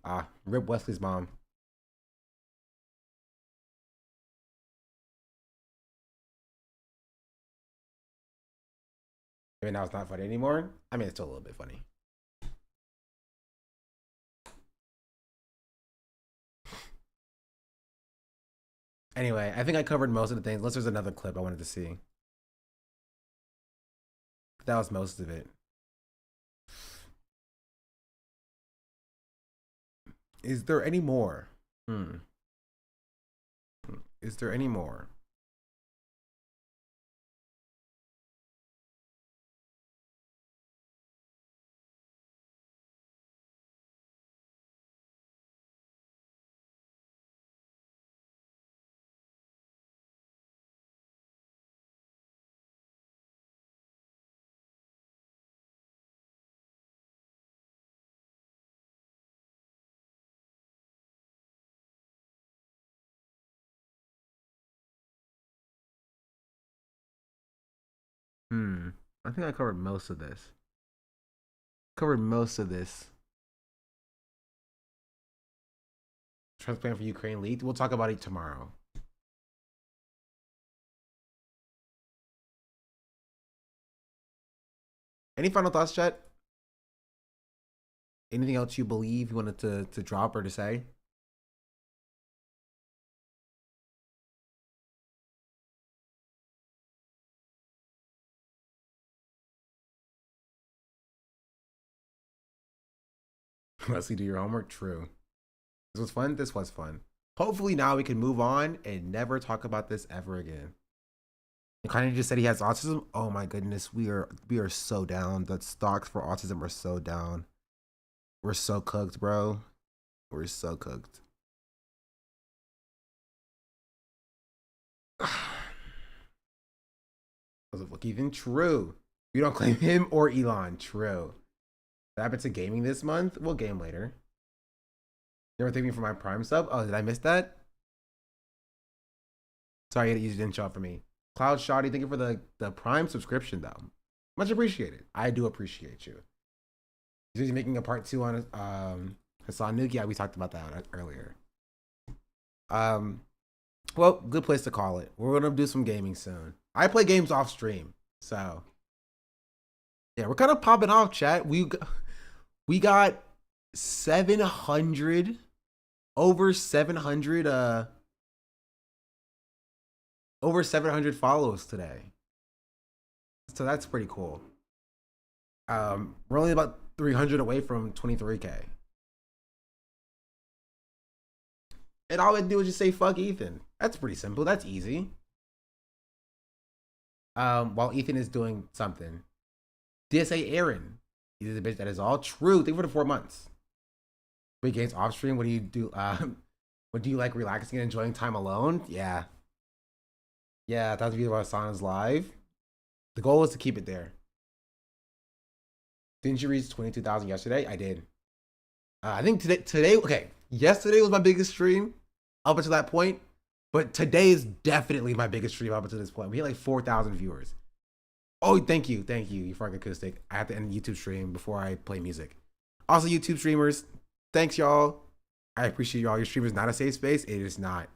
Rip Wesley's mom. Maybe now it's not funny anymore. I mean, it's still a little bit funny. Anyway, I think I covered most of the things. Unless there's another clip I wanted to see. That was most of it. Is there any more? Is there any more? I think I covered most of this. Transplant for Ukraine leaked. We'll talk about it tomorrow. Any final thoughts, chat? Anything else you believe you wanted to drop or to say? Leslie, do your homework. True. This was fun. This was fun. Hopefully now we can move on and never talk about this ever again. And Kanye just said he has autism. Oh my goodness, we are so down. The stocks for autism are so down. We're so cooked, bro. We're so cooked. Was it even true? We don't claim him or Elon. True. What happened to gaming this month? We'll game later. Never thank me for my Prime sub. Oh, did I miss that? Sorry, you didn't show up for me. Cloud Shoddy, thank you for the Prime subscription though. Much appreciated. I do appreciate you. He's making a part 2 on Hassan Nuki. Yeah, we talked about that earlier. Well, good place to call it. We're gonna do some gaming soon. I play games off stream, so yeah, we're kind of popping off, chat. We got 700, over 700 follows today, so that's pretty cool. We're only about 300 away from 23K. And all I do is just say fuck Ethan. That's pretty simple. That's easy. While Ethan is doing something. DSA Aaron. He's a bitch. That is all true. Thank you for the 4 months. Big games off stream. What do you do? What do you like, relaxing and enjoying time alone? Yeah. Yeah, 1,000 views of Asana's live. The goal is to keep it there. Didn't you reach 22,000 yesterday? I did. I think today, okay. Yesterday was my biggest stream up until that point, but today is definitely my biggest stream up until this point. We hit like 4,000 viewers. Oh, thank you, you Frank Acoustic. I have to end the YouTube stream before I play music. Also, YouTube streamers, thanks y'all. I appreciate y'all. Your stream is not a safe space. It is not.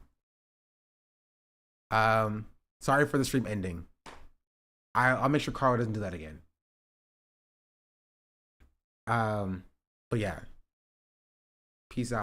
Sorry for the stream ending. I'll make sure Carl doesn't do that again. But yeah. Peace out.